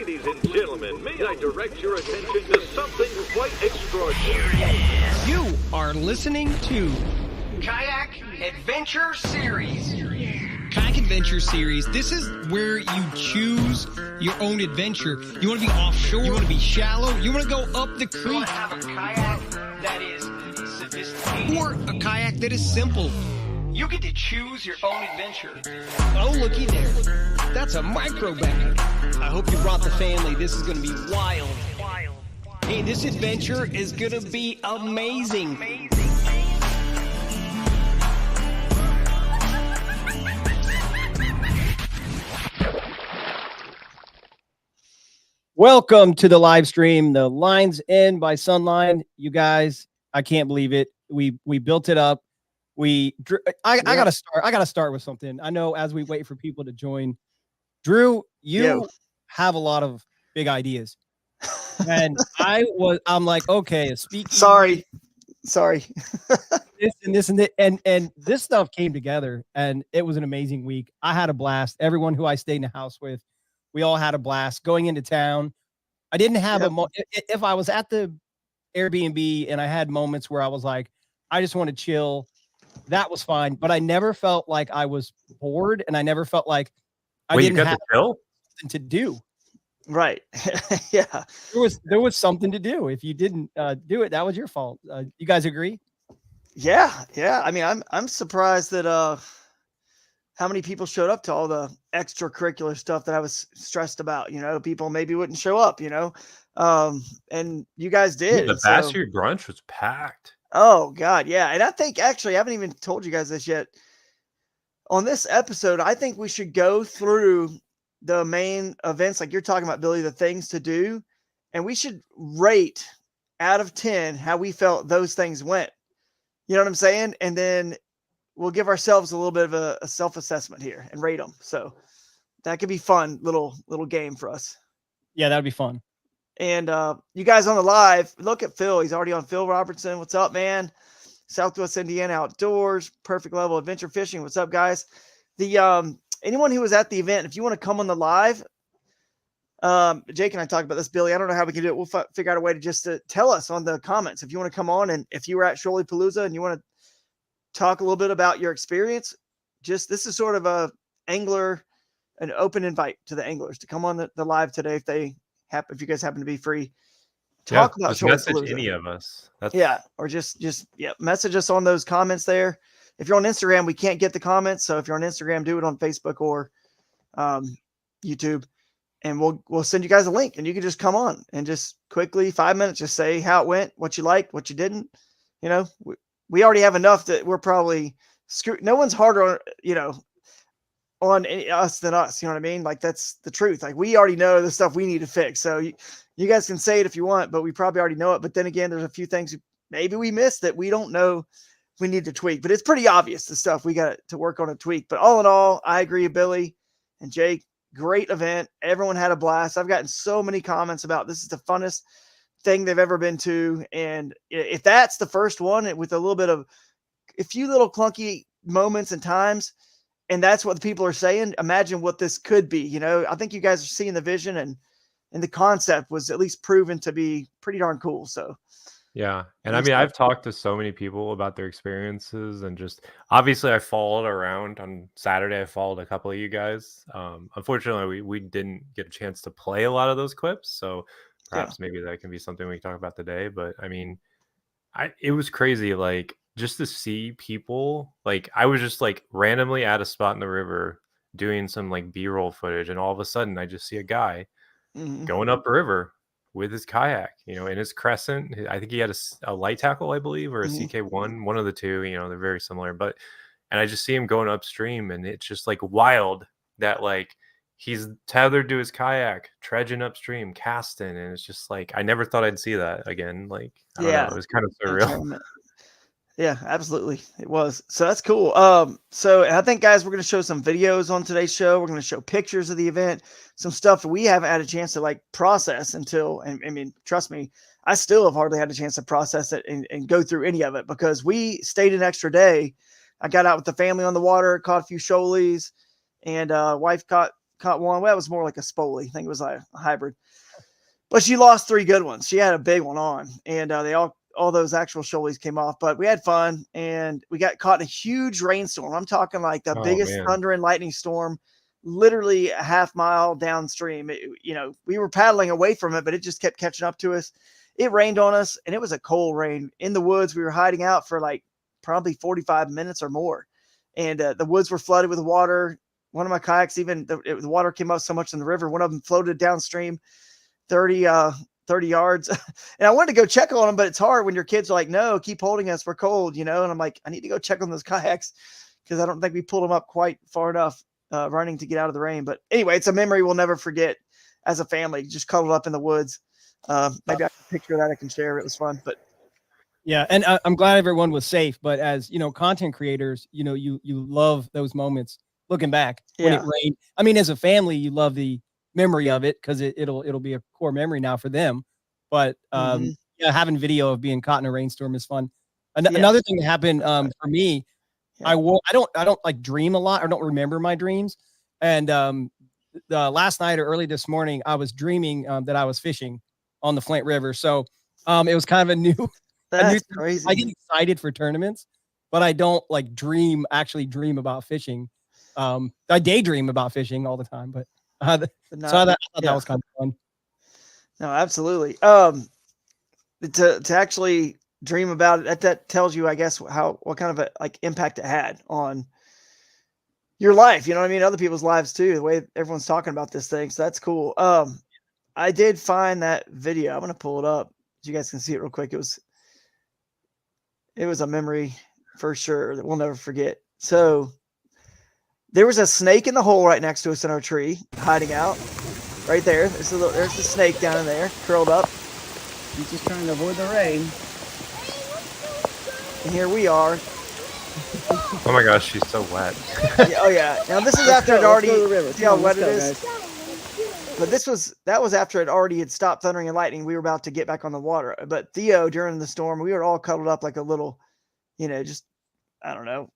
Ladies and gentlemen, may I direct your attention to something quite extraordinary. You are listening to Kayak Adventure Series. Kayak Adventure Series. This is where you choose your own adventure. You want to be offshore, you want to be shallow, you want to go up the You want creek, to have a kayak that is sophisticated. or a kayak that is simple. You get to choose your own adventure. Oh, looky there. That's a micro bag. I hope you brought the family. This is going to be wild. Hey, this adventure is going to be amazing. Welcome to the live stream. The line's in by Sunline. You guys, I can't believe it. We built it up. I gotta start with something. I know as we wait for people to join, Drew, you have a lot of big ideas, and I'm like, okay, speak. Sorry. This and that, and this stuff came together, and it was an amazing week. I had a blast. Everyone who I stayed in the house with, we all had a blast going into town. I didn't have if I was at the Airbnb and I had moments where I was like, I just want to chill. That was fine, but I never felt like I was bored, and I never felt like I didn't have something to do. Right. Yeah. There was something to do. If you didn't do it, that was your fault. You guys agree? Yeah. I mean, I'm surprised that how many people showed up to all the extracurricular stuff that I was stressed about. You know, people maybe wouldn't show up. You know, and you guys did. The Bastard brunch was packed. Oh God, yeah. And I think actually I haven't even told you guys this yet. On this episode, I think we should go through the main events like you're talking about, Billy, the things to do, and we should rate out of 10 how we felt those things went. You know what I'm saying? And then we'll give ourselves a little bit of a self-assessment here and rate them. So that could be fun little game for us. Yeah, that'd be fun. And you guys on the live, look at Phil. He's already on. Phil Robertson. What's up, man? Southwest Indiana Outdoors, perfect level adventure fishing. What's up, guys? The anyone who was at the event, if you want to come on the live, Jake and I talked about this, Billy. I don't know how we can do it. We'll figure out a way to just tell us on the comments if you want to come on, and if you were at Shoaliepalooza and you want to talk a little bit about your experience. Just this is sort of an open invite to the anglers to come on the live today if you guys happen to be free. Talk about just message any of us. Or just message us on those comments there. If you're on Instagram, we can't get the comments, so if you're on Instagram, do it on Facebook or YouTube, and we'll send you guys a link, and you can just come on and just quickly 5 minutes, just say how it went, what you liked, what you didn't. You know, we already have enough that we're probably screwed. No one's harder, on us than us. You know what I mean? Like, that's the truth. Like, we already know the stuff we need to fix. So you guys can say it if you want, but we probably already know it. But then again, there's a few things maybe we missed that we don't know we need to tweak, but it's pretty obvious the stuff we got to work on and tweak. But all in all, I agree with Billy and Jake. Great event. Everyone had a blast. I've gotten so many comments about this is the funnest thing they've ever been to. And if that's the first one with a few little clunky moments and times, and that's what the people are saying, imagine what this could be. You know, I think you guys are seeing the vision, and the concept was at least proven to be pretty darn cool. So, yeah. And I mean, I've talked to so many people about their experiences, and just obviously I followed around on Saturday. I followed a couple of you guys. Unfortunately, we didn't get a chance to play a lot of those clips. So perhaps maybe that can be something we can talk about today. But I mean, it was crazy. Like, just to see people, like, I was just like randomly at a spot in the river doing some like B-roll footage, and all of a sudden I just see a guy going up the river with his kayak, in his Crescent. I think he had a light tackle, I believe, or a CK1, one of the two. They're very similar, and I just see him going upstream, and it's just like wild that like he's tethered to his kayak, trudging upstream, casting, and it's just like I never thought I'd see that again. Like, I don't know, it was kind of surreal. Yeah, absolutely. It was. So that's cool. So I think, guys, we're going to show some videos on today's show. We're going to show pictures of the event, some stuff that we haven't had a chance to like process and I mean, trust me, I still have hardly had a chance to process it and go through any of it because we stayed an extra day. I got out with the family on the water, caught a few shoalies, and wife caught caught one. Well, it was more like a Spoli. I think it was like a hybrid. But she lost 3 good ones. She had a big one on, and they all those actual shoalies came off. But we had fun, and we got caught in a huge rainstorm. I'm talking like the biggest thunder and lightning storm, literally a half mile downstream. We were paddling away from it, but it just kept catching up to us. It rained on us, and it was a cold rain. In the woods, we were hiding out for like probably 45 minutes or more, and the woods were flooded with water. One of my kayaks, even the water came up so much in the river, one of them floated downstream 30 yards. And I wanted to go check on them, but it's hard when your kids are like, no, keep holding us, we're cold, and I'm like, I need to go check on those kayaks because I don't think we pulled them up quite far enough running to get out of the rain. But anyway, it's a memory we'll never forget as a family, just cuddled up in the woods. Maybe I can picture that I can share. It was fun. But yeah, and I'm glad everyone was safe. But as content creators, you love those moments looking back when it rained. I mean, as a family, you love the memory of it because it'll be a core memory now for them. But having video of being caught in a rainstorm is fun. Another thing that happened for me, I don't like dream a lot. I don't remember my dreams. And last night or early this morning, I was dreaming that I was fishing on the Flint River. So it was kind of a new. That's crazy. I get excited for tournaments, but I don't actually dream about fishing. I daydream about fishing all the time, but I thought that was kind of fun. No, absolutely. To actually dream about it, that tells you, I guess, what kind of a impact it had on your life. You know what I mean? Other people's lives too. The way everyone's talking about this thing, so that's cool. I did find that video. I'm gonna pull it up so you guys can see it real quick. It was a memory for sure that we'll never forget. So there was a snake in the hole right next to us in our tree, hiding out right there. There's the snake down in there, curled up. He's just trying to avoid the rain. And here we are. Oh my gosh, she's so wet. Oh yeah. Now this is after it already. See how wet it is. But that was after it already had stopped thundering and lightning. We were about to get back on the water. But Theo, during the storm, we were all cuddled up like a little, just I don't know.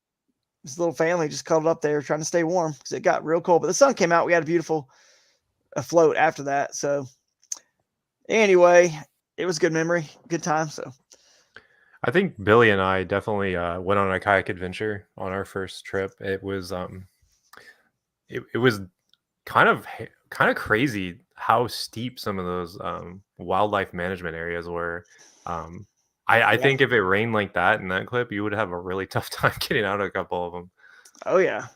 This little family just cuddled up there trying to stay warm because it got real cold. But the sun came out. We had a beautiful afloat after that. So anyway, it was a good memory, good time. So I think Billy and I definitely went on a kayak adventure on our first trip. It was it was kind of crazy how steep some of those wildlife management areas were. I think if it rained like that in that clip, you would have a really tough time getting out of a couple of them. Oh yeah,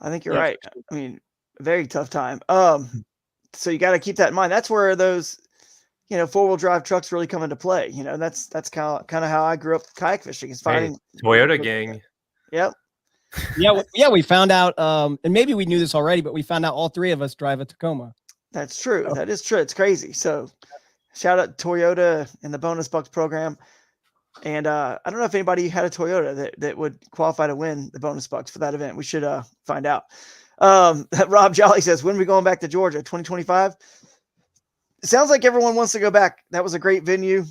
I think you're right. I mean, very tough time. So you got to keep that in mind. That's where those, 4-wheel drive trucks really come into play. That's kind of how I grew up kayak fishing, is finding Toyota gang. Yep. Yeah. We found out, and maybe we knew this already, but we found out all 3 of us drive a Tacoma. That's true. That is true. It's crazy. So shout out to Toyota and the Bonus Bucks program. And I don't know if anybody had a Toyota that would qualify to win the Bonus Bucks for that event. We should find out. Rob Jolly says, when are we going back to Georgia? 2025? It sounds like everyone wants to go back. That was a great venue.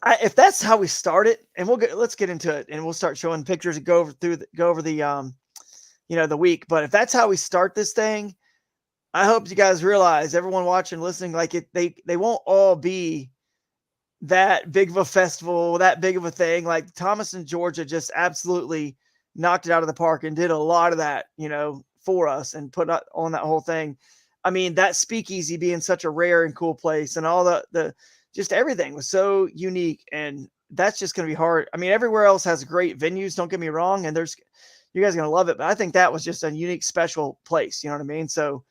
If that's how we start it, and let's get into it, and we'll start showing pictures and go over the the week. But if that's how we start this thing, I hope you guys realize, everyone watching, listening, they won't all be that big of a festival, that big of a thing. Like Thomas and Georgia just absolutely knocked it out of the park and did a lot of that, for us and put on that whole thing. I mean, that speakeasy being such a rare and cool place, and all the just everything was so unique, and that's just going to be hard. I mean, everywhere else has great venues, don't get me wrong, and you guys are going to love it, but I think that was just a unique, special place. You know what I mean? So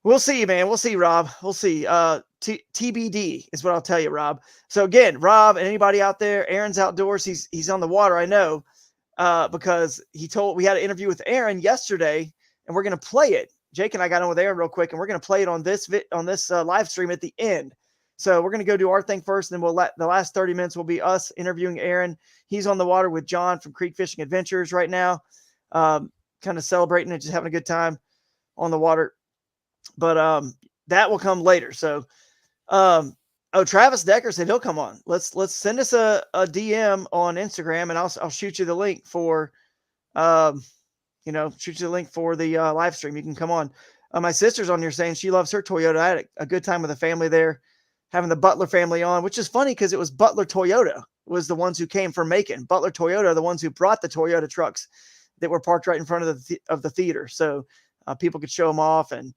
we'll see, man. We'll see, Rob. We'll see. TBD is what I'll tell you, Rob. So again, Rob and anybody out there, Aaron's outdoors. He's on the water. I know, because we had an interview with Aaron yesterday, and we're going to play it. Jake and I got on with Aaron real quick, and we're going to play it on this live stream at the end. So we're going to go do our thing first, and then the last 30 minutes will be us interviewing Aaron. He's on the water with John from Creek Fishing Adventures right now, kind of celebrating and just having a good time on the water. But that will come later. So, Travis Decker said he'll come on. Let's send us a DM on Instagram, and I'll shoot you the link for shoot you the link for the live stream. You can come on. My sister's on here saying she loves her Toyota. I had a good time with the family there, having the Butler family on, which is funny because it was Butler Toyota was the ones who came from Macon. Butler Toyota are the ones who brought the Toyota trucks that were parked right in front of the theater. So people could show them off and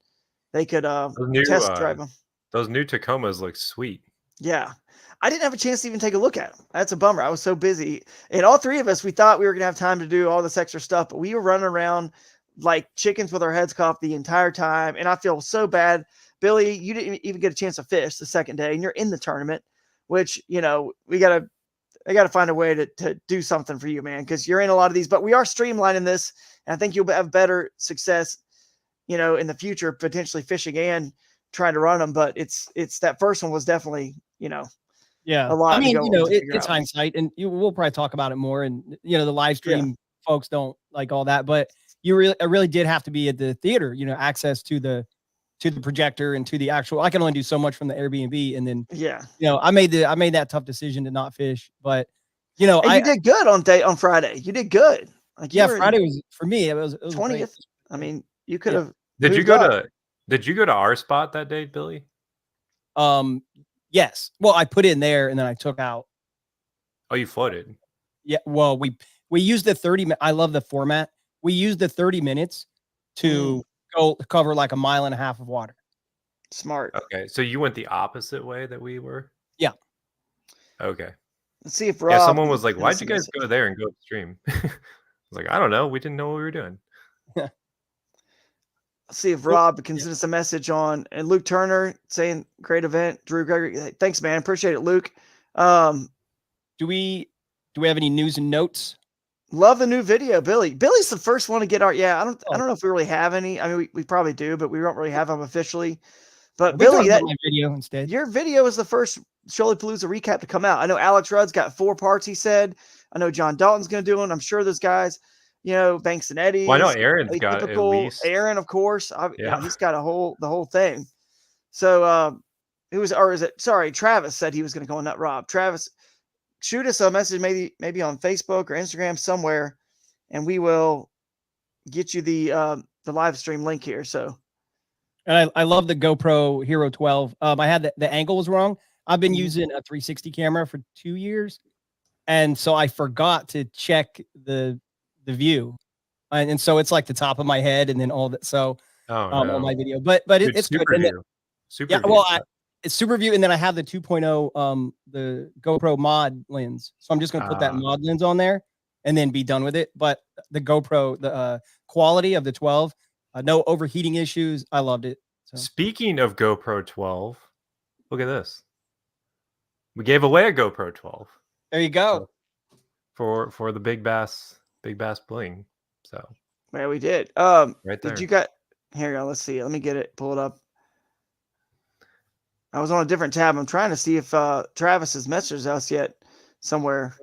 they could test drive them. Those new Tacomas look sweet. Yeah. I didn't have a chance to even take a look at them. That's a bummer. I was so busy. And all three of us, we thought we were going to have time to do all this extra stuff, but we were running around like chickens with our heads cut off the entire time. And I feel so bad. Billy, you didn't even get a chance to fish the second day, and you're in the tournament, which, I got to find a way to do something for you, man, because you're in a lot of these. But we are streamlining this, and I think you'll have better success, in the future, potentially fishing and trying to run them. But it's that first one was definitely, yeah. a lot. I mean, it's hindsight, and we'll probably talk about it more. And the live stream folks don't like all that, but I really did have to be at the theater, access to the projector and to the actual. I can only do so much from the Airbnb, and then I made that tough decision to not fish. But you did good on Friday. You did good. Friday was for me. It was 20th. I mean, you could have. Did you go to our spot that day, Billy? Yes. Well, I put in there and then I took out. Oh, you floated. Yeah. Well, we used the 30 minutes. I love the format. We used the 30 minutes to go cover like a mile and a half of water. Smart. Okay. So you went the opposite way that we were? Yeah. Okay. Let's see if Rob. Yeah, someone was like, why'd you guys go there and go upstream? I was like, I don't know. We didn't know what we were doing. Let's see if Rob can send us a message on. And Luke Turner saying, great event. Drew Gregory. Thanks, man. Appreciate it, Luke. Do we have any news and notes? Love the new video, Billy. Billy's the first one to get our. Yeah, I don't know if we really have any. I mean, we probably do, but we don't really have them officially. But Billy, my video instead. Your video is the first Shoaliepalooza recap to come out. I know Alex Rudd's got 4 parts. He said. I know John Dalton's going to do one. I'm sure those guys, Banks and Eddie. Well, I know Aaron's got at least. Aaron, of course. He's got the whole thing. So Travis said he was going to go on that. Rob, Travis, shoot us a message, maybe on Facebook or Instagram somewhere, and we will get you the live stream link here. So, and I love the GoPro Hero 12. I had the angle was wrong. I've been using a 360 camera for 2 years, and so I forgot to check the view, and so it's like the top of my head, and then all that. So on my video, but it's good. Super view. Well, it's super view, and then I have the 2.0 the GoPro mod lens, so I'm just gonna put that mod lens on there and then be done with it. But the GoPro, the quality of the 12, no overheating issues. I loved it. So. Speaking of GoPro 12, look at this. We gave away a GoPro 12. There you go. For the Big Bass Bling. So yeah, we did. Right there. Did you got here? You go. Let's see. Let me get it. Pull it up. I was on a different tab. I'm trying to see if Travis has messaged us yet somewhere.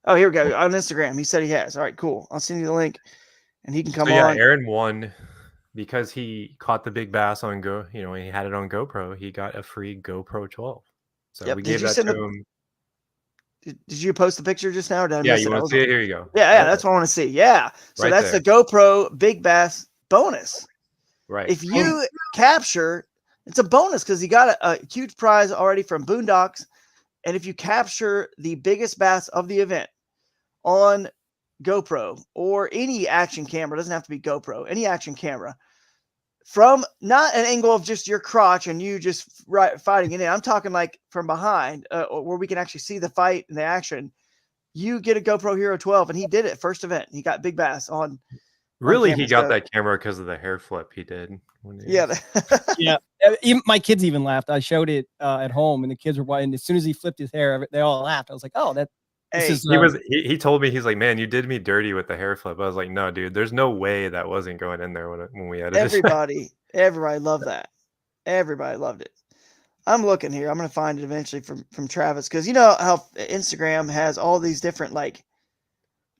Oh, here we go. On Instagram. He said he has. All right, cool. I'll send you the link and he can come on. Yeah, Aaron won because he caught the big bass on he had it on GoPro. He got a free GoPro 12. So we gave that to him. Did you post the picture just now? Or did I miss you want to see it? Here you go. Yeah, that's what I want to see. Yeah. So right that's there. the GoPro Big Bass bonus. Right. If you capture, it's a bonus because you got a huge prize already from Boondocks. And if you capture the biggest bass of the event on GoPro or any action camera, doesn't have to be GoPro, any action camera, from not an angle of just your crotch and you just fighting it in. I'm talking like from behind where we can actually see the fight and the action. You get a GoPro Hero 12, and he did it first event. He got big bass on. Really, he got that camera because of the hair flip he did. Yeah. Yeah. My kids even laughed. I showed it at home, and the kids were watching. As soon as he flipped his hair, they all laughed. I was like, oh, that. Hey, he told me, he's like, man, you did me dirty with the hair flip. I was like, no, dude, there's no way that wasn't going in there when we edited. Everybody loved that. Everybody loved it. I'm looking here. I'm going to find it eventually from Travis, because you know how Instagram has all these different like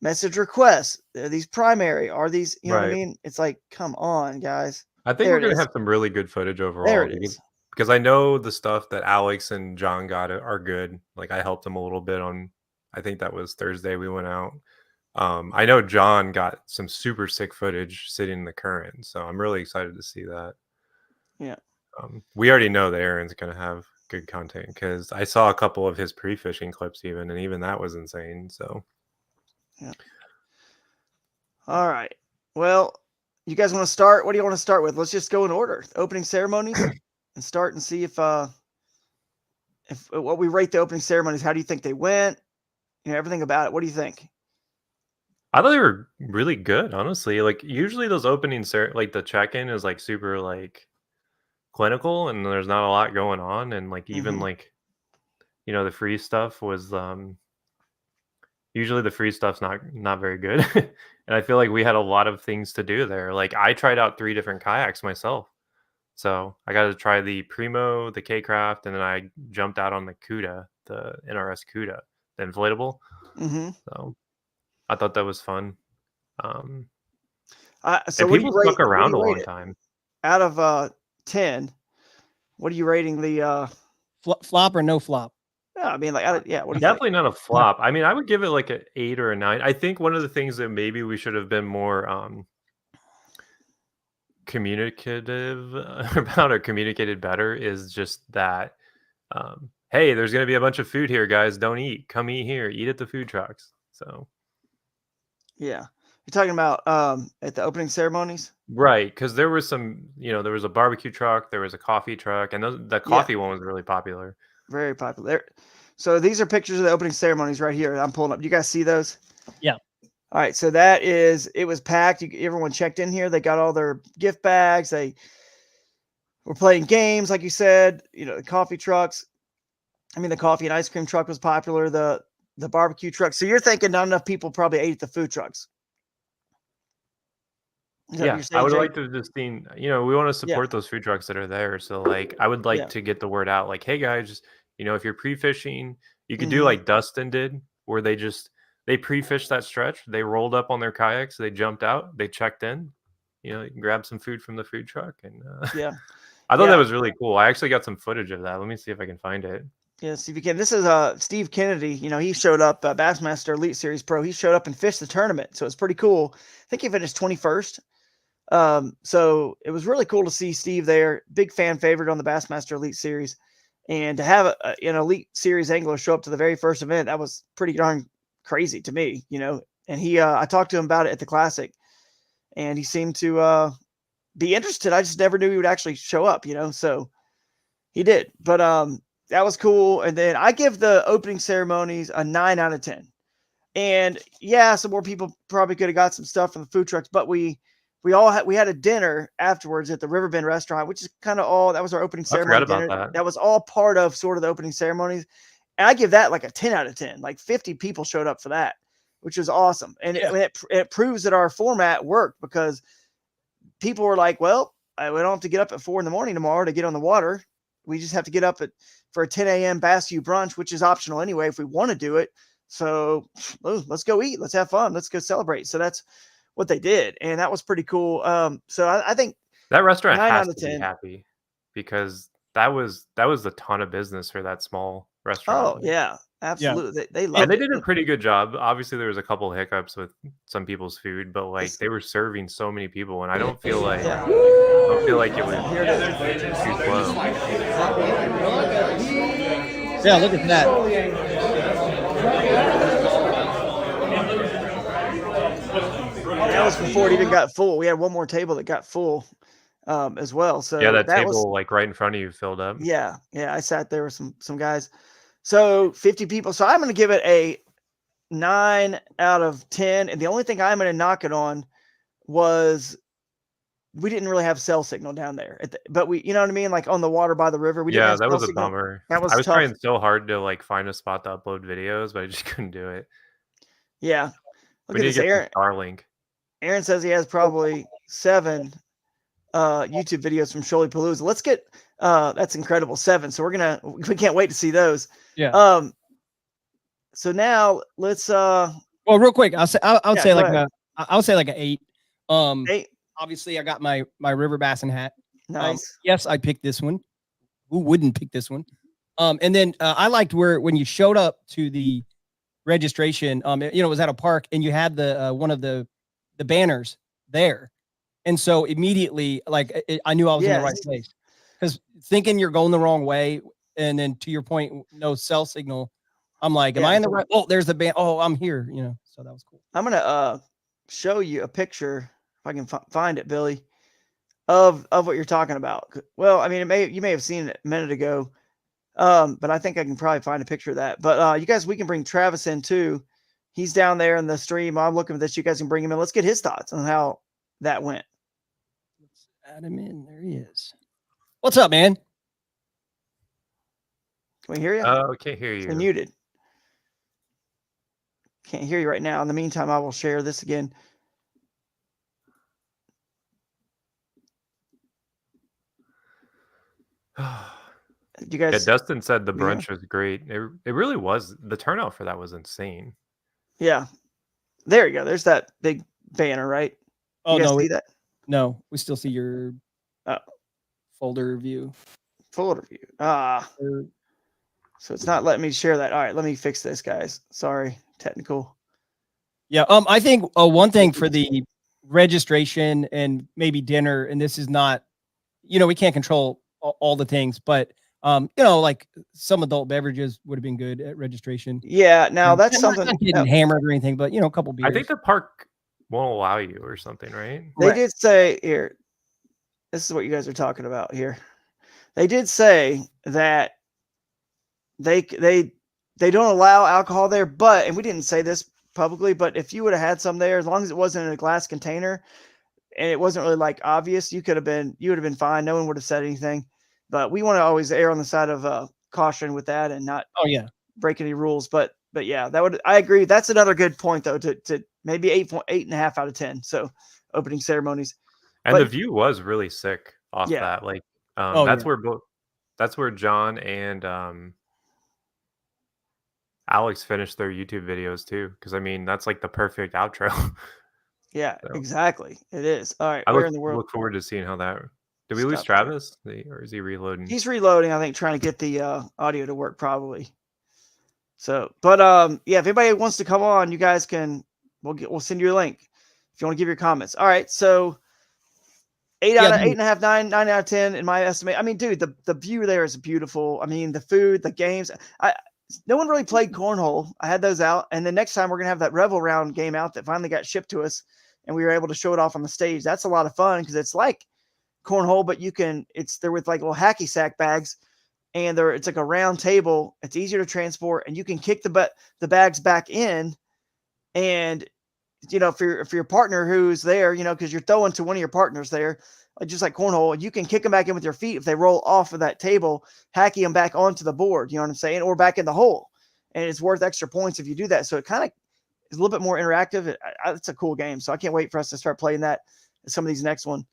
message requests. These primary are these, you know what I mean? It's like, come on, guys. I think we're going to have some really good footage overall. There it is. Because I know the stuff that Alex and John got are good. Like I helped them a little bit on. I think that was Thursday we went out. I know John got some super sick footage sitting in the current, so I'm really excited to see that. Yeah. We already know that Aaron's going to have good content because I saw a couple of his pre-fishing clips and even that was insane. So, yeah. All right. Well, you guys want to start? What do you want to start with? Let's just go in order. Opening ceremonies and start and see if what we rate the opening ceremonies. How do you think they went? Everything about it. What do you think? I thought they were really good, honestly. Like usually those openings, like the check-in is like super like clinical and there's not a lot going on, and like even like the free stuff was usually the free stuff's not very good. And I feel like we had a lot of things to do there. Like I tried out 3 different kayaks myself, so I got to try the Primo, the K-Craft, and then I jumped out on the Cuda, the NRS Cuda, the inflatable. So I thought that was fun. So people stuck around a long time. Out of 10, what are you rating the flop or no flop? Yeah, I mean, like, what do you definitely think? not a flop. I mean, I would give it like an 8 or a 9. I think one of the things that maybe we should have been more communicative about or communicated better is just that, hey, there's going to be a bunch of food here, guys. Don't eat. Come eat here. Eat at the food trucks. So, yeah. You're talking about at the opening ceremonies? Right, because there was some, there was a barbecue truck, there was a coffee truck, and the coffee one was really popular. Very popular. So these are pictures of the opening ceremonies right here. I'm pulling up. You guys see those? Yeah. All right. So it was packed. Everyone checked in here. They got all their gift bags. They were playing games, like you said. The coffee trucks. I mean, the coffee and ice cream truck was popular. The barbecue truck. So you're thinking not enough people probably ate at the food trucks. Yeah, I would like to just we want to support those food trucks that are there. So like, I would like to get the word out. Like, hey guys, if you're pre-fishing, you could do like Dustin did, where they pre-fished that stretch. They rolled up on their kayaks, they jumped out, they checked in, you can grab some food from the food truck, and I thought that was really cool. I actually got some footage of that. Let me see if I can find it. Yeah, see if you can. This is Steve Kennedy. He showed up, Bassmaster Elite Series Pro. He showed up and fished the tournament, so it's pretty cool. I think he finished 21st. So it was really cool to see Steve there, big fan favorite on the Bassmaster Elite Series, and to have an Elite Series angler show up to the very first event, that was pretty darn crazy to me, and I talked to him about it at the Classic, and he seemed to, be interested. I just never knew he would actually show up, so he did, but, that was cool. And then I give the opening ceremonies a 9 out of 10, and some more people probably could have got some stuff from the food trucks, but we had a dinner afterwards at the Riverbend restaurant, which is kind of that was our opening ceremony. I forgot dinner. about that. That was all part of sort of the opening ceremonies. And I give that like a 10 out of 10, like 50 people showed up for that, which was awesome. And it proves that our format worked, because people were like, well, we don't have to get up at 4 a.m. tomorrow to get on the water. We just have to get up for a 10 a.m. Bass U brunch, which is optional anyway, if we want to do it. So let's go eat. Let's have fun. Let's go celebrate. So that's what they did, and that was pretty cool. So I think that restaurant has to be happy, because that was a ton of business for that small restaurant. Oh yeah, absolutely. Yeah. They loved and they did a pretty good job. Obviously, there was a couple of hiccups with some people's food, but like they were serving so many people, and I don't feel like it was too slow. Yeah, look at that. That was before it even got full. We had one more table that got full as well. So that table was, like right in front of you filled up. Yeah. I sat there with some guys. So 50 people. So I'm going to give it a 9 out of 10. And the only thing I'm going to knock it on was we didn't really have cell signal down there. But we, you know what I mean? Like on the water by the river. We didn't have that was a signal. bummer. That was I was tough. trying so hard to like find a spot to upload videos, but I just couldn't do it. Yeah. Look we at need this, to get Aaron. Starlink. Aaron says he has probably 7 YouTube videos from Shoaliepalooza. Let's get that's incredible, 7. So we can't wait to see those. Yeah. So now let's well, real quick, I'll say like an 8. 8. Obviously I got my river bassin hat. Nice. Yes, I picked this one. Who wouldn't pick this one? And then I liked when you showed up to the registration. It was at a park, and you had the one of the banners there, and so immediately, like, I knew I was in the right Yes. place, because thinking you're going the wrong way, and then to your point, no cell signal. I'm like, am I in the right? Oh, there's the band. Oh, I'm here. So that was cool. I'm gonna show you a picture if I can find it, Billy, of what you're talking about. Well, I mean, you may have seen it a minute ago, but I think I can probably find a picture of that. But you guys, we can bring Travis in too. He's down there in the stream. I'm looking at this. You guys can bring him in. Let's get his thoughts on how that went. Let's add him in. There he is. What's up, man? Can we hear you? Oh, can't hear You're you. muted. Can't hear you right now. In the meantime, I will share this again. You guys, Dustin said the brunch was great. It really was. The turnout for that was insane. Yeah. There you go. There's that big banner, right? Oh, you guys no, see that? No, we still see your folder view. Folder view. So it's not letting me share that. All right, let me fix this, guys. Sorry, technical. Yeah. I think one thing for the registration and maybe dinner, and this is not, we can't control all the things, but like some adult beverages would have been good at registration. Yeah. Now that's something. Not getting hammered or anything, but a couple beers. I think the park won't allow you or something, right? They did say here. This is what you guys are talking about here. They did say that they don't allow alcohol there, and we didn't say this publicly, but if you would have had some there, as long as it wasn't in a glass container and it wasn't really like obvious, you would have been fine. No one would have said anything. But we want to always err on the side of caution with that and not break any rules. But yeah, I agree. That's another good point though, to maybe 8.5 out of 10. So opening ceremonies. And the view was really sick off that. Like that's where John and Alex finished their YouTube videos too. Because I mean, that's like the perfect outro. Yeah, exactly. It is. All right. I Where in the world? look forward to seeing how that. Did we lose Travis, or is he reloading? He's reloading. I think trying to get the audio to work probably. So, but yeah, if anybody wants to come on, you guys can. We'll send you a link if you want to give your comments. All right. So 8.5, 9 out of 10 in my estimate. I mean, dude, the view there is beautiful. I mean, the food, the games. No one really played cornhole. I had those out, and the next time we're gonna have that Revel Round game out that finally got shipped to us, and we were able to show it off on the stage. That's a lot of fun because it's like cornhole, but they're with like little hacky sack bags, and it's like a round table. It's easier to transport, and you can kick the bags back in, and for your partner who's there, because you're throwing to one of your partners there, just like cornhole, you can kick them back in with your feet if they roll off of that table, hacky them back onto the board. You know what I'm saying, or back in the hole, and it's worth extra points if you do that. So it kind of is a little bit more interactive. It's a cool game, so I can't wait for us to start playing that. Some of these next one.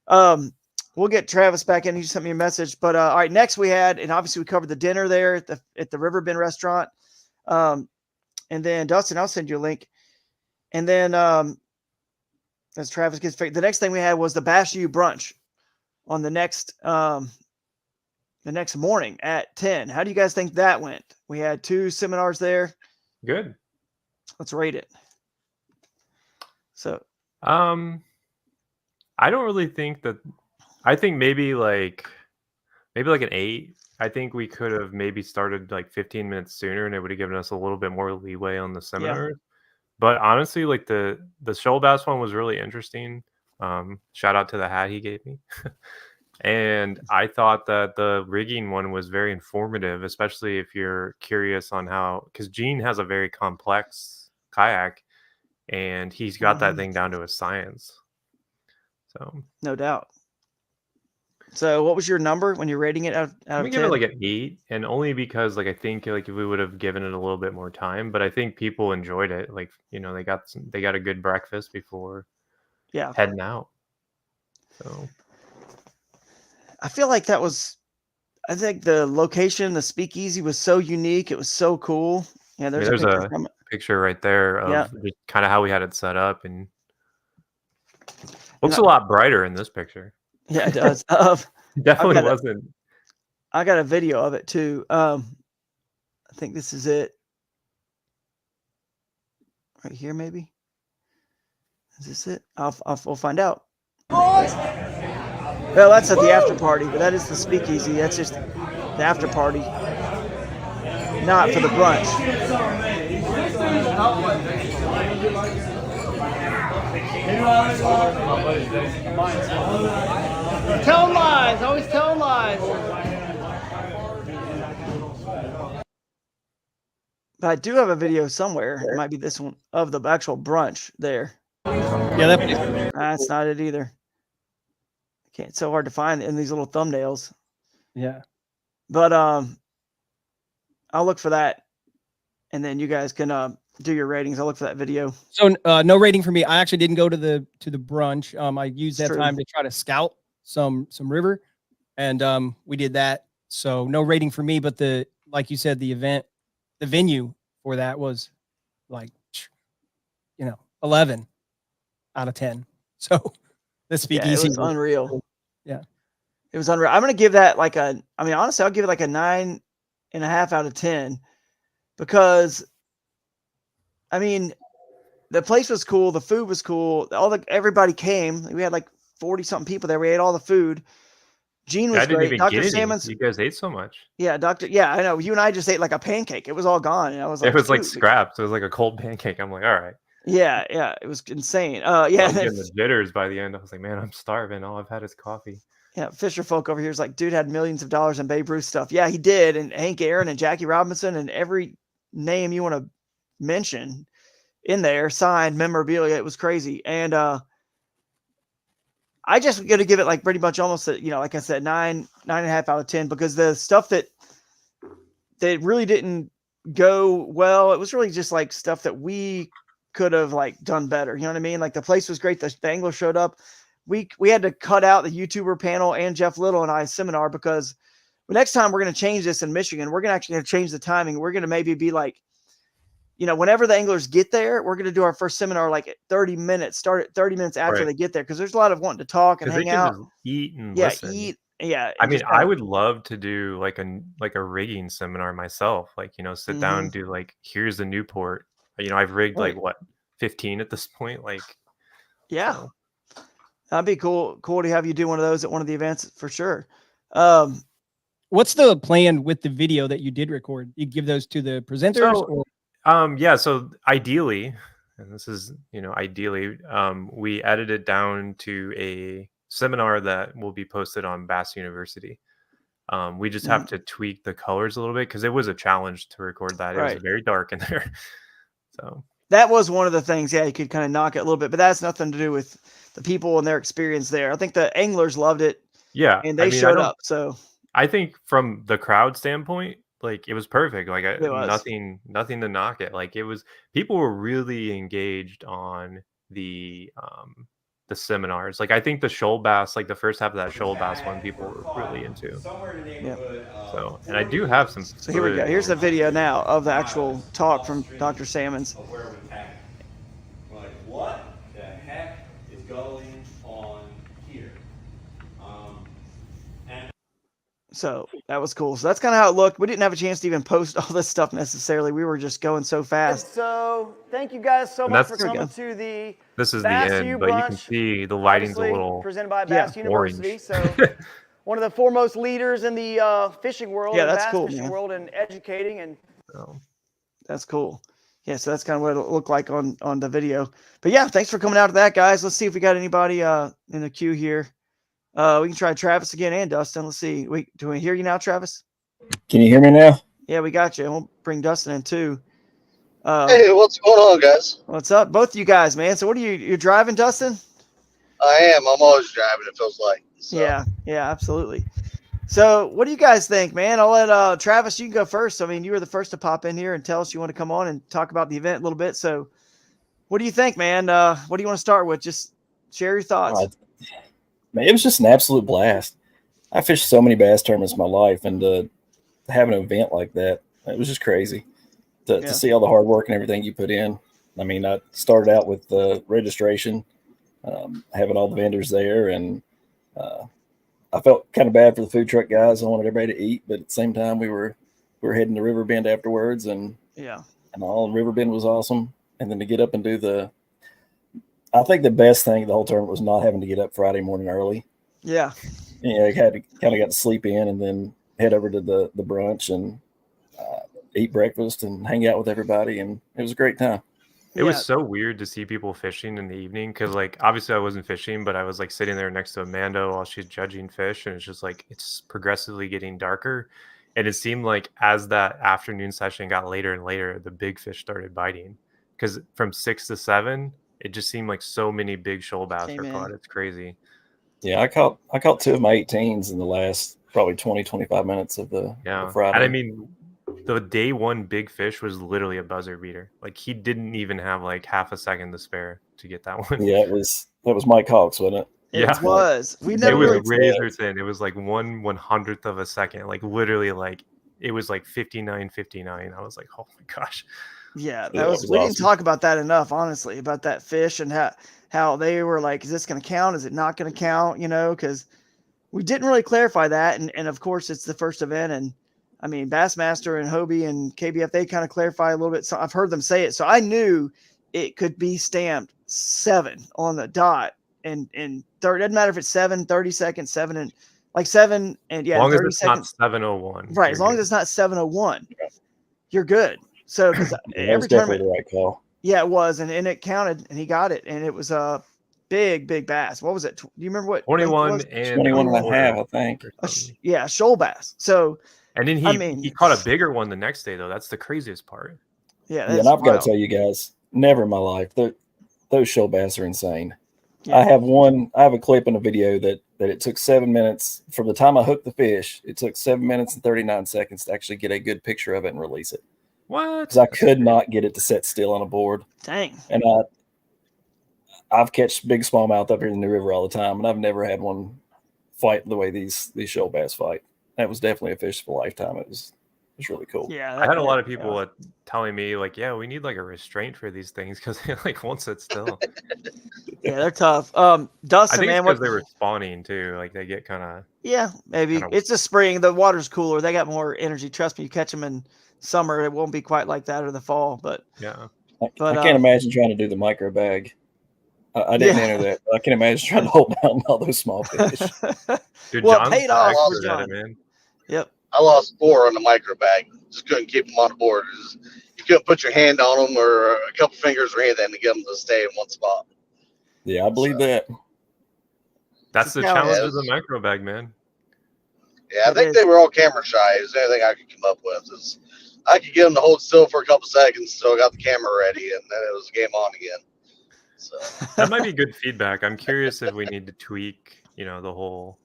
We'll get Travis back in. He just sent me a message. But all right, next we had, and obviously we covered the dinner there at the Riverbend restaurant. And then Dustin, I'll send you a link. And then as Travis gets the next thing we had was the Bash U brunch on the next morning at 10. How do you guys think that went? We had 2 seminars there. Good. Let's rate it. So I don't really think that. I think maybe like an 8. I think we could have maybe started like 15 minutes sooner, and it would have given us a little bit more leeway on the seminars. Yeah. But honestly, like the Shoal Bass one was really interesting. Shout out to the hat he gave me. And I thought that the rigging one was very informative, especially if you're curious on because Gene has a very complex kayak, and he's got that thing down to a science. So no doubt. So what was your number when you're rating it out of 10? Give it like an 8, and only because like I think like if we would have given it a little bit more time, but I think people enjoyed it. Like they got a good breakfast before heading out. So I feel like I think the location, the speakeasy was so unique. It was so cool. Yeah, there's a picture right there of kind of how we had it set up, and looks a lot brighter in this picture. Yeah, it does. Definitely wasn't. I got a video of it too. I think this is it. Right here, maybe. Is this it? We'll find out. Well, that's at the after party, but that is the speakeasy. That's just the after party, not for the brunch. Telling lies, always telling lies. But I do have a video somewhere. It might be this one of the actual brunch there. Yeah, That's not it either. It's so hard to find in these little thumbnails. yeah. But I'll look for that, and then you guys can do your ratings. I'll look for that video. So no rating for me. I actually didn't go to the brunch. I used that time to try to scout some river, and we did that. So no rating for me. But like you said, the venue for that was like 11 out of 10. So the speakeasy it was unreal. Yeah, it was unreal. I'm gonna give that honestly, I'll give it like a 9.5 out of 10 because the place was cool, the food was cool, everybody came. We had like 40 something people there. We ate all the food. Gene was great. Dr. Salmon's. You guys ate so much. Yeah, I know. You and I just ate like a pancake. It was all gone. And I was like, it was like scraps. It was like a cold pancake. I'm like, all right. Yeah, it was insane. I was getting the jitters by the end. I was like, man, I'm starving. All I've had is coffee. Yeah, Fisher folk over here is like, dude had millions of dollars in Babe Ruth stuff. Yeah, he did. And Hank Aaron and Jackie Robinson and every name you want to mention in there, signed memorabilia. It was crazy. And I just got to give it like pretty much almost, like I said, 9.5 out of 10 because the stuff that really didn't go well, it was really just like stuff that we could have like done better. You know what I mean? Like the place was great. The angler showed up. We had to cut out the YouTuber panel and Jeff Little and I's seminar because next time we're going to change this in Michigan. We're going to actually change the timing. We're going to maybe be like, whenever the anglers get there, we're going to do our first seminar like at 30 minutes, start at 30 minutes after they get there. Cause there's a lot of wanting to talk and hang out. Eat and listen. Yeah. I would love to do like a rigging seminar myself. Like, sit down and do like, here's the Newport. I've rigged like what, 15 at this point. Like, yeah, so. That'd be cool to have you do one of those at one of the events for sure. What's the plan with the video that you did record? You give those to the presenters? So ideally, and this is, ideally, we edited down to a seminar that will be posted on Bass University. We just have to tweak the colors a little bit because it was a challenge to record that. It was very dark in there. So that was one of the things. Yeah, you could kind of knock it a little bit, but that's nothing to do with the people and their experience there. I think the anglers loved it. Yeah, and they showed up. So I think from the crowd standpoint, like it was perfect. Like nothing to knock it. Like it was, people were really engaged on the seminars. Like I think the shoal bass, like the first half of that shoal bass one, people were really into. Yeah. So, and I do have some. So here we go. Here's the video now of the actual talk from Dr. Salmons. Like what the heck is going on here? So that was cool. So that's kind of how it looked. We didn't have a chance to even post all this stuff necessarily. We were just going so fast. So thank you guys so much for coming to the This is Bass the end, but you can see the lighting's a little presented by Bass University. Orange. So one of the foremost leaders in the fishing world, that's bass cool, fishing world, and educating. And that's cool. Yeah, so that's kind of what it looked like on the video. But yeah, thanks for coming out to that, guys. Let's see if we got anybody in the queue here. We can try Travis again and Dustin. Let's see. Do we hear you now, Travis? Can you hear me now? Yeah, we got you. We'll bring Dustin in too. Hey, what's going on, guys? What's up? Both of you guys, man. So what are you're driving, Dustin? I am. I'm always driving, it feels like. So. Yeah, absolutely. So what do you guys think, man? I'll let Travis, you can go first. I mean, you were the first to pop in here and tell us you want to come on and talk about the event a little bit. So what do you think, man? What do you want to start with? Just share your thoughts. Man, it was just an absolute blast. I fished so many bass tournaments in my life, and to have an event like that, it was just crazy to see all the hard work and everything you put in. I mean, I started out with the registration, having all the vendors there, and I felt kind of bad for the food truck guys. I wanted everybody to eat, but at the same time, we were heading to Riverbend afterwards, and all Riverbend was awesome. and then to get up and do I think the best thing of the whole tournament was not having to get up Friday morning early. Yeah. I got to sleep in and then head over to the brunch and eat breakfast and hang out with everybody, and it was a great time. It was so weird to see people fishing in the evening because, like, obviously I wasn't fishing, but I was like sitting there next to Amanda while she's judging fish, and it's just like it's progressively getting darker. And it seemed like as that afternoon session got later and later, the big fish started biting because from 6 to 7, it just seemed like so many big shoal bass were caught. It's crazy. Yeah, I caught 2 of my 18s in the last probably 20-25 minutes of the Friday. And I mean, the day one big fish was literally a buzzer beater. Like he didn't even have like half a second to spare to get that one. Yeah, that was Mike Hawks, wasn't it? It was. It was razor thin. It was like 1/100th of a second. Like literally, like it was like 59.59. I was like, oh my gosh. Yeah, we awesome. Didn't talk about that enough, honestly, about that fish and how they were like, is this going to count? Is it not going to count? You know, because we didn't really clarify that. And of course, it's the first event. And I mean, Bassmaster and Hobie and KBF, they kind of clarify a little bit. So I've heard them say it. So I knew it could be stamped 7 on the dot. And third, doesn't matter if it's 7, 30 seconds, 7 and like 7 and as long as it's seconds. not 7:01. Right. As long as it's not 7:01, you're good. So because every tournament, the right call. Yeah, it was, and it counted, and he got it, and it was a big bass. What was it? Do you remember what? 21 and 21 and a half, I think. Yeah, shoal bass. So, and then he caught a bigger one the next day, though. That's the craziest part. Yeah, and I've got to tell you guys, never in my life those shoal bass are insane. Yeah. I have a clip in a video that it took 7 minutes from the time I hooked the fish. It took 7 minutes and 39 seconds to actually get a good picture of it and release it. What? Because I could not get it to set still on a board. Dang. And I've catched big smallmouth up here in the river all the time, and I've never had one fight the way these shoal bass fight. That was definitely a fish of a lifetime. It was really cool. Yeah, I had a lot of people telling me like, yeah, we need like a restraint for these things because they like won't sit still. Yeah, they're tough. Dustin, I think man, because they were spawning too. Like they get kind of. Yeah, maybe it's the spring. The water's cooler. They got more energy. Trust me, you catch them in summer, it won't be quite like that, or the fall. But yeah, I can't imagine trying to do the micro bag. I didn't enter that. But I can imagine trying to hold down all those small fish. Dude, well, John's paid off for John. Man. Yep. I lost 4 on the micro bag. Just couldn't keep them on the board. You couldn't put your hand on them or a couple fingers or anything to get them to stay in one spot. Yeah, I believe that. That's the challenge of the micro bag, man. Yeah, I think they were all camera shy. Is anything I could come up with. I could get them to hold still for a couple seconds so I got the camera ready, and then it was game on again. So that might be good feedback. I'm curious if we need to tweak, the whole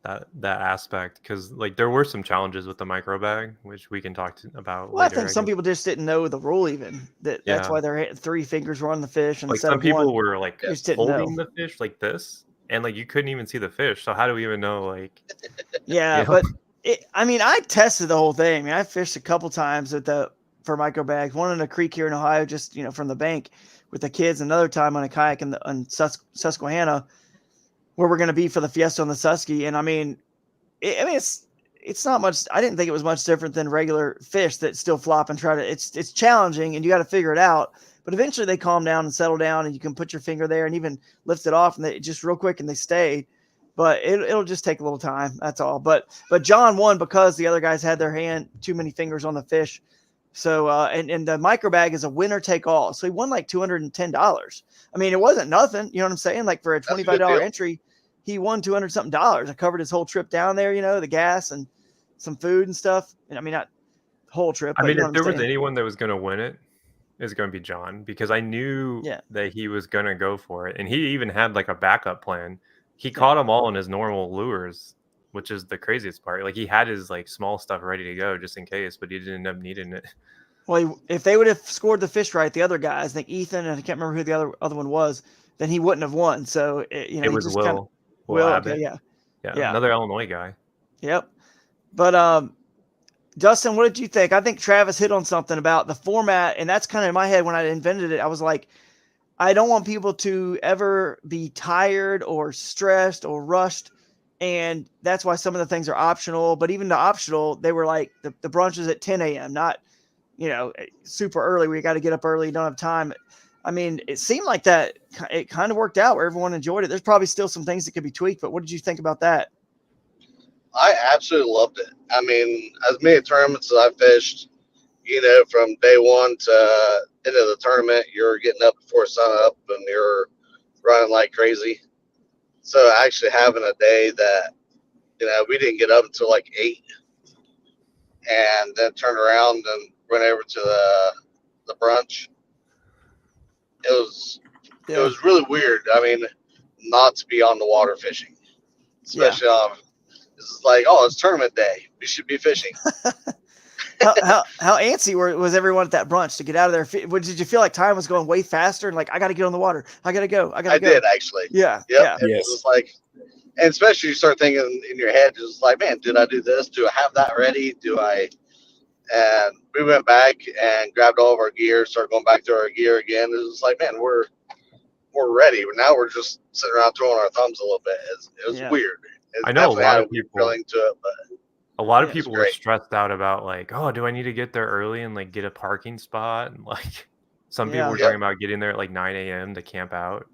that aspect, because like there were some challenges with the micro bag, which we can talk about. Well, later, I think some people just didn't know the rule, even that's why their 3 fingers were on the fish, and like some people were like holding the fish like this, and like you couldn't even see the fish. So how do we even know? Like, but. I tested the whole thing. I mean, I fished a couple times for micro bags. One in a creek here in Ohio, just from the bank with the kids. Another time on a kayak on Susquehanna, where we're going to be for the Fiesta on the Susky. And it's not much. I didn't think it was much different than regular fish that still flop and try to. It's challenging, and you got to figure it out. But eventually they calm down and settle down, and you can put your finger there and even lift it off, and they just real quick and they stay. But it'll just take a little time. That's all. But John won because the other guys had their hand too many fingers on the fish. So and the micro bag is a winner take all. So he won like $210. I mean, it wasn't nothing. You know what I'm saying? Like for a $25 entry, he won $200 something. I covered his whole trip down there. The gas and some food and stuff. And I mean, not the whole trip. I mean, if there was anyone that was going to win it, it's going to be John, because I knew that he was going to go for it, and he even had like a backup plan. He caught them all in his normal lures, which is the craziest part. Like he had his like small stuff ready to go just in case, but he didn't end up needing it. Well, if they would have scored the fish right, the other guys, I think Ethan, and I can't remember who the other one was, then he wouldn't have won. So it was Will. Will, okay, yeah, another Illinois guy. Yep. But Dustin, what did you think? I think Travis hit on something about the format, and that's kind of in my head when I invented it. I was like, I don't want people to ever be tired or stressed or rushed. And that's why some of the things are optional. But even the optional, they were like the brunch is at 10 a.m., not super early. We got to get up early. Don't have time. I mean, it seemed like that. It kind of worked out where everyone enjoyed it. There's probably still some things that could be tweaked, but what did you think about that? I absolutely loved it. I mean, as many tournaments as I fished, from day one to end of the tournament, you're getting up before sun up and you're running like crazy. So actually having a day that, we didn't get up until like 8 and then turned around and went over to the brunch. It was really weird. I mean, not to be on the water fishing, especially it's like, oh, it's tournament day. We should be fishing. how antsy was everyone at that brunch to get out of there? Did you feel like time was going way faster and like, I got to get on the water? I got to go. I did actually. Yeah. Yep. Yeah. It was like, and especially you start thinking in your head, just like, man, did I do this? Do I have that ready? And we went back and grabbed all of our gear, started going back to our gear again. It was like, man, we're ready. Now we're just sitting around throwing our thumbs a little bit. It was weird. I know a lot of people feeling to it, but a lot of people were stressed out about like, oh, do I need to get there early and like get a parking spot? And like some people were talking about getting there at like 9 a.m. to camp out.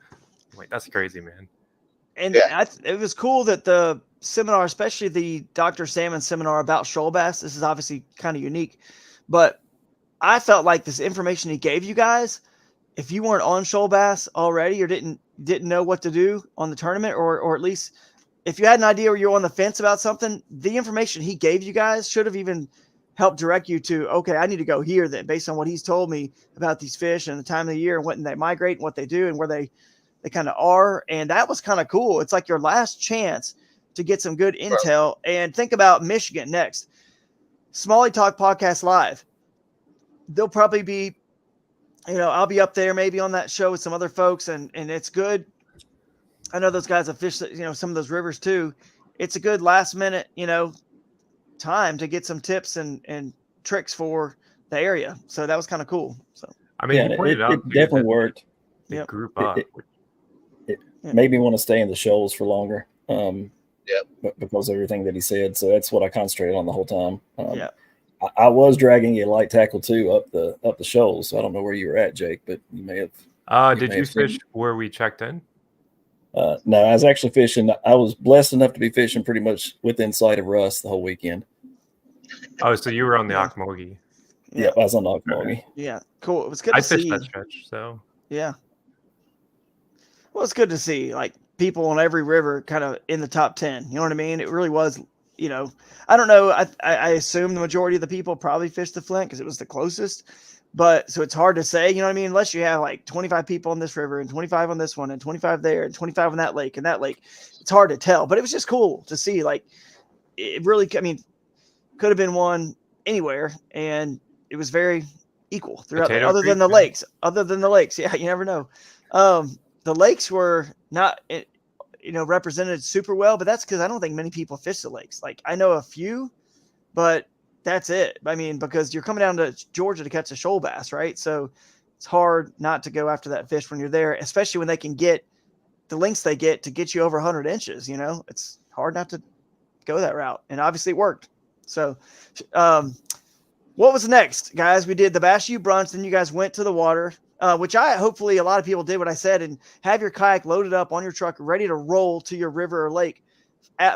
I'm like, that's crazy, man. And it was cool that the seminar, especially the Dr. Salmon seminar about shoal bass, this is obviously kind of unique, but I felt like this information he gave you guys, if you weren't on shoal bass already or didn't know what to do on the tournament, or at least if you had an idea or you're on the fence about something, the information he gave you guys should have even helped direct you to, okay, I need to go here then, based on what he's told me about these fish and the time of the year and when they migrate and what they do and where they kind of are. And that was kind of cool. It's like your last chance to get some good intel. And think about Michigan next. Smalley Talk Podcast Live. They'll probably be, I'll be up there maybe on that show with some other folks, and it's good. I know those guys have fished, some of those rivers too. It's a good last minute, time to get some tips and tricks for the area. So that was kind of cool. So I mean, it definitely worked. The group up. It made me want to stay in the shoals for longer. Because of everything that he said. So that's what I concentrated on the whole time. I was dragging a light tackle too up the shoals. So I don't know where you were at, Jake, but you may have. Did you fish where we checked in? No, I was actually fishing. I was blessed enough to be fishing pretty much within sight of Russ the whole weekend. Oh, so you were on the Ocmulgee. Yeah, I was on the Ocmulgee. Yeah, cool. It was good to see. I fished that stretch, so. Yeah. Well, it's good to see like people on every river kind of in the top 10. You know what I mean? It really was, I don't know. I assume the majority of the people probably fished the Flint because it was the closest. But so it's hard to say, you know what I mean? Unless you have like 25 people on this river and 25 on this one and 25 there and 25 on that lake and that lake. It's hard to tell, but it was just cool to see. Like it really, I mean, could have been one anywhere, and it was very equal throughout. Other than the lakes, yeah, you never know. The lakes were not, represented super well, but that's because I don't think many people fish the lakes. Like I know a few, but that's it. I mean, because you're coming down to Georgia to catch a shoal bass, right? So it's hard not to go after that fish when you're there, especially when they can get the lengths they get to get you over 100 inches. It's hard not to go that route, and obviously it worked. So, what was next, guys? We did the Bass U brunch. Then you guys went to the water, which hopefully a lot of people did what I said, and have your kayak loaded up on your truck, ready to roll to your river or lake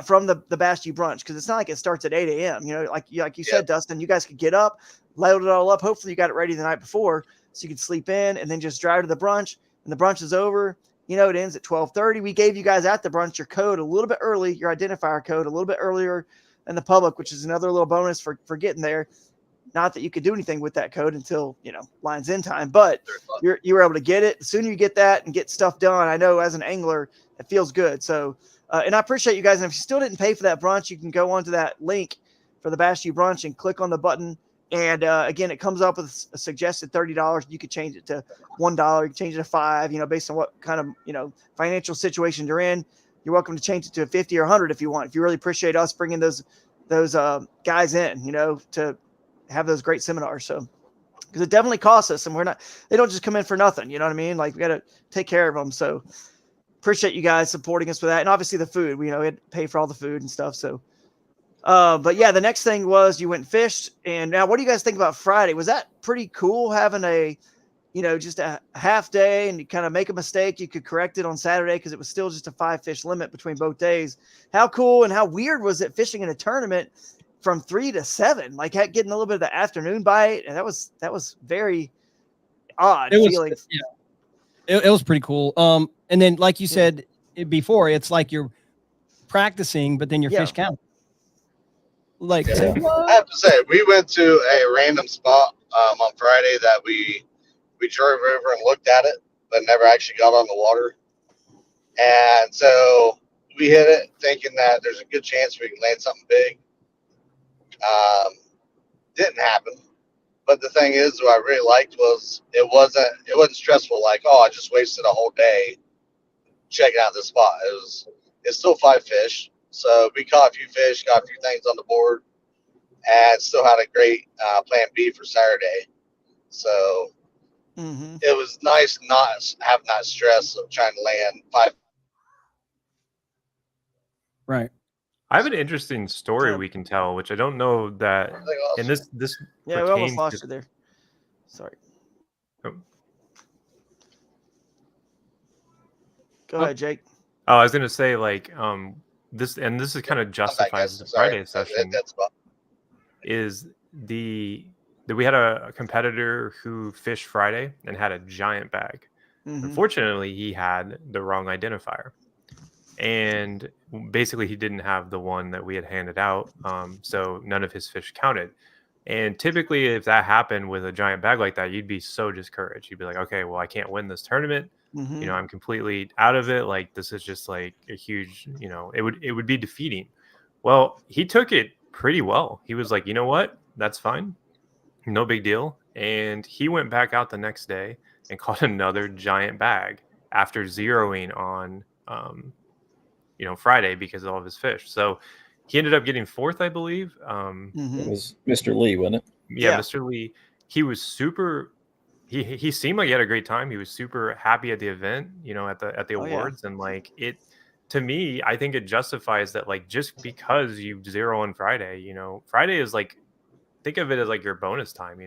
from the Bass U brunch. Because it's not like it starts at 8 a.m. Like you said, Dustin, you guys could get up, load it all up. Hopefully you got it ready the night before so you could sleep in and then just drive to the brunch. And the brunch is over. It ends at 12:30. We gave you guys at the brunch your code a little bit early, your identifier code a little bit earlier than the public, which is another little bonus for getting there. Not that you could do anything with that code until, lines in time, but you were able to get it. The sooner you get that and get stuff done, I know as an angler, it feels good. So, and I appreciate you guys. And if you still didn't pay for that brunch, you can go onto that link for the Bass U brunch and click on the button. And again, it comes up with a suggested $30. You could change it to $1. You can change it to $5, based on what kind of, financial situation you're in. You're welcome to change it to 50 or 100 if you want. If you really appreciate us bringing those guys in, to have those great seminars. So, because it definitely costs us, and they don't just come in for nothing. You know what I mean? Like we got to take care of them. So appreciate you guys supporting us with that. And obviously the food, we had to pay for all the food and stuff. So But yeah, the next thing was you went and fished. And now, what do you guys think about Friday? Was that pretty cool having a, just a half day and you kind of make a mistake, you could correct it on Saturday because it was still just a 5 fish limit between both days. How cool and how weird was it fishing in a tournament from 3 to 7, like getting a little bit of the afternoon bite? And that was very odd feeling. It was pretty cool. And then like you said before, it's like you're practicing, but then your fish count. Like, I have to say, we went to a random spot on Friday that we drove over and looked at it, but never actually got on the water. And so we hit it thinking that there's a good chance we can land something big. Didn't happen. But the thing is, what I really liked was it wasn't stressful. Like, oh, I just wasted a whole day checking out this spot. It's still 5 fish. So we caught a few fish, got a few things on the board, and still had a great plan B for Saturday. So it was nice not having that stress of trying to land 5. Right. I have an interesting story we can tell, which I don't know that. And this we almost lost you there. Sorry. Oh. Go ahead, Jake. Oh, I was gonna say this is kind of justifies the Friday session. Is that we had a competitor who fished Friday and had a giant bag. Unfortunately, he had the wrong identifier. And basically he didn't have the one that we had handed out. So none of his fish counted. And typically if that happened with a giant bag like that, you'd be so discouraged. You'd be like, okay, well, I can't win this tournament. I'm completely out of it. Like, this is just like a huge, it would be defeating. Well, he took it pretty well. He was like, you know what? That's fine. No big deal. And he went back out the next day and caught another giant bag after zeroing on, Friday because of all of his fish. So he ended up getting 4th, I believe. It was Mr. Lee, wasn't it? Yeah, Mr. Lee. He was super. He seemed like he had a great time. He was super happy at the event, at the awards, and to me, I think it justifies that. Like, just because you zero on Friday, Friday is like, think of it as like your bonus time.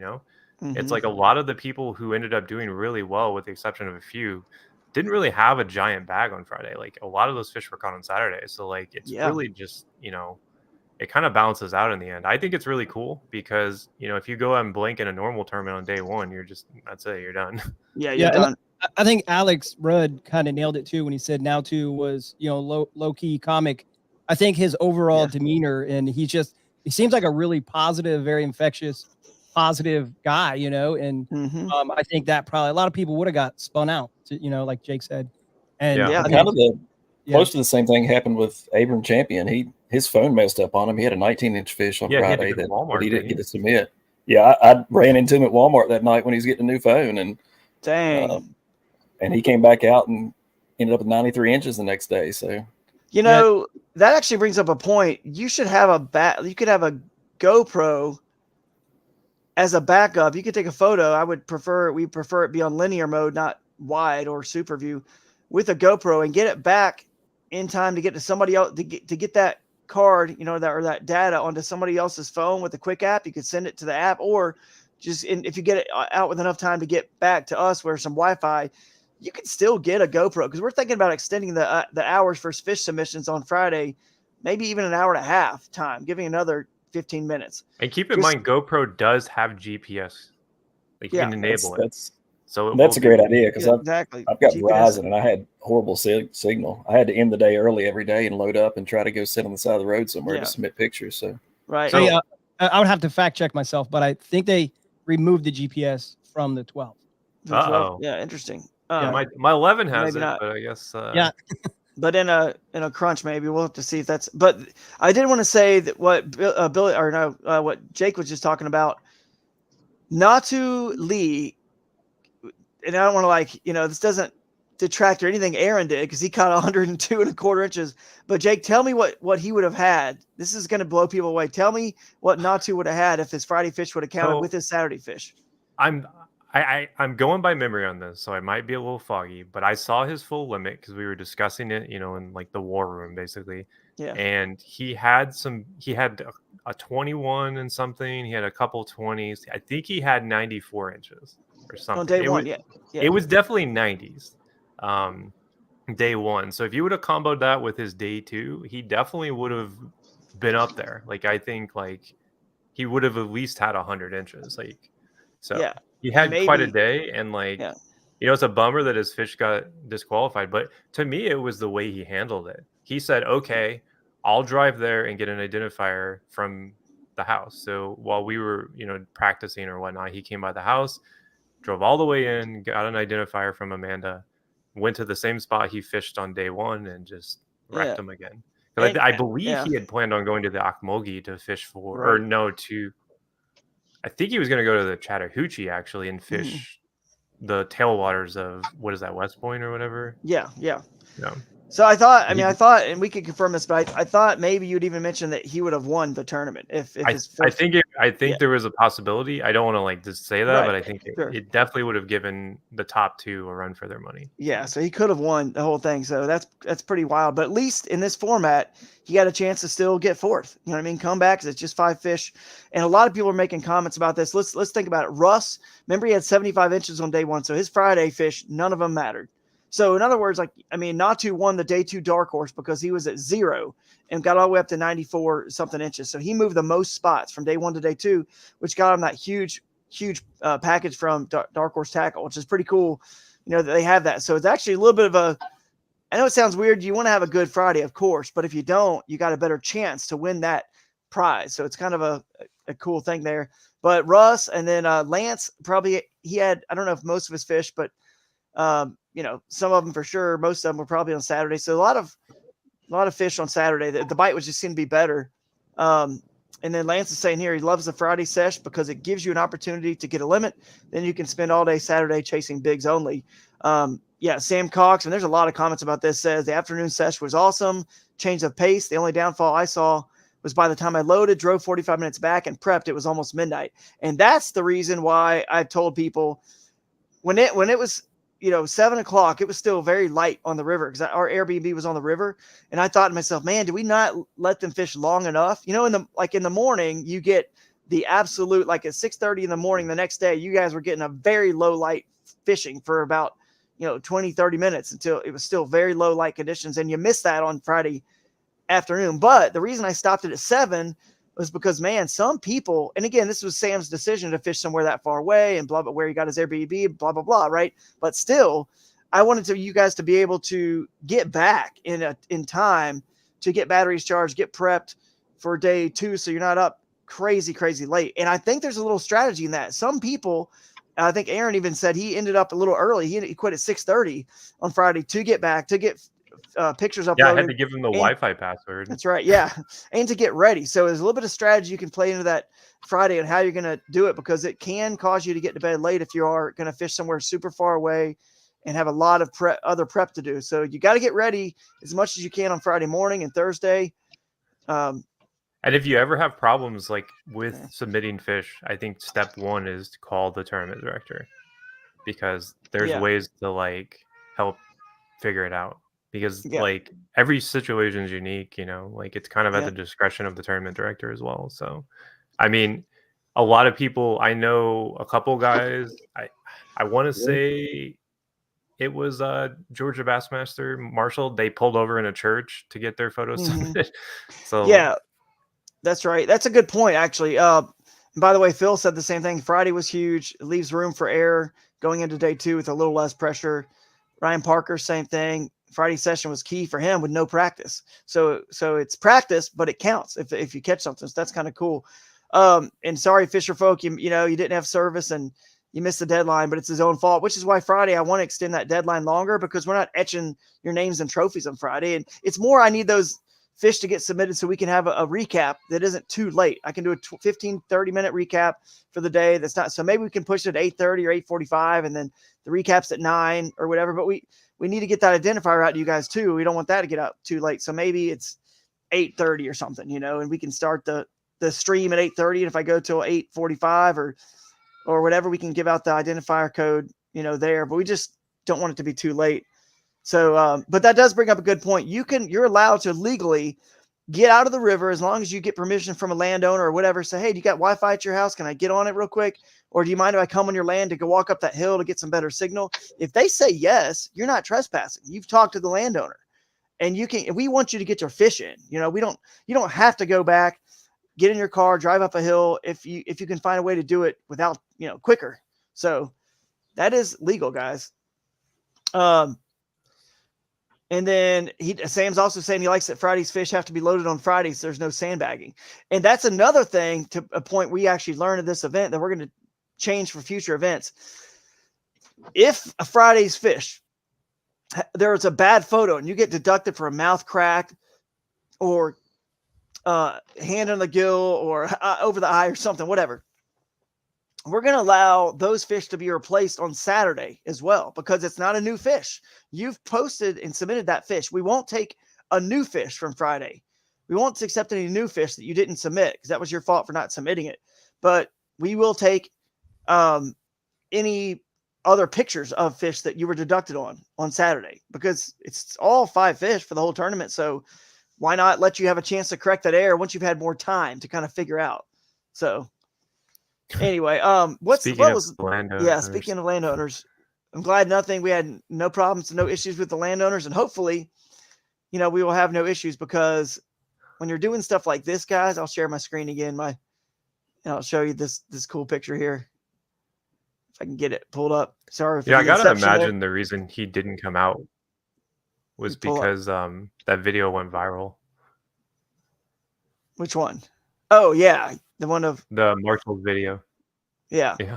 It's like a lot of the people who ended up doing really well, with the exception of a few, didn't really have a giant bag on Friday. Like, a lot of those fish were caught on Saturday. So like, it's really just, it kind of balances out in the end. I think it's really cool because, if you go out and blink in a normal tournament on day one, that's it, you're done. Yeah, you're done. I think Alex Rudd kind of nailed it too when he said now too was, low key comic. I think his overall demeanor, and he seems like a really positive, very infectious, positive guy, and I think that probably a lot of people would have got spun out, like Jake said. And most of the same thing happened with Abram Champion. His phone messed up on him. He had a 19-inch fish on Friday that he didn't get to submit. Yeah, I ran into him at Walmart that night when he was getting a new phone, and dang, and he came back out and ended up with 93 inches the next day. So that actually brings up a point. You should have you could have a GoPro as a backup. You could take a photo. We prefer it be on linear mode, not wide or super view, with a GoPro, and get it back in time to get to somebody else to get that card, that data onto somebody else's phone with a quick app. You could send it to the app, or if you get it out with enough time to get back to us where some Wi-Fi, you can still get a GoPro, because we're thinking about extending the hours for fish submissions on Friday, maybe even an hour and a half time, giving another 15 minutes. And keep in mind, GoPro does have GPS. Like, you can enable it. So that's a great idea, because I've got GPS. Verizon, and I had horrible signal. I had to end the day early every day and load up and try to go sit on the side of the road somewhere to submit pictures. So right. So, I would have to fact check myself, but I think they removed the GPS from the 12. Yeah, interesting. My 11 has it, but I guess But in a crunch, maybe we'll have to see if that's. But I did want to say that what what Jake was just talking about, Natu Lee, and I don't want to this doesn't detract or anything Aaron did, because he caught 102 1/4 inches. But Jake, tell me what he would have had. This is going to blow people away. Tell me what Natu would have had if his Friday fish would have counted with his Saturday fish. I'm going by memory on this, so I might be a little foggy, but I saw his full limit because we were discussing it, in like the war room, basically. Yeah. And he had a 21 and something. He had a couple 20s. I think he had 94 inches or something. On day it one, was, yeah. It was definitely 90s. Day one. So if you would have comboed that with his day two, he definitely would have been up there. Like, I think like he would have at least had 100 inches. Like, so Yeah. he had Maybe, quite a day. And like, yeah. you know, it's a bummer that his fish got disqualified, but to me, it was the way he handled it. He said, okay, I'll drive there and get an identifier from the house. So while we were, you know, practicing or whatnot, he came by the house, drove all the way in, got an identifier from Amanda, went to the same spot he fished on day one and just wrecked him again. Because I believe he had planned on going to the Akmogi to fish for, or no, I think he was going to go to the Chattahoochee actually and fish the tailwaters of, what is that, West Point or whatever? Yeah. So I thought, and we could confirm this, but I thought maybe you'd even mention that he would have won the tournament if his first. I think there was a possibility. I don't want to like just say that, but I think it definitely would have given the top two a run for their money. Yeah, so he could have won the whole thing. So that's pretty wild. But at least in this format, he got a chance to still get fourth. You know what I mean? Come back because it's just 5 fish. And a lot of people are making comments about this. Let's think about it. Russ, remember he had 75 inches on day one, so his Friday fish, none of them mattered. So in other words, Natu won the day 2 dark horse because he was at 0 and got all the way up to 94 something inches. So he moved the most spots from day 1 to day 2, which got him that huge package from Dark Horse Tackle, which is pretty cool. You know, that they have that. So it's actually a little bit of I know it sounds weird. You want to have a good Friday, of course, but if you don't, you got a better chance to win that prize. So it's kind of a cool thing there. But Russ and then Lance, probably he had, I don't know if most of his fish, but you know, some of them for sure. Most of them were probably on Saturday. So a lot of fish on Saturday. The bite was just seemed to be better. And then Lance is saying here he loves the Friday sesh because it gives you an opportunity to get a limit. Then you can spend all day Saturday chasing bigs only. Sam Cox, and there's a lot of comments about this, says the afternoon sesh was awesome. Change of pace. The only downfall I saw was by the time I loaded, drove 45 minutes back and prepped, it was almost midnight. And that's the reason why I told people when it was, 7 o'clock, it was still very light on the river because our Airbnb was on the river. And I thought to myself, man, did we not let them fish long enough? In the morning, you get the absolute, like at 6:30 in the morning, the next day, you guys were getting a very low light fishing for about, 20, 30 minutes until it was still very low light conditions. And you missed that on Friday afternoon. But the reason I stopped it at 7 was because, man, some people, and again, this was Sam's decision to fish somewhere that far away and blah, blah, where he got his Airbnb, blah, blah, blah, right? But still, I wanted you guys to be able to get back in time to get batteries charged, get prepped for day 2 so you're not up crazy, crazy late. And I think there's a little strategy in that. Some people, I think Aaron even said he ended up a little early. He quit at 6:30 on Friday to get back, to get pictures uploaded. Yeah, I had to give him the Wi-Fi password. That's right. Yeah. And to get ready. So there's a little bit of strategy you can play into that Friday and how you're going to do it, because it can cause you to get to bed late if you are going to fish somewhere super far away and have a lot of other prep to do. So you got to get ready as much as you can on Friday morning and Thursday. And if you ever have problems like with submitting fish, I think step 1 is to call the tournament director, because there's ways to like help figure it out. Because like every situation is unique, like it's kind of at the discretion of the tournament director as well. So, I mean, a lot of people, I know a couple guys, I want to say it was Georgia Bassmaster Marshall. They pulled over in a church to get their photos submitted. So yeah, that's right. That's a good point, actually. And by the way, Phil said the same thing. Friday was huge. It leaves room for error going into day 2 with a little less pressure. Ryan Parker, same thing. Friday session was key for him with no practice. So it's practice, but it counts if you catch something. So that's kind of cool. And sorry, Fisher folk, you didn't have service and you missed the deadline, but it's his own fault, which is why Friday, I want to extend that deadline longer, because we're not etching your names and trophies on Friday. And it's more, I need those fish to get submitted so we can have a recap that isn't too late. I can do a 15, 30-minute recap for the day. That's not, so maybe we can push it at 8:30 or 8:45, and then the recap's at 9 or whatever. But we need to get that identifier out to you guys too. We don't want that to get out too late. So maybe it's 8:30 or something, and we can start the stream at 8:30. And if I go till 8:45 or whatever, we can give out the identifier code, there, but we just don't want it to be too late. So, but that does bring up a good point. You're allowed to legally get out of the river as long as you get permission from a landowner or whatever. Say, hey, do you got Wi-Fi at your house? Can I get on it real quick? Or do you mind if I come on your land to go walk up that hill to get some better signal? If they say yes, you're not trespassing. You've talked to the landowner, and we want you to get your fish in. You don't have to go back, get in your car, drive up a hill if you can find a way to do it without, quicker. So that is legal, guys. And then Sam's also saying he likes that Friday's fish have to be loaded on Fridays. So there's no sandbagging. And that's another thing, to a point we actually learned at this event, that we're going to change for future events. If a Friday's fish, there is a bad photo and you get deducted for a mouth crack or hand on the gill or over the eye or something, whatever, we're going to allow those fish to be replaced on Saturday as well, because it's not a new fish. You've posted and submitted that fish. We won't take a new fish from Friday. We won't accept any new fish that you didn't submit, because that was your fault for not submitting it. But we will take any other pictures of fish that you were deducted on Saturday, because it's all 5 fish for the whole tournament. So why not let you have a chance to correct that error once you've had more time to kind of figure out? So anyway, speaking of landowners, I'm glad we had no problems, no issues with the landowners, and hopefully, we will have no issues, because when you're doing stuff like this, guys, I'll share my screen again, and I'll show you this cool picture here. If I can get it pulled up. Sorry. I gotta imagine the reason he didn't come out was because that video went viral. Which one? Oh yeah. The one of the Marshall's video. Yeah. Yeah.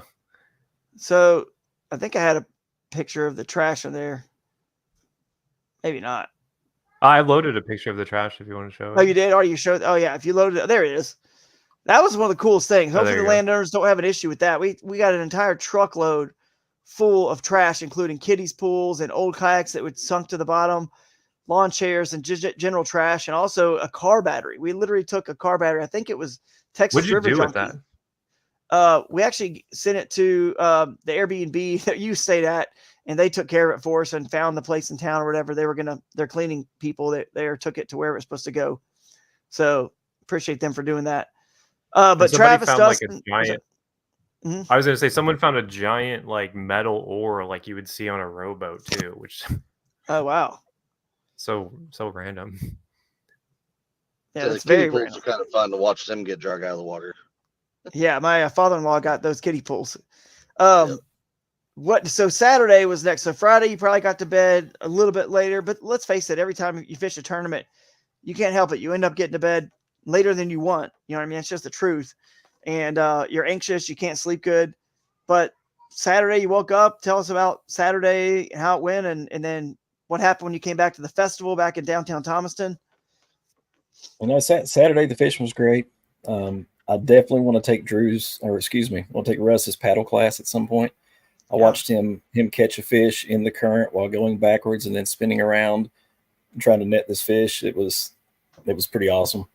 So I think I had a picture of the trash in there. Maybe not. I loaded a picture of the trash if you want to show it. Oh, you did? Or you showed? Oh yeah. If you loaded it, there it is. That was one of the coolest things. Hopefully the landowners don't have an issue with that. We got an entire truckload full of trash, including kiddies pools and old kayaks that would sunk to the bottom, lawn chairs and general trash, and also a car battery. We literally took a car battery. I think it was Texas River Junkie. What did you do with that? We actually sent it to the Airbnb that you stayed at, and they took care of it for us and found the place in town or whatever. They're cleaning people that took it to where it was supposed to go. So appreciate them for doing that. But Travis Dustin, I was going to say, someone found a giant metal ore like you would see on a rowboat too, which oh wow, so random. Yeah, it's very random. It's kind of fun to watch them get dragged out of the water. Yeah, my father-in-law got those kiddie pools. So Saturday was next. So Friday you probably got to bed a little bit later, but let's face it, every time you fish a tournament, you can't help it. You end up getting to bed later than you want. You know what I mean? It's just the truth. And you're anxious, you can't sleep good. But Saturday you woke up. Tell us about Saturday and how it went, and then what happened when you came back to the festival back in downtown Thomaston. Saturday the fishing was great. I definitely want to take want to take Russ's paddle class at some point. I watched him catch a fish in the current while going backwards and then spinning around and trying to net this fish. It was pretty awesome.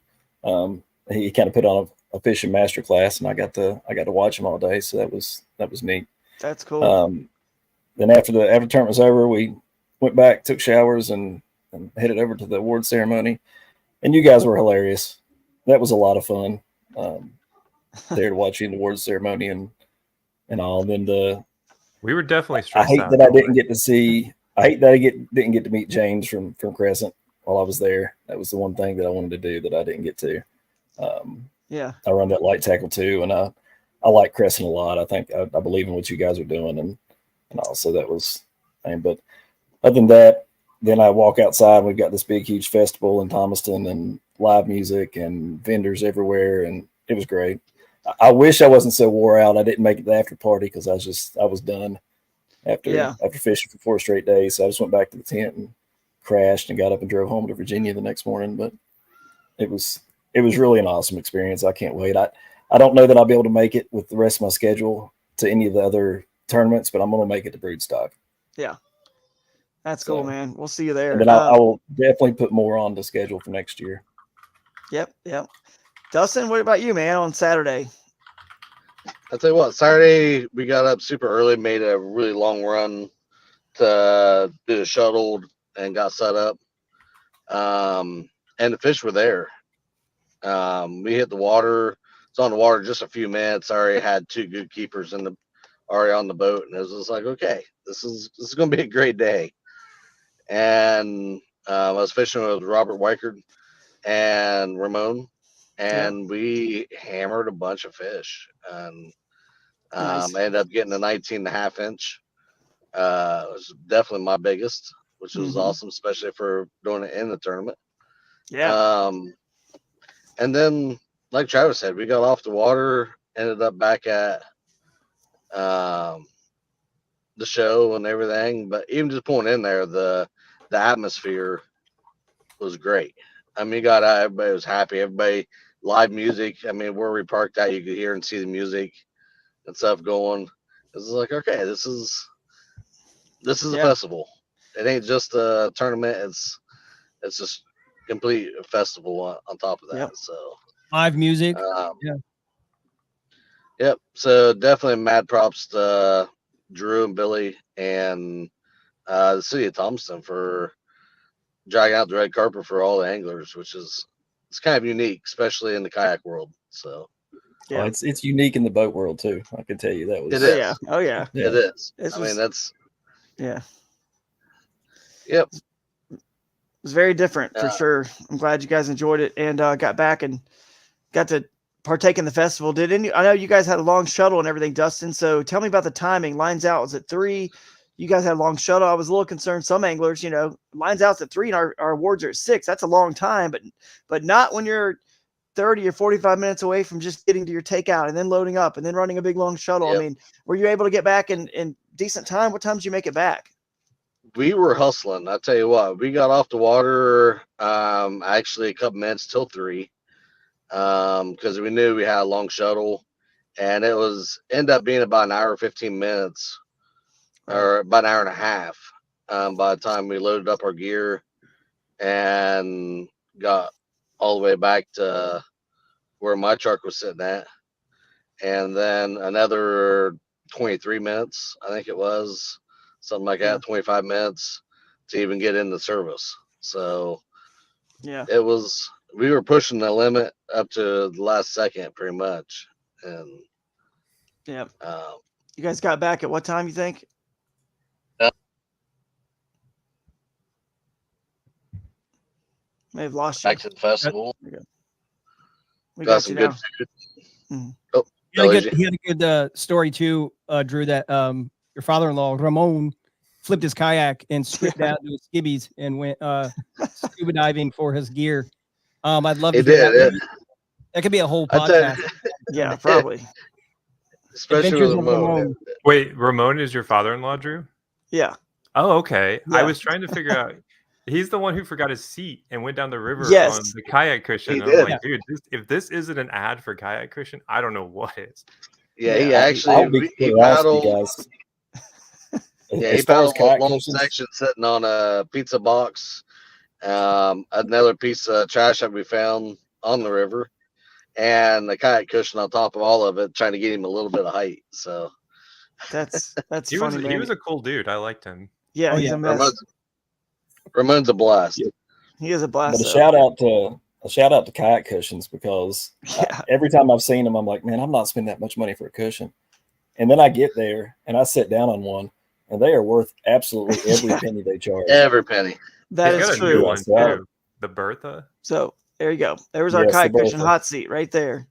He kind of put on a fishing master class, and I got to watch him all day. So that was neat. That's cool. Then after the tournament was over, we went back, took showers, and headed over to the award ceremony. And you guys were hilarious. That was a lot of fun. There to watch the award ceremony and all. And then we were definitely stressed out. I hate that I didn't get to meet James from Crescent while I was there. That was the one thing that I wanted to do that I didn't get to. I run that light tackle too, and I like Crescent a lot. I think I believe in what you guys are doing, and also that was. But other than that, then I walk outside. We've got this big, huge festival in Thomaston and live music and vendors everywhere, and it was great. I wish I wasn't so wore out. I didn't make it the after party because I was done after fishing for 4 straight days. So I just went back to the tent and crashed and got up and drove home to Virginia the next morning. But it was really an awesome experience. I can't wait. I don't know that I'll be able to make it with the rest of my schedule to any of the other tournaments, but I'm going to make it to Broodstock. Yeah. That's cool, man. We'll see you there. And then I will definitely put more on the schedule for next year. Yep. Dustin, what about you, man, on Saturday? I'll tell you what, Saturday we got up super early, made a really long run to do the shuttle and got set up. And the fish were there. We hit the water. It's on the water just a few minutes. I already had 2 good keepers already on the boat, and it was just like, okay, this is going to be a great day. And I was fishing with Robert Weichard and Ramon, and we hammered a bunch of fish, and Nice. I ended up getting a 19.5 inch. It was definitely my biggest, which was awesome, especially for doing it in the tournament. Yeah. And then, like Travis said, we got off the water, ended up back at the show and everything. But even just pulling in there, the atmosphere was great. I mean, you got out, everybody was happy. Everybody, live music. I mean, where we parked at, you could hear and see the music and stuff going. It was like, okay, this is a festival. It ain't just a tournament. It's just complete festival on top of that. Yep. So Live music. Yep. So definitely mad props to Drew and Billy and the city of Thompson for dragging out the red carpet for all the anglers, which is it's kind of unique, especially in the kayak world. So yeah, it's unique in the boat world too. I can tell you that was. It is. Yeah. Oh yeah. It is. This I was- mean, that's Yeah. Yep. It was very different for Yeah. sure. I'm glad you guys enjoyed it and got back and got to partake in the festival. I know you guys had a long shuttle and everything, Dustin. So tell me about the timing. Lines out was at 3. You guys had a long shuttle. I was a little concerned. Some anglers, lines out's at 3 and our awards are at 6. That's a long time, but not when you're 30 or 45 minutes away from just getting to your takeout and then loading up and then running a big long shuttle. Yep. I mean, were you able to get back in decent time? What time did you make it back? We were hustling. I tell you what, we got off the water actually a couple minutes till 3 because we knew we had a long shuttle, and it was ended up being about an hour 15 minutes or about an hour and a half by the time we loaded up our gear and got all the way back to where my truck was sitting at, and then another 23 minutes, I think it was. Something like that, 25 minutes to even get in the service. So we were pushing the limit up to the last second pretty much. And you guys got back at what time, you think? May have lost you. Back to the festival. We got you some now. good food. Oh, he had a good story too, Drew, that your father-in-law, Ramon, flipped his kayak and stripped out to his skibbies and went scuba diving for his gear. I'd love to hear that. That could be a whole podcast. Yeah, probably. Especially with Ramon. Wait, Ramon is your father-in-law, Drew? Yeah. Oh, okay. Yeah. I was trying to figure out. He's the one who forgot his seat and went down the river on the kayak cushion. I'm like, dude, if this isn't an ad for kayak cushion, I don't know what is. Yeah, he actually he paddled. Guys. Yeah, he paddled a long section sitting on a pizza box. Another piece of trash that we found on the river, and the kayak cushion on top of all of it, trying to get him a little bit of height. So that's he funny. He was a cool dude. I liked him. Yeah, he's a mess. Ramon's a blast. Yeah. He is a blast. But a shout out to kayak cushions, because every time I've seen them, I'm like, man, I'm not spending that much money for a cushion. And then I get there and I sit down on one, and they are worth absolutely every penny they charge. Every penny. That He's is got a true. new one too. The Bertha. So there you go. There was our kayak cushion hot seat right there.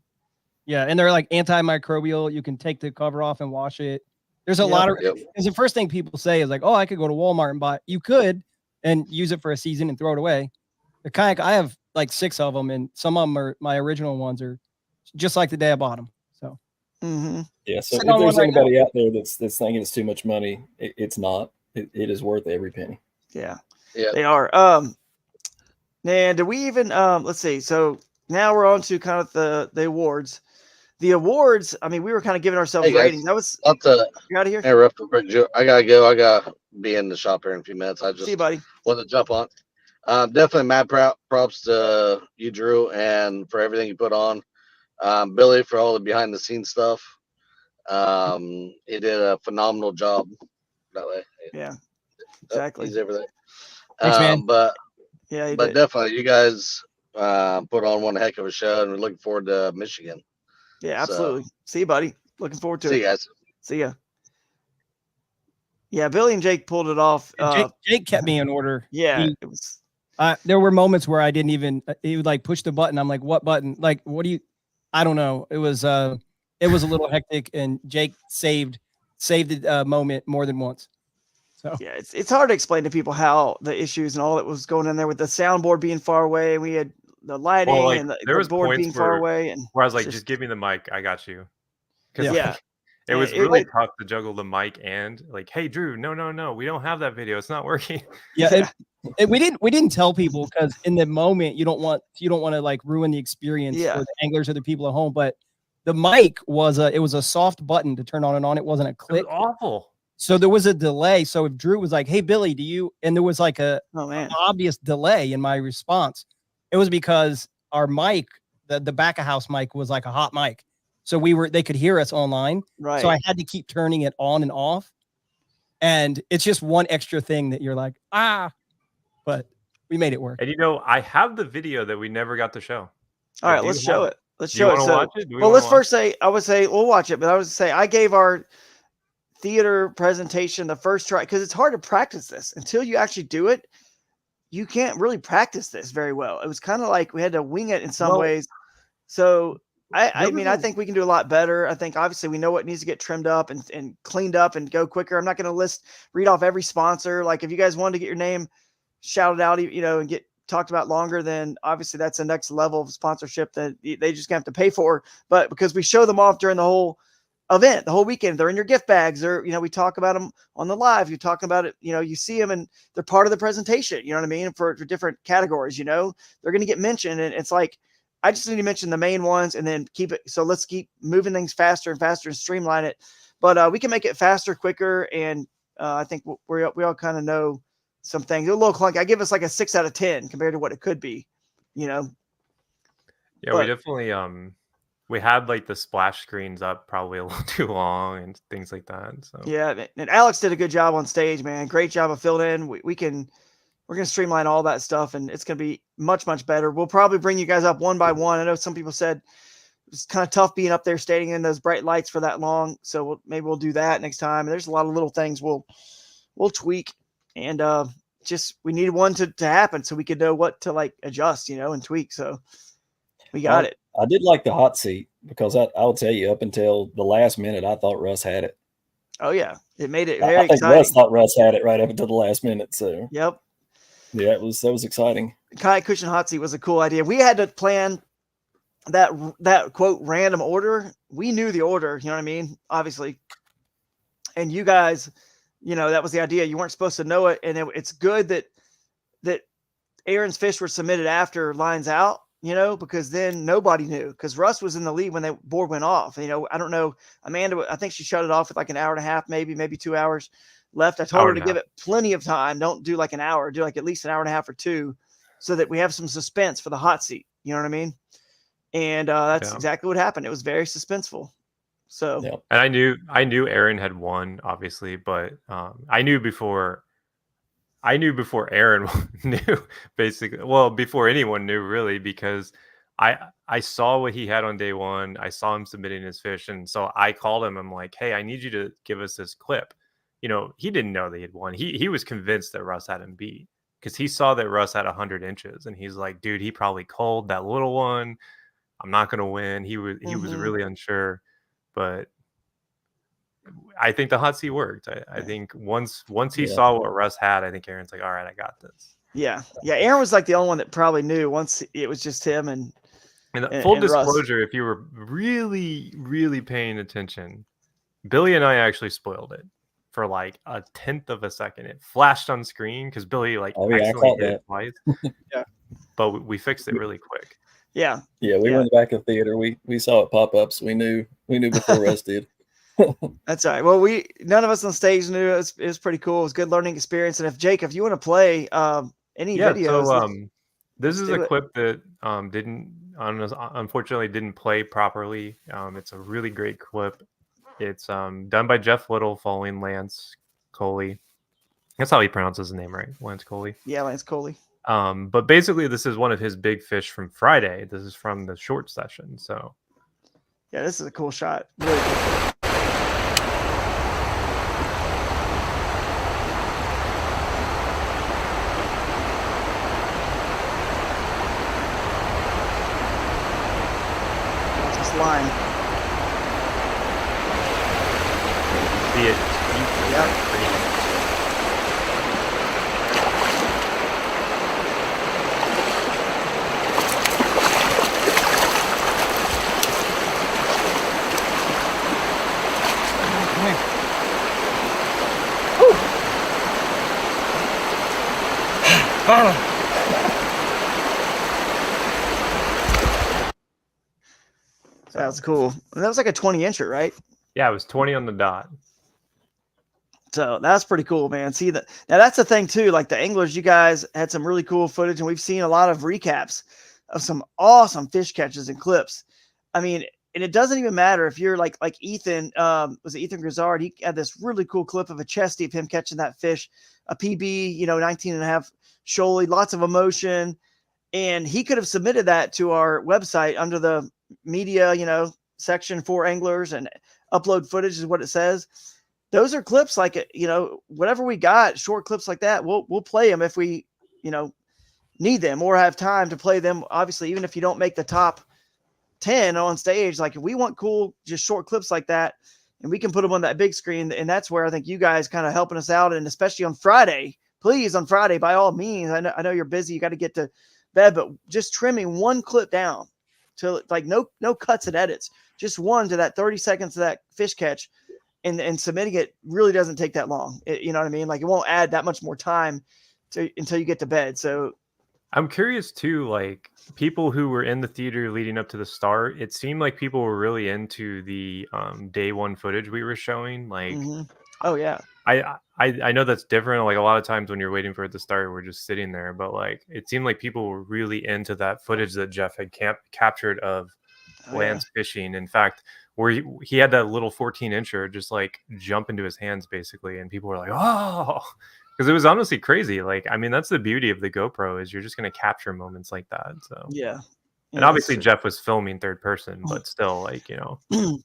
Yeah, and they're like antimicrobial. You can take the cover off and wash it. There's a lot of because the first thing people say is like, oh, I could go to Walmart and buy it. You could and use it for a season and throw it away. The kayak, I have like 6 of them, and some of them are my original ones are just like the day I bought them. So yeah, so if there's anybody out there that's thinking it's too much money, it's not. It is worth every penny. Yeah, they are. And do we even let's see. So now we're on to kind of the awards. The awards, I mean, we were kind of giving ourselves ratings. That was not to you out of here. Interrupt real quick, Joe. I gotta go. I gotta be in the shop here in a few minutes. I just see you, buddy. Want to jump on. Definitely mad props to you, Drew, and for everything you put on. Billy for all the behind the scenes stuff. He did a phenomenal job that way. Yeah, exactly. He's everything. Thanks, man. But yeah, definitely you guys put on one heck of a show, and we're looking forward to Michigan. Yeah, So, absolutely. See you, buddy. Looking forward to see it. you guys. See ya. Yeah, Billy and Jake pulled it off. Jake kept me in order. Yeah, it was. There were moments where I didn't even. He would like push the button. I'm like, what button? Like, what do you? I don't know. It was a little hectic, and Jake saved the moment more than once. So Yeah, it's hard to explain to people how the issues and all that was going in there with the soundboard being far away. We had the lighting Well, like, and there the was board points being far where- away, and Where I was like, just give me the mic. I got you. Because Yeah. it was It- really tough to juggle the mic and like, hey, Drew, no, we don't have that video. It's not working. yeah, we didn't tell people because in the moment you don't want to like ruin the experience Yeah. for the anglers or the people at home. But the mic was a soft button to turn on and on. It wasn't a It was click. awful. So there was a delay. So if Drew was like, "Hey Billy, do you?" and there was like oh man, obvious delay in my response, it was because our mic, the back of house mic, was like a hot mic. So they could hear us online. right? So I had to keep turning it on and off. And it's just one extra thing that you're like, but we made it work. And I have the video that we never got to show. All right, Do let's you show have it. Let's Do you show it. want to So, watch it? Do we well, wanna let's watch first say I would say we'll watch it, but I would say I gave our theater presentation the first try because it's hard to practice this until you actually do it. You can't really practice this very well. It was kind of like we had to wing it in some Well, ways. So I there mean, was I a- think we can do a lot better. I think obviously we know what needs to get trimmed up and cleaned up and go quicker. I'm not going to read off every sponsor. Like if you guys wanted to get your name shouted out, and get talked about longer, then obviously that's the next level of sponsorship that they just have to pay for. But because we show them off during the whole event, the whole weekend, they're in your gift bags, or we talk about them on the live. You talk about it, you see them and they're part of the presentation. You know what I mean? For different categories, they're going to get mentioned, and it's like I just need to mention the main ones and then keep it. So let's keep moving things faster and faster and streamline it. But we can make it faster, quicker, and I think we all kind of know some things. A little clunky. I give us like a 6 out of 10 compared to what it could be. Yeah, But- we definitely we had like the splash screens up probably a little too long and things like that. So Yeah, and Alex did a good job on stage, man. Great job of filling in. We're going to streamline all that stuff, and it's going to be much, much better. We'll probably bring you guys up one by one. I know some people said it's kind of tough being up there standing in those bright lights for that long. So maybe we'll do that next time. There's a lot of little things we'll tweak, and just we needed one to happen so we could know what to like adjust, and tweak. So we got it. I did like the hot seat because I'll tell you, up until the last minute, I thought Russ had it. Oh yeah, it made it I very think exciting. Russ thought Russ had it right up until the last minute. So Yep. yeah, that was exciting. Kayak cushion hot seat was a cool idea. We had to plan that quote random order. We knew the order, you know what I mean? Obviously. And you guys, that was the idea. You weren't supposed to know it. And it's good that Aaron's fish were submitted after lines out, because then nobody knew, because Russ was in the lead when the board went off. I don't know. Amanda, I think she shut it off with like an hour and a half, maybe 2 hours left. I told her to give it plenty of time. Don't do like an hour, do like at least an hour and a half or two, so that we have some suspense for the hot seat. You know what I mean? And that's exactly what happened. It was very suspenseful. So, and I knew Aaron had won, obviously, but I knew before Aaron knew, basically. Well, before anyone knew, really, because I saw what he had on day one. I saw him submitting his fish, and so I called him. I'm like, hey, I need you to give us this clip. He didn't know that he had won. He was convinced that Russ had him beat because he saw that Russ had 100 inches, and he's like, dude, he probably called that little one. I'm not gonna win. He was really unsure, but I think the hot seat worked. I think once he saw what Russ had, I think Aaron's like, all right, I got this. Yeah. Aaron was like the only one that probably knew once it was just him and full and disclosure, Russ. if you were really, really paying attention, Billy and I actually spoiled it for like a 1/10 of a second. It flashed on screen because Billy accidentally hit it twice. Yeah. But we fixed it really quick. Yeah. Yeah, we were in the back of the theater. We saw it pop up, so we knew before Russ did. That's all right. Well, none of us on stage knew. It was pretty cool. It was a good learning experience. And if you want to play any videos, so this is a clip that unfortunately didn't play properly. It's a really great clip. It's done by Jeff Little following Lance Coley. That's how he pronounces his name, right? Lance Coley. Yeah, Lance Coley. But basically, this is one of his big fish from Friday. This is from the short session. So Yeah, this is a cool shot. Really cool. Watch this line. see it. Yep. That was cool. And that was like a 20-incher, right? Yeah, it was 20 on the dot. So that's pretty cool, man. See that now that's the thing too. Like the anglers, you guys had some really cool footage, and we've seen a lot of recaps of some awesome fish catches and clips. I mean, and it doesn't even matter if you're like Ethan, was it Ethan Grizzard? He had this really cool clip of a chesty of him catching that fish, a PB, 19 and a half shoalie, lots of emotion. And he could have submitted that to our website under the media, section for anglers, and upload footage is what it says. Those are clips like, whatever we got, short clips like that, we'll play them if we, need them or have time to play them. Obviously, even if you don't make the top 10 on stage, like if we want cool, just short clips like that, and we can put them on that big screen. And that's where I think you guys kind of helping us out. And especially on Friday, please, on Friday, by all means, I know you're busy. You got to get to bed, but just trimming one clip down to like no cuts and edits, just one to that 30 seconds of that fish catch, and submitting it really doesn't take that long. You know what I mean? Like it won't add that much more time until you get to bed. So I'm curious too, like people who were in the theater leading up to the start, it seemed like people were really into the day one footage we were showing. Like, oh yeah, I know that's different. Like a lot of times when you're waiting for it to start, we're just sitting there. But like it seemed like people were really into that footage that Jeff had captured of Lance fishing. In fact, where he had that little 14-incher just like jump into his hands basically, and people were like, oh. Because it was honestly crazy. Like, I mean, that's the beauty of the GoPro is you're just going to capture moments like that. So yeah. And obviously Jeff was filming third person, but still, like, And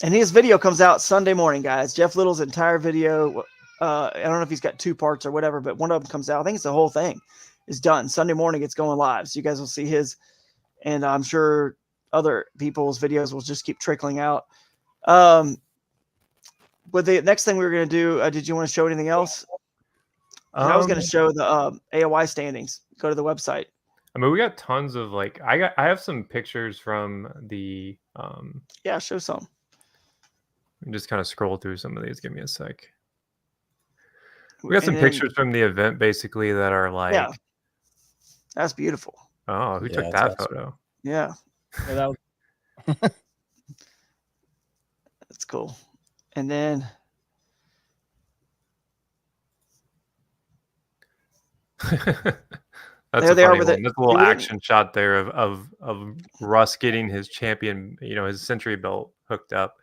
his video comes out Sunday morning, guys. Jeff Little's entire video. I don't know if he's got two parts or whatever, but one of them comes out. I think it's the whole thing is done Sunday morning. It's going live, so you guys will see his, and I'm sure other people's videos will just keep trickling out. But the next thing we were going to do, did you want to show anything else? I was going to show the AOI standings. Go to the website. I mean, we got tons of like I have some pictures from the yeah, show some. Just kind of scroll through some of these. Give me a sec. We got some pictures from the event basically that are like, yeah, that's beautiful. Oh, who took that photo? Yeah, that was that's cool. And then that's there a they are funny with one. it. This little action shot there of Russ getting his champion, his century belt hooked up.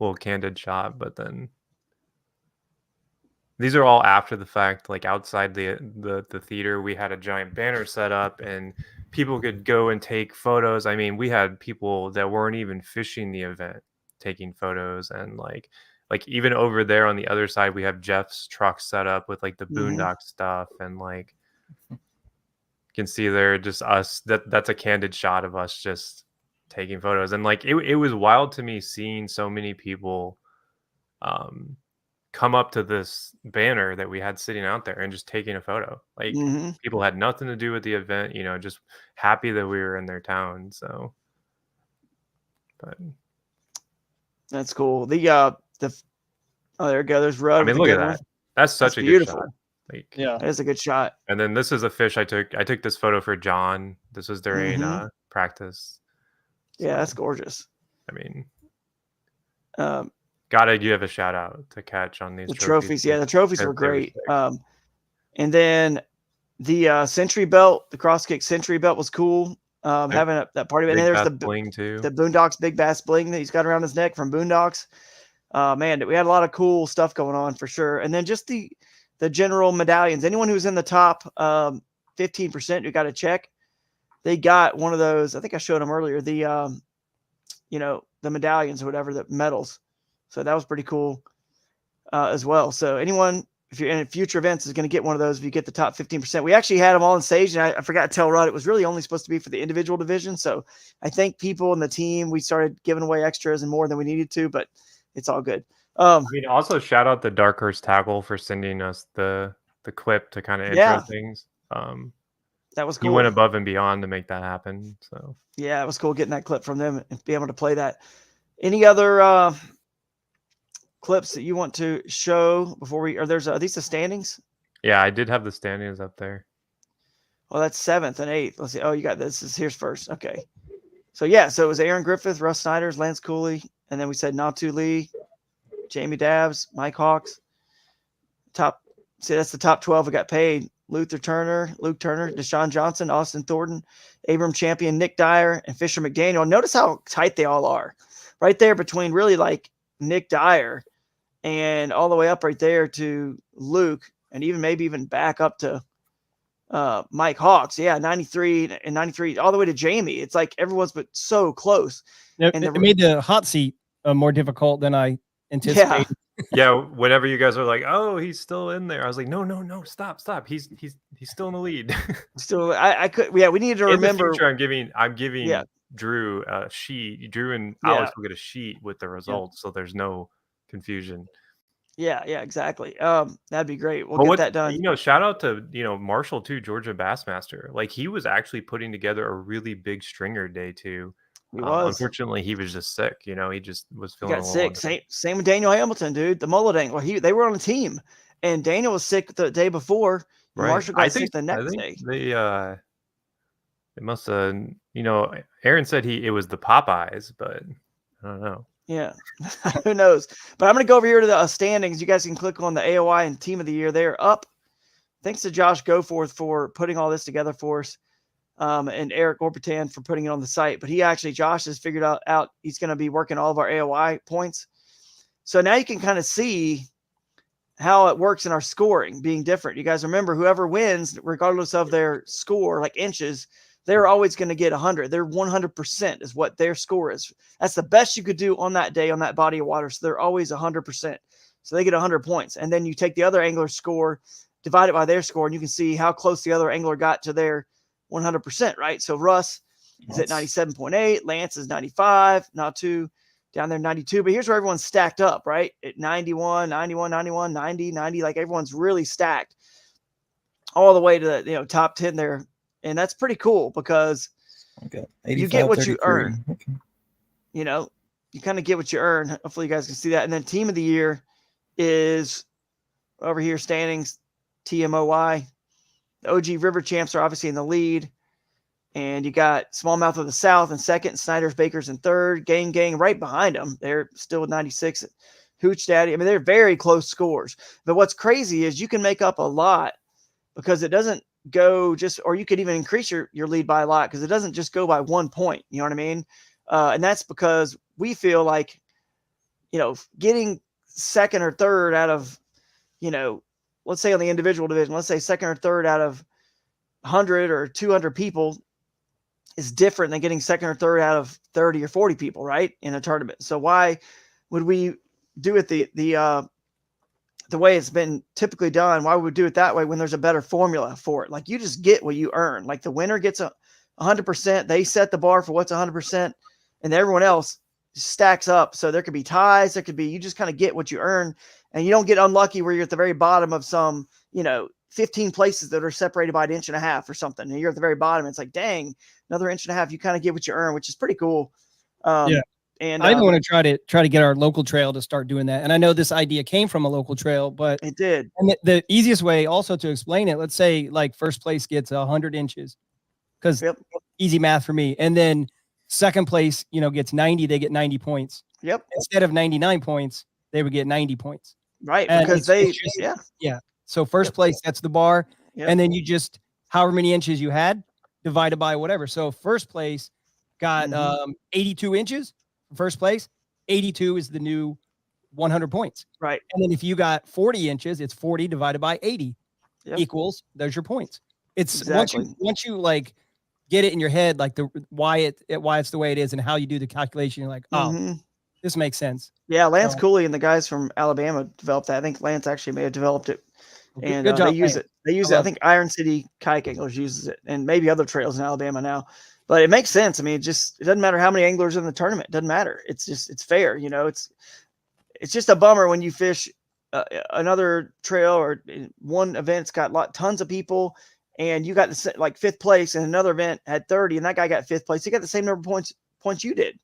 Little candid shot, but then these are all after the fact. Like outside the theater, we had a giant banner set up, and people could go and take photos. I mean, we had people that weren't even fishing the event taking photos, and like even over there on the other side, we have Jeff's truck set up with like the boondock stuff, and like you can see there just us. That's a candid shot of us just taking photos, and like it was wild to me seeing so many people come up to this banner that we had sitting out there and just taking a photo. Like people had nothing to do with the event, just happy that we were in their town. So, but that's cool. Oh, there we go. There's Rudd. I mean, look at that. That's such a beautiful. good shot. Like, yeah, that is a good shot. And then this is a fish I took. I took this photo for John. This was during practice. So, yeah, that's gorgeous. I mean, gotta give a shout out to Catch on these trophies. Yeah, the trophies were great. And then the Century Belt, the cross kick Century Belt was cool. Having that party. And there's the bling too. The Boondocks Big Bass bling that he's got around his neck from Boondocks. Man, we had a lot of cool stuff going on for sure. And then just the general medallions. Anyone who's in the top 15% who got a check, they got one of those. I think I showed them earlier, the the medallions or whatever, the medals. So that was pretty cool as well. So anyone, if you're in future events, is going to get one of those if you get the top 15%. We actually had them all on stage, and I forgot to tell Rod, it was really only supposed to be for the individual division. So I think people in the team, we started giving away extras and more than we needed to, but it's all good. I mean, also shout out the Dark Horse Tackle for sending us the clip to kind of intro things. That was cool. You went above and beyond to make that happen. So yeah, it was cool getting that clip from them and be able to play that. Any other clips that you want to show before are these the standings? Yeah, I did have the standings up there. Well, that's 7th and 8th. Let's see. Oh, you got this. Here's first. Okay. So yeah, so it was Aaron Griffith, Russ Snyder's, Lance Cooley, and then we said Natu Lee, Jamie Dabbs, Mike Hawks. That's the top 12 who got paid. Luke Turner, Deshaun Johnson, Austin Thornton, Abram Champion, Nick Dyer, and Fisher McDaniel. Notice how tight they all are. Right there between really like Nick Dyer and all the way up right there to Luke, and maybe even back up to Mike Hawks. Yeah, 93 and 93 all the way to Jamie. It's like everyone's but so close. It made the hot seat more difficult than I anticipated. Yeah, whenever you guys are like, "Oh, he's still in there," I was like, "No, stop! He's still in the lead." Still, I could. Yeah, we need to remember. In the future, I'm giving Drew a sheet. Drew and Alex will get a sheet with the results, so there's no confusion. Yeah, exactly. That'd be great. We'll get that done. Shout out to Marshall too, Georgia Bassmaster. Like he was actually putting together a really big stringer day too. He was. Unfortunately, he was just sick. He just was feeling. He got sick. Same with Daniel Hamilton, dude. The mullet angler. They were on a team, and Daniel was sick the day before. Right. Marshall got sick the next day. It must have. Aaron said it was the Popeyes, but I don't know. Yeah, who knows? But I'm going to go over here to the standings. You guys can click on the AOI and Team of the Year. They're up. Thanks to Josh Goforth for putting all this together for us. And Eric Orbitan for putting it on the site. But Josh has figured out he's going to be working all of our AOI points. So now you can kind of see how it works in our scoring being different. You guys remember whoever wins, regardless of their score, like inches, they're always going to get 100. They're 100% is what their score is. That's the best you could do on that day on that body of water. So they're always 100%. So they get 100 points. And then you take the other angler's score, divide it by their score, and you can see how close the other angler got to their 100%, right? So Russ is at 97.8, Lance is 95, Natu down there 92. But here's where everyone's stacked up, right? At 91, 91, 91, 90, 90. Like everyone's really stacked all the way to the top 10 there. And that's pretty cool because you get what you earn. Okay. You kind of get what you earn. Hopefully you guys can see that. And then Team of the Year is over here, standings, TMOY. The OG River Champs are obviously in the lead. And you got Smallmouth of the South in second, Snyder's Bakers in third, Gang right behind them. They're still with 96. Hooch Daddy. I mean, they're very close scores. But what's crazy is you can make up a lot because it doesn't go or you could even increase your lead by a lot because it doesn't just go by 1 point. You know what I mean? And that's because we feel like, getting second or third out of, let's say on the individual division, let's say second or third out of 100 or 200 people is different than getting second or third out of 30 or 40 people, right? In a tournament. So why would we do it the way it's been typically done? Why would we do it that way when there's a better formula for it? Like you just get what you earn. Like the winner gets 100%. They set the bar for what's 100%, and everyone else stacks up. So there could be ties. There could be, you just kind of get what you earn, and you don't get unlucky where you're at the very bottom of some, 15 places that are separated by 1.5 inches or something. And you're at the very bottom. It's like, dang, another 1.5 inches. You kind of get what you earn, which is pretty cool. Yeah. And I even want to try to get our local trail to start doing that. And I know this idea came from a local trail, but it did. And the easiest way also to explain it, let's say like first place gets 100 inches because easy math for me. And then second place, gets 90, they get 90 points. Yep. Instead of 99 points, they would get 90 points. Right. And because yeah. So first place, that's the bar. Yep. And then you just, however many inches you had divided by whatever. So first place got 82 inches. First place, 82 is the new 100 points. Right. And then if you got 40 inches, it's 40 divided by 80 equals, there's your points. It's Exactly. once you like get it in your head, like why it's the way it is and how you do the calculation. You're like, oh, Mhm. this makes sense. Yeah, Lance So, Cooley and the guys from Alabama developed that. I think Lance actually may have developed it, and good they job, use Lance. it. They use I it. I love think Iron City Kayak Anglers uses it, and maybe other trails in Alabama now. But it makes sense. I mean, it doesn't matter how many anglers in the tournament. It doesn't matter. It's fair. You know, it's just a bummer when you fish another trail or one event's got tons of people, and you got like 5th place, and another event had 30, and that guy got 5th place. He got the same number of points you did.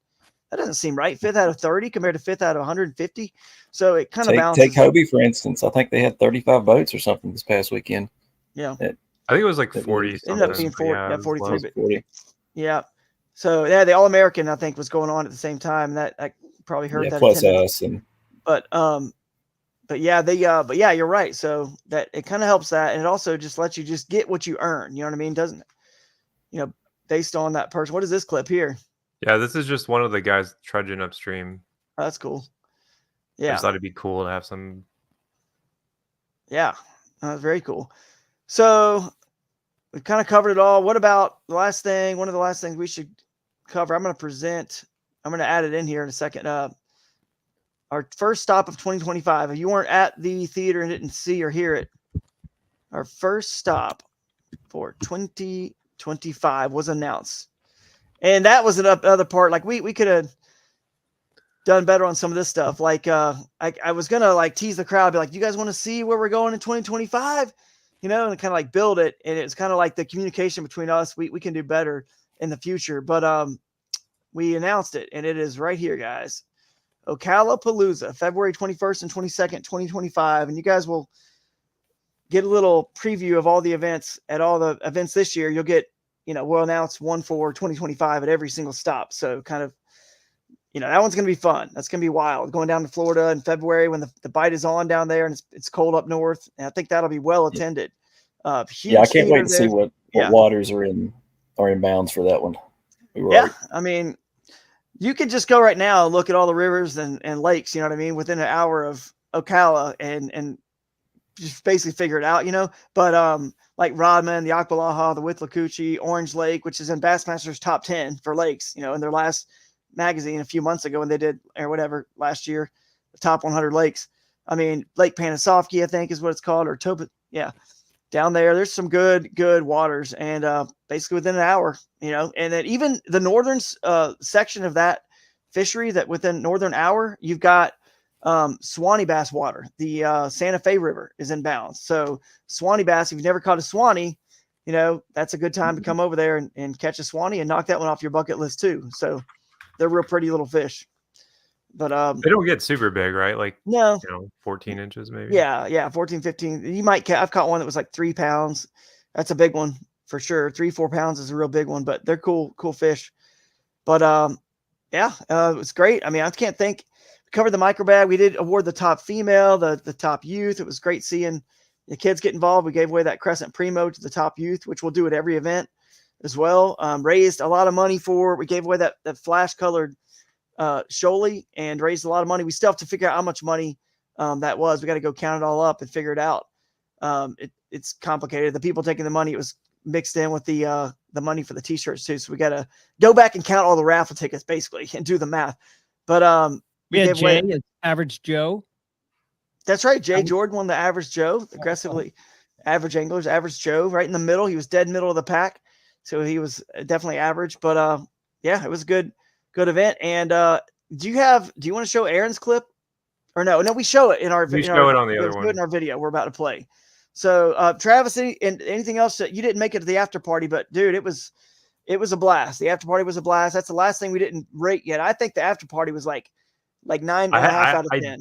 That doesn't seem right. 5th out of 30 compared to 5th out of 150. So it kind of balances. Take Hobie, for instance. I think they had 35 boats or something this past weekend. Yeah. I think it was like 40 It ended up being something. 40, yeah, 42. 40. Yeah. So yeah, the All-American I think was going on at the same time. That I probably heard that. Plus attendance. us and. But yeah, you're right. So that it kind of helps that, and it also just lets you just get what you earn. You know what I mean? Doesn't it? You know, based on that person. What is this clip here? Yeah, this is just one of the guys trudging upstream. Oh, that's cool. I Yeah. just thought it'd be cool to have some. Yeah, very cool. So we've kind of covered it all. What about the last thing? One of the last things we should cover. I'm going to add it in here in a second. Our first stop of 2025. If you weren't at the theater and didn't see or hear it, our first stop for 2025 was announced. And that was another part. Like we could have done better on some of this stuff. Like I was gonna like tease the crowd, be like, "You guys want to see where we're going in 2025?" You know, and kind of like build it. And it's kind of like the communication between us. We can do better in the future. But we announced it, and it is right here, guys. Shoaliepalooza, February 21st and 22nd, 2025. And you guys will get a little preview of all the events at all the events this year. You'll get, we'll announce one for 2025 at every single stop. So kind of, that one's going to be fun. That's going to be wild. Going down to Florida in February when the bite is on down there and it's cold up north. And I think that'll be well attended. I can't wait to see what waters are in bounds for that one. I mean, you could just go right now and look at all the rivers and lakes, you know what I mean, within an hour of Ocala and just basically figure it out, But like Rodman, the Akbalaha, the Withlacoochee, Orange Lake, which is in Bassmaster's top 10 for lakes, in their last magazine a few months ago when they did, or whatever, last year, the top 100 lakes. I mean, Lake Panisofsky, I think is what it's called, or Topa. Yeah. Down there's some good waters, and basically within an hour, and then even the northern section of that fishery, that within northern hour, you've got Swanee bass water. The Santa Fe River is in bounds. So Swanee bass, if you've never caught a Swanee, that's a good time to come over there and catch a Swanee and knock that one off your bucket list too. So they're real pretty little fish. But they don't get super big, right? Like, no, 14 inches maybe. Yeah, 14, 15. You might I've caught one that was like 3 pounds. That's a big one for sure. 3-4 pounds is a real big one, but they're cool fish. But it was great. I mean, I can't think. We covered the micro bag. We did award the top female, the top youth. It was great seeing the kids get involved. We gave away that Crescent Primo to the top youth, which we'll do at every event as well. Raised a lot of money we gave away that flash colored Shoalie and raised a lot of money. We still have to figure out how much money that was. We got to go count it all up and figure it out. It's complicated. The people taking the money, it was mixed in with the money for the t-shirts too. So we got to go back and count all the raffle tickets basically and do the math. But we had Jay as Average Joe. That's right. Jay Jordan won the Average Joe, aggressively average anglers, Average Joe, right in the middle. He was dead middle of the pack, so he was definitely average. But it was a good event. And do you want to show Aaron's clip or no? We show it in our video. We show it on the other one. In our video we're about to play. So Travis, and anything else that you didn't make it to the after party, but dude, it was a blast. The after party was a blast. That's the last thing we didn't rate yet. I think the after party was like 9.5 out of 10.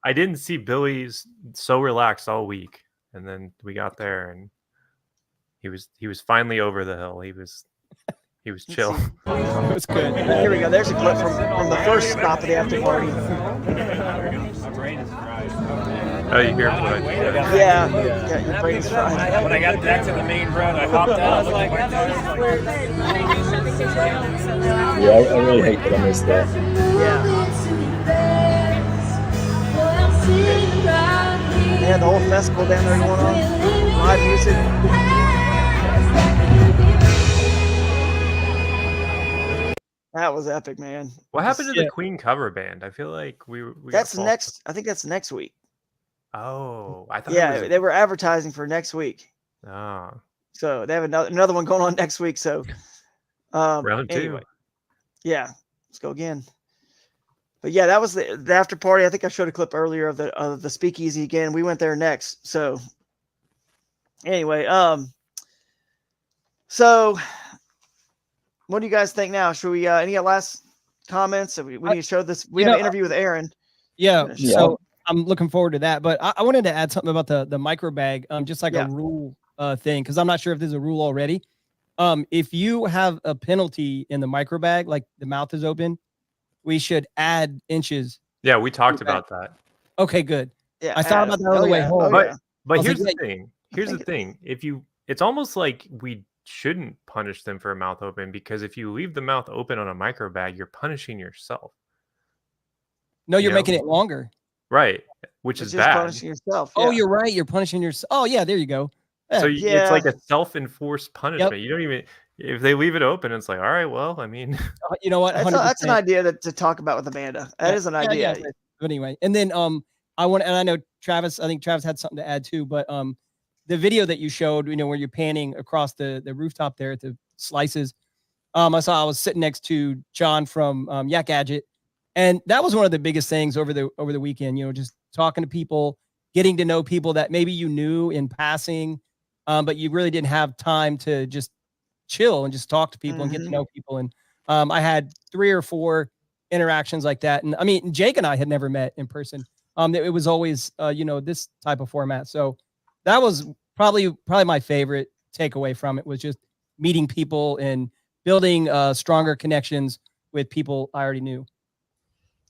I didn't see Billy so relaxed all week, and then we got there and he was finally over the hill. He was chill. It was good. Here we go. There's a clip from the first stop of the after party. Oh, you hear what I did? Yeah, your brain is fried. When I got back to the main road, I hopped out. I was like, I really hate that I missed that. Yeah. They had the whole festival down there going on. Live music. That was epic, man. What happened to Yeah. the Queen cover band? I feel like we That's got next. I think that's next week. Oh, I thought Yeah, it was. they were advertising for next week. Oh, So they have another one going on next week. So round two. anyway, yeah, let's go again. But yeah, that was the after party. I think I showed a clip earlier of the speakeasy again. We went there next. So anyway, so what do you guys think now? Should we any last comments? We need to show this. We have an interview with Aaron. Yeah. Yeah. So I'm looking forward to that. But I wanted to add something about the micro bag, just like Yeah. a rule thing, because I'm not sure if there's a rule already. If you have a penalty in the micro bag, like the mouth is open, we should add inches. Yeah, we talked Okay. about that. Okay, good. Yeah, I thought about that on the way home. But I but was here's like, the thing. Here's the thing. It's almost like we shouldn't punish them for a mouth open, because if you leave the mouth open on a micro bag, you're punishing yourself. No, you're You know? making it longer. Right, which It's is just bad. punishing yourself. Oh, yeah. you're right. You're punishing yourself. Oh, yeah, there you go. So Yeah. it's like a self-enforced punishment. You don't even, if they leave it open, it's like, all right, well, I mean, You know what? That's an 100%. idea to talk about with Amanda. That is an idea. Yeah. But anyway, and then I know Travis, I think Travis had something to add too, but the video that you showed, where you're panning across the rooftop there at the slices, I was sitting next to John from Yak Gadget, and that was one of the biggest things over the weekend, just talking to people, getting to know people that maybe you knew in passing, but you really didn't have time to just chill and just talk to people and get to know people. And I had 3 or 4 interactions like that. And I mean, Jake and I had never met in person. It was always, this type of format. So that was probably my favorite takeaway from it, was just meeting people and building stronger connections with people I already knew.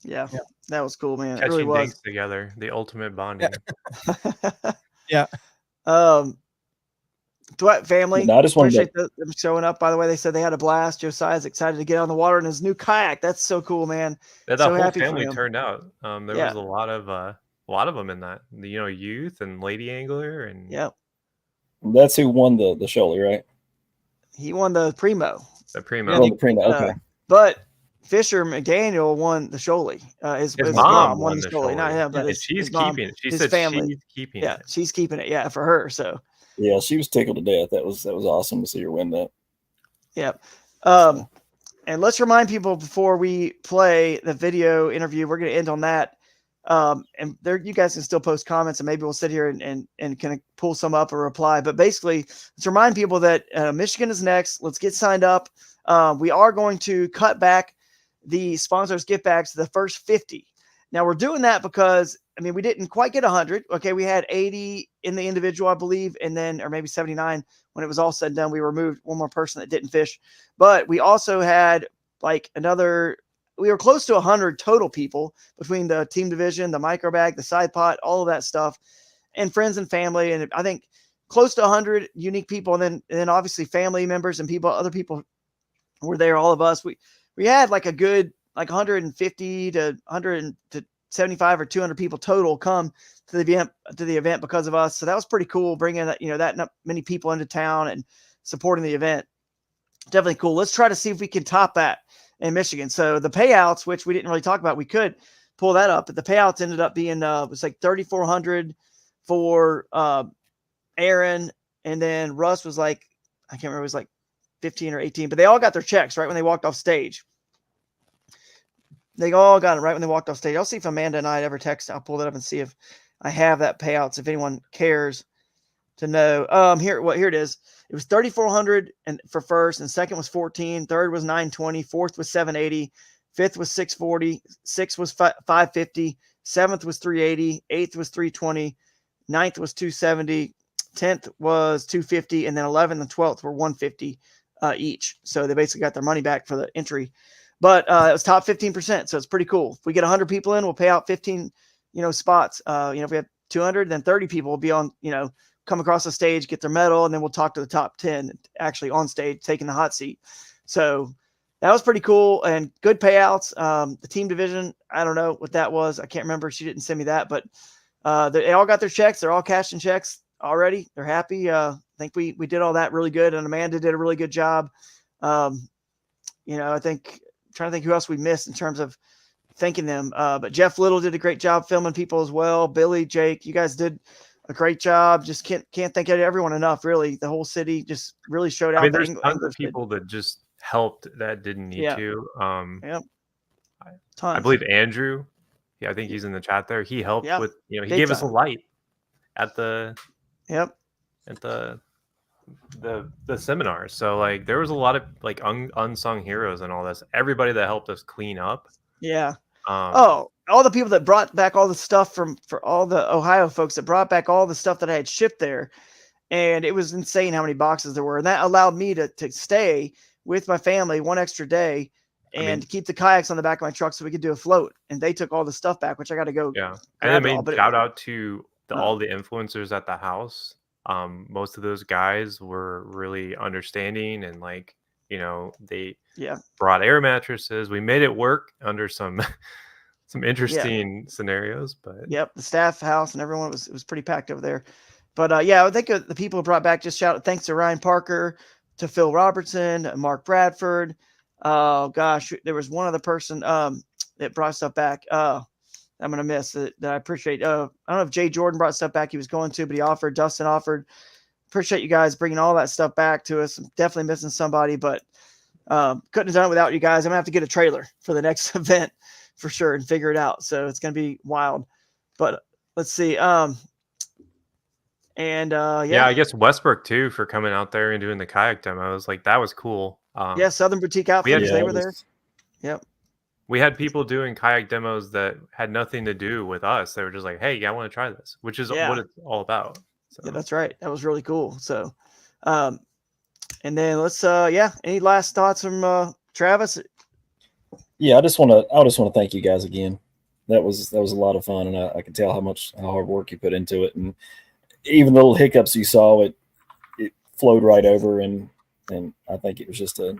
Yeah. That was cool, man. It catching really was. dinks together, the ultimate bonding. Yeah. Dwight family, No, I just wanted to- appreciate them showing up. By the way, they said they had a blast. Josiah's excited to get on the water in his new kayak. That's so cool, man. Yeah, So that whole happy for family him. turned out. There Yeah. was a lot of them in that. Youth and lady angler and Yeah. That's who won the Shoalie, right? He won the primo. the primo. Oh, the Primo. Okay. But Fisher McDaniel won the Shoalie. His mom won the Shoalie, not him, but and his, she's his mom, keeping it. She his said family. she's keeping Yeah, it. she's keeping it. Yeah, for her. So Yeah, she was tickled to death. That was awesome to see her win that. yeah. And let's remind people before we play the video interview, we're going to end on that. And there, you guys can still post comments, and maybe we'll sit here and kind of pull some up or reply. But basically, let's remind people that Michigan is next. Let's get signed up. We are going to cut back the sponsors gift bags to the first 50. Now we're doing that because, I mean, we didn't quite get 100. Okay. We had 80 in the individual, I believe. And then, or maybe 79 when it was all said and done, we removed one more person that didn't fish, but we also had like we were close to 100 total people between the team division, the micro bag, the side pot, all of that stuff, and friends and family. And I think close to 100 unique people. And then obviously family members and other people were there. All of us, we had like a good, like 150 to 100 to 75 or 200 people total come to the event because of us. So that was pretty cool, bringing that many people into town and supporting the event. Definitely cool. Let's try to see if we can top that in Michigan. So the payouts, which we didn't really talk about, we could pull that up, but the payouts ended up being it was like 3,400 for Aaron, and then Russ was like, I can't remember, it was like 15 or 18, but they all got their checks right when they walked off stage. They all got it right when they walked off stage. I'll see if Amanda and I ever text. I'll pull that up and see if I have that payouts, if anyone cares to know. Here it is. It was 3,400 and for first, and second was 14, third was 920, fourth was 780, fifth was 640, sixth was 550, seventh was 380, eighth was 320, ninth was 270, 10th was 250, and then 11th and 12th were 150 each. So they basically got their money back for the entry. But it was top 15%, so it's pretty cool. If we get 100 people in, we'll pay out 15, spots. If we have 200, then 30 people will be on, come across the stage, get their medal, and then we'll talk to the top 10 actually on stage, taking the hot seat. So that was pretty cool and good payouts. The team division, I don't know what that was. I can't remember. She didn't send me that, but they all got their checks. They're all cashing checks already. They're happy. I think we did all that really good, and Amanda did a really good job. I think trying to think who else we missed in terms of thanking them. But Jeff Little did a great job filming people as well. Billy, Jake, you guys did a great job. Just can't thank everyone enough. Really, the whole city just really showed out. I mean, there's tons of people that just helped that didn't need to. Yep. I believe Andrew. Yeah, I think he's in the chat there. He helped with, he Big gave us a time. light at the at the seminar. So like there was a lot of like unsung heroes and all this. Everybody that helped us clean up. Yeah. All the people that brought back all the stuff for all the Ohio folks that brought back all the stuff that I had shipped there. And it was insane how many boxes there were. And that allowed me to stay with my family one extra day and keep the kayaks on the back of my truck so we could do a float. And they took all the stuff back, which I got to go. Yeah. And I mean, shout out to all the influencers at the house. Most of those guys were really understanding and like, you know, they brought air mattresses. We made it work under some interesting scenarios, but the staff house and everyone was pretty packed over there. But I think the people who brought back, just shout out thanks to Ryan Parker, to Phil Robertson, Mark Bradford. Oh gosh, there was one other person that brought stuff back. I'm gonna miss it that I appreciate. I don't know if Jay Jordan brought stuff back. He was going to, but he offered. Dustin offered. Appreciate you guys bringing all that stuff back to us. I'm definitely missing somebody, but couldn't have done it without you guys. I'm gonna have to get a trailer for the next event for sure and figure it out. So it's gonna be wild. But let's see. I guess Westbrook too for coming out there and doing the kayak demos. Like that was cool. Southern Boutique Outfitters, they were there. Yep. We had people doing kayak demos that had nothing to do with us. They were just like, "Hey, I want to try this," which is what it's all about. So. Yeah, that's right. That was really cool. So, and then let's any last thoughts from Travis? Yeah, I just want to thank you guys again. That was a lot of fun, and I can tell how hard work you put into it, and even the little hiccups you saw, it flowed right over, and I think it was just a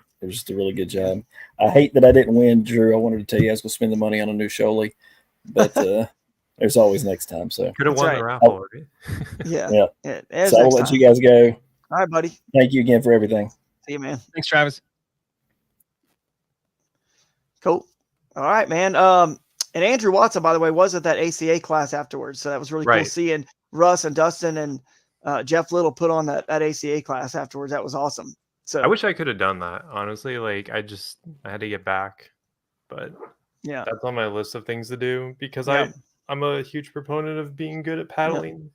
really good job. I hate that I didn't win, Drew. I wanted to tell you I was going to spend the money on a new Shoalie, but there's always next time. So could have won the raffle. Yeah. So I'll let you guys go. All right, buddy. Thank you again for everything. See you, man. Thanks, Travis. Cool. All right, man. And Andrew Watson, by the way, was at that ACA class afterwards, so that was really cool seeing Russ and Dustin and Jeff Little put on that ACA class afterwards. That was awesome. So I wish I could have done that, honestly. Like I had to get back, but that's on my list of things to do because I'm a huge proponent of being good at paddling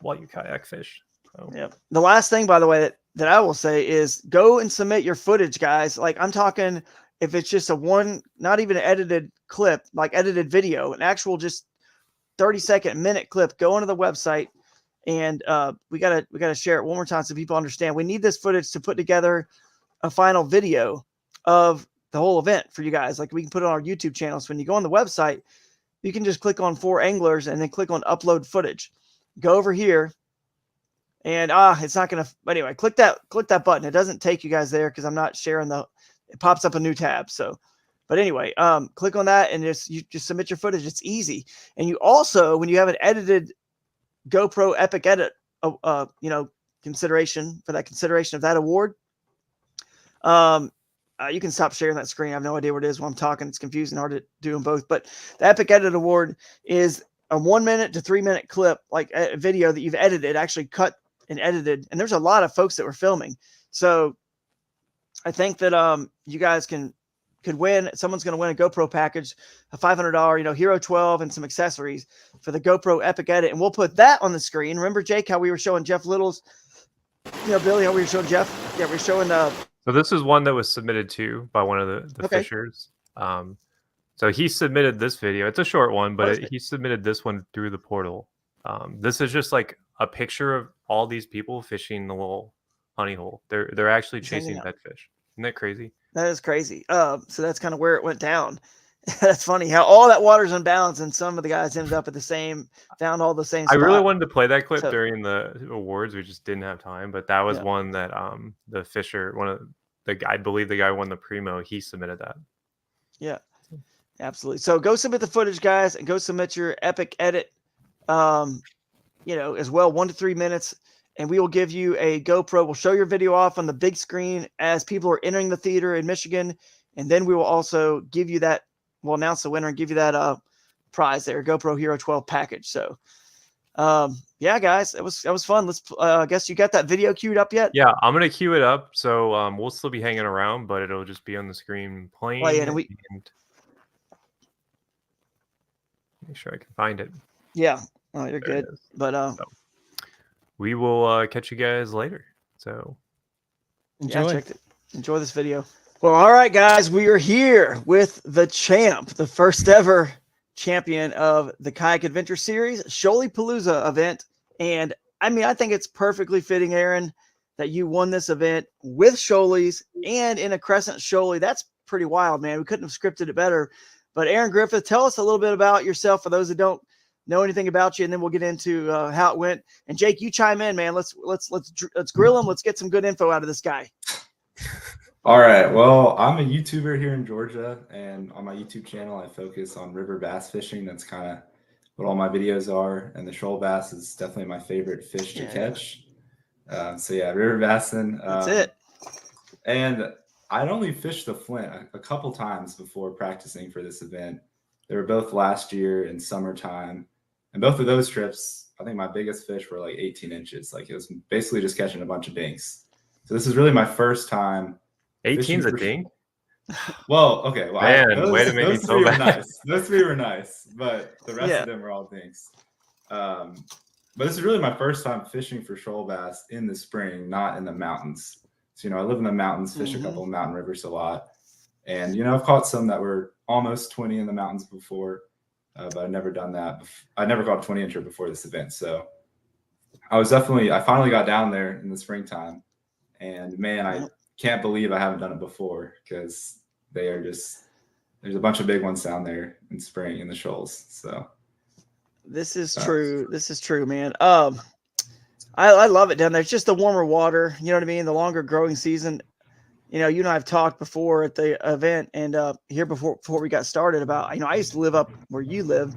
while you kayak fish. So. Yeah. The last thing, by the way, that I will say is go and submit your footage, guys. Like I'm talking, if it's just not even an edited clip, like edited video, an actual just 30-second minute clip, go onto the website. And we gotta share it one more time so people understand. We need this footage to put together a final video of the whole event for you guys. Like we can put it on our YouTube channel. So when you go on the website, you can just click on 4 anglers and then click on upload footage. Go over here, and it's not gonna. Anyway, click that button. It doesn't take you guys there because I'm not sharing it pops up a new tab. So, but anyway, click on that and you just submit your footage. It's easy. And you also, when you have an edited GoPro Epic Edit, consideration of that award, you can stop sharing that screen. I have no idea what it is while I'm talking. It's confusing, hard to do them both. But the Epic Edit Award is a 1 minute to 3 minute clip, like a video that you've edited, actually cut and edited. And there's a lot of folks that were filming. So I think that you guys could win. Someone's going to win a GoPro package, a $500, Hero 12 and some accessories for the GoPro Epic Edit. And we'll put that on the screen. Remember, Jake, how we were showing Jeff Little's, Billy, how we were showing Jeff? Yeah, we're showing So this is one that was submitted to by one of the fishers. So he submitted this video. It's a short one, but he submitted this one through the portal. This is just like a picture of all these people fishing the little honey hole. They're actually chasing bedfish. Isn't that crazy? That is crazy. So that's kind of where it went down. That's funny how all that water's unbalanced and some of the guys ended up at found all the same spot. I really wanted to play that clip during the awards. We just didn't have time, but that was one that the fisher, I believe the guy won the Primo, he submitted that. Yeah, absolutely. So go submit the footage, guys, and go submit your Epic Edit, as well, 1 to 3 minutes. And we will give you a GoPro. We'll show your video off on the big screen as people are entering the theater in Michigan And then we will also give you that. We'll announce the winner and give you that prize there, GoPro Hero 12 package. So, yeah, guys, that was fun. Let's. I guess you got that video queued up yet? Yeah, I'm gonna queue it up. So we'll still be hanging around, but it'll just be on the screen playing. Oh, yeah, and make sure I can find it. Yeah. Oh, you're There it good. is. But So, we will catch you guys later. So Enjoy. Yeah, check it. Enjoy this video. Well, all right, guys, we are here with the champ, the first ever champion of the Kayak Adventure Series, Shoaliepalooza event. And I mean, I think it's perfectly fitting, Aaron, that you won this event with Shoalies and in a Crescent Shoalie. That's pretty wild, man. We couldn't have scripted it better. But Aaron Griffith, tell us a little bit about yourself for those that don't know anything about you, and then we'll get into how it went. And Jake, you chime in, man. Let's grill him. Let's get some good info out of this guy. All right. Well, I'm a YouTuber here in Georgia, and on my YouTube channel, I focus on river bass fishing. That's kind of what all my videos are. And the shoal bass is definitely my favorite fish to catch. So yeah, river bassing. That's it. And I'd only fished the Flint a couple times before practicing for this event. They were both last year in summertime. And both of those trips, I think my biggest fish were like 18 inches. Like it was basically just catching a bunch of dinks. So this is really my first time. 18's a dink? Well, okay. Well, Man, way to make me so bad. Nice. Those three were nice, but the rest of them were all dinks. But this is really my first time fishing for shoal bass in the spring, not in the mountains. So, I live in the mountains, fish a couple of mountain rivers a lot. And, I've caught some that were almost 20 in the mountains before, but I've never done that. I never caught a 20-incher before this event. So I finally got down there in the springtime. And, man, I can't believe I haven't done it before because there's a bunch of big ones down there in spring in the shoals. So this is true. This is true, man. I love it down there. It's just the warmer water. You know what I mean? The longer growing season. You and I have talked before at the event and here before we got started about, I used to live up where you live,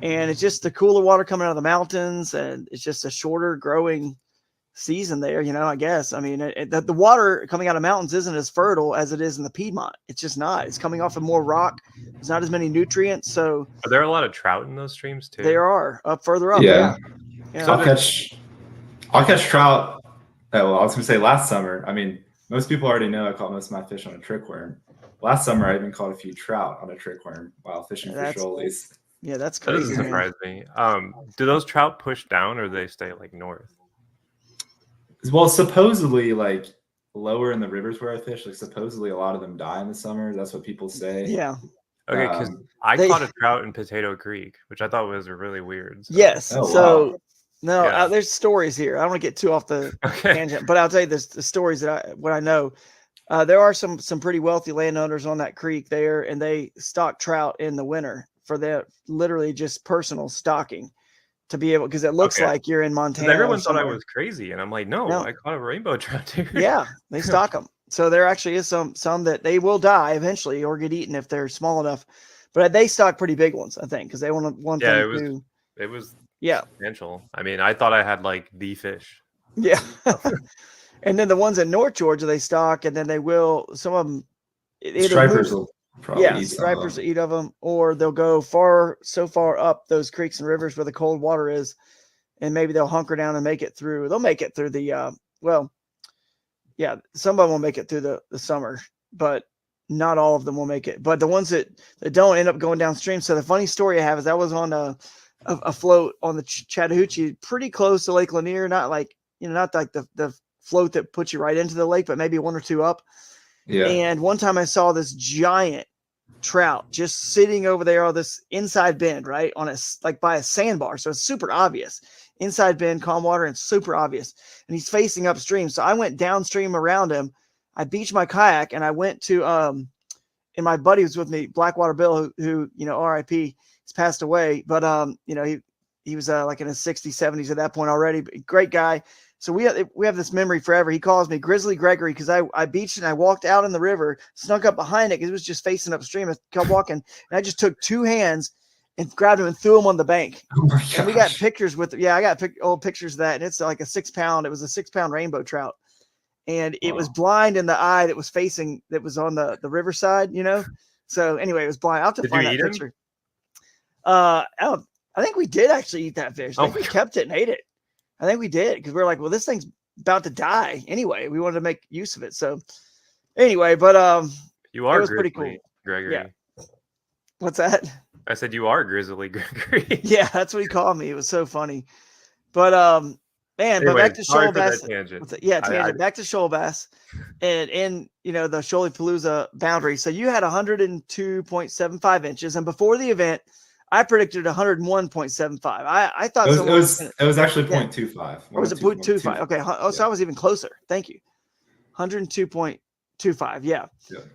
and it's just the cooler water coming out of the mountains, and it's just a shorter growing season there, I guess. I mean, the water coming out of mountains isn't as fertile as it is in the Piedmont. It's just not. It's coming off of more rock. There's not as many nutrients. So are there a lot of trout in those streams too? There are up further up. Yeah. Yeah. I'll catch trout. Well, I was going to say last summer. I mean, most people already know I caught most of my fish on a trick worm. Last summer, I even caught a few trout on a trick worm while fishing for shoalies. Yeah, that's That crazy. doesn't surprise me. Do those trout push down or do they stay like north? Well, supposedly, like lower in the rivers where I fish, like supposedly a lot of them die in the summer. That's what people say. Yeah. Okay, because I caught a trout in Potato Creek, which I thought was really weird. So. Yes. Oh, so wow. no, there's stories here. I don't want to get too off the tangent, but I'll tell you the stories that I know. There are some pretty wealthy landowners on that creek there, and they stock trout in the winter for their literally just personal stocking to be able, because it looks like you're in Montana. Everyone thought I was crazy, and I'm like, no, I caught a rainbow trout too. Yeah, they stock them. So there actually is some that they will die eventually or get eaten if they're small enough, but they stock pretty big ones, I think, because they want them. It was yeah substantial. I mean, I thought I had like the fish. Yeah. And then the ones in North Georgia they stock, and then they will, some of them Stripers will probably eat some stripers will eat of them, or they'll go so far up those creeks and rivers where the cold water is, and maybe they'll hunker down and make it through. They'll make it through the some of them will make it through the summer, but not all of them will make it. But the ones that don't end up going downstream. So the funny story I have is I was on a float on the Chattahoochee, pretty close to Lake Lanier, not like the float that puts you right into the lake, but maybe one or two up. Yeah. And one time I saw this giant trout just sitting over there on this inside bend, right on by a sandbar. So it's super obvious. Inside bend, calm water, and super obvious. And he's facing upstream. So I went downstream around him. I beached my kayak and I went to and my buddy was with me, Blackwater Bill, who RIP, he's passed away, but he was like in his 60s, 70s at that point already. But great guy. So we have this memory forever. He calls me Grizzly Gregory because I beached and I walked out in the river, snuck up behind it because it was just facing upstream. I kept walking, and I just took two hands and grabbed him and threw him on the bank. Oh my gosh. And we got pictures with I got old pictures of that, and it's like a 6 pound. It was a 6 pound rainbow trout, and it was blind in the eye that was on the riverside, you know? So anyway, it was blind. I'll have to Did find you that eat him? picture. I think we did actually eat that fish. I think we kept it and ate it. I think we did because we were like, well, this thing's about to die anyway. We wanted to make use of it. So anyway, but you are it was pretty cool. Gregory. Yeah. What's that? I said you are Grizzly Gregory. Yeah, that's what he called me. It was so funny. But man, Anyway, but back to sorry shoal for that bass. tangent. Yeah, tangent. Back to shoal bass, and in the Shoaliepalooza boundary. So you had 102.75 inches, and before the event, I predicted 101.75. I thought it was actually 0.25. Or was it 0.25? Okay. Oh, so I was even closer. Thank you. 102.25. Yeah.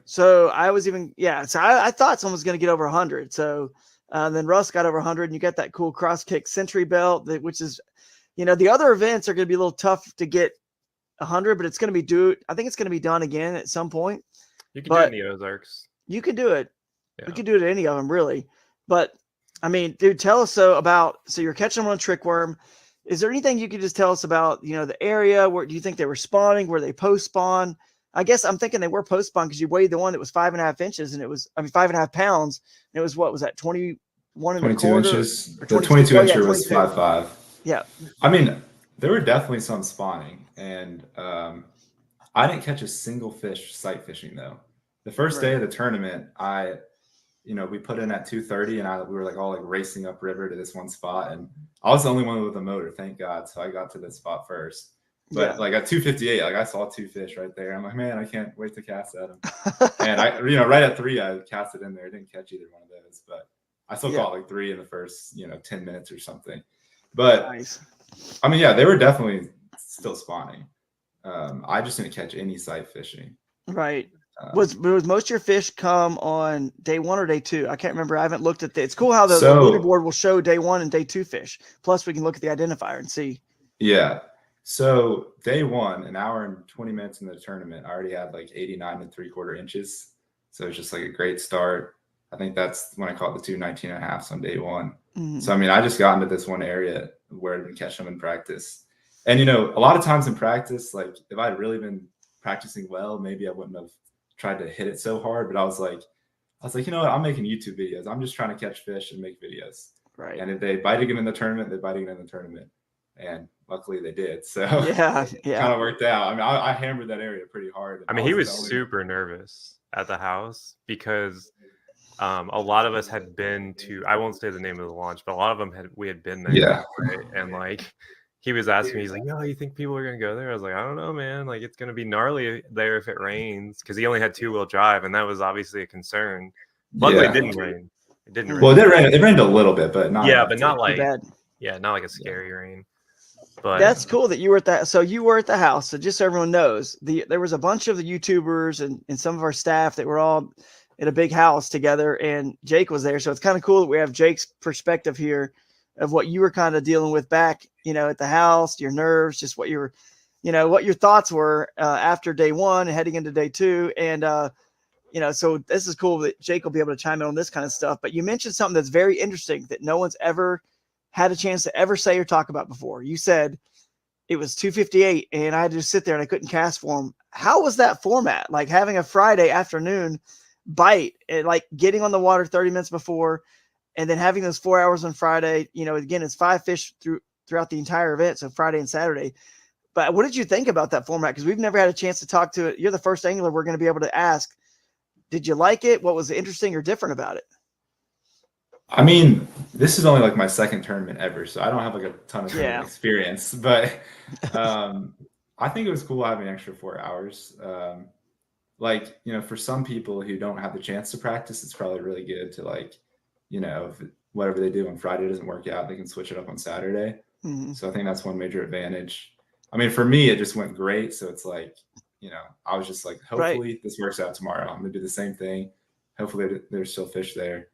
So I was even, So I thought someone was going to get over 100. So then Russ got over 100, and you got that cool cross kick century belt, which is, the other events are going to be a little tough to get 100, but it's going to be I think it's going to be done again at some point. You can do it in the Ozarks. You can do it. Yeah. We could do it at any of them, really. But I mean, dude, tell us so you're catching them on a trick worm. Is there anything you could just tell us about, the area? Where do you think they were spawning? Were they post spawn? I guess I'm thinking they were post spawn because you weighed the one that was 5.5 inches and 5.5 pounds. And it was, what was that? 21 and 22 inches. The 22 incher was 5.5. Yeah. I mean, there were definitely some spawning, and I didn't catch a single fish sight fishing though. The first day of the tournament, we put in at 2:30, and we were like all racing up river to this one spot, and I was the only one with a motor, thank God. So I got to this spot first. But at 2:58, I saw 2 fish right there. I'm like, man, I can't wait to cast at them. And right at 3, I casted in there. I didn't catch either one of those, but I still caught 3 in the first 10 minutes or something. But nice. I mean, they were definitely still spawning. I just didn't catch any sight fishing. Right. Was most of your fish come on day 1 or day 2? I can't remember. I haven't looked at it's cool how the leaderboard will show day 1 and day 2 fish. Plus, we can look at the identifier and see. Yeah. So day 1, an hour and 20 minutes in the tournament, I already had 89 3/4 inches. So it's just a great start. I think that's when I caught the 2 19.5s on day 1. Mm-hmm. So I mean, I just got into this one area where I didn't catch them in practice. And a lot of times in practice, if I'd really been practicing well, maybe I wouldn't have tried to hit it so hard. But I was like, you know what? I'm making YouTube videos. I'm just trying to catch fish and make videos. Right. And if they bite again in the tournament, they bite again in the tournament. And luckily they did. So it kind of worked out. I mean, I hammered that area pretty hard. I mean, he was super nervous at the house because a lot of us had been to, I won't say the name of the launch, but a lot of them we had been there. Yeah. Right? And he was asking me, he's like, "No, you think people are going to go there?" I was like, "I don't know, man. It's going to be gnarly there if it rains." Because he only had 2-wheel drive, and that was obviously a concern. Luckily, it didn't rain. It didn't rain. Well, it did rain. It rained a little bit, but not. Yeah, but not bad. Not a scary rain. But that's cool that you were at that. So you were at the house. So just so everyone knows, there was a bunch of the YouTubers and some of our staff that were all in a big house together, and Jake was there. So it's kind of cool that we have Jake's perspective here of what you were kind of dealing with back, at the house, your nerves, just what you were, what your thoughts were after day 1 and heading into day 2. And, so this is cool that Jake will be able to chime in on this kind of stuff. But you mentioned something that's very interesting that no one's ever had a chance to ever say or talk about before. You said it was 2:58 and I had to just sit there and I couldn't cast for him. How was that format? Having a Friday afternoon bite and getting on the water 30 minutes before, and then having those 4 hours on Friday, again, it's 5 fish throughout the entire event. So Friday and Saturday. But what did you think about that format? Because we've never had a chance to talk to it. You're the first angler we're going to be able to ask. Did you like it? What was interesting or different about it? I mean, this is only my second tournament ever, so I don't have a ton of experience. But I think it was cool having an extra 4 hours. For some people who don't have the chance to practice, it's probably really good to if whatever they do on Friday doesn't work out, they can switch it up on Saturday. Mm-hmm. So I think that's one major advantage. I mean, for me, it just went great. So it's I was just hopefully this works out tomorrow. I'm going to do the same thing. Hopefully there's still fish there.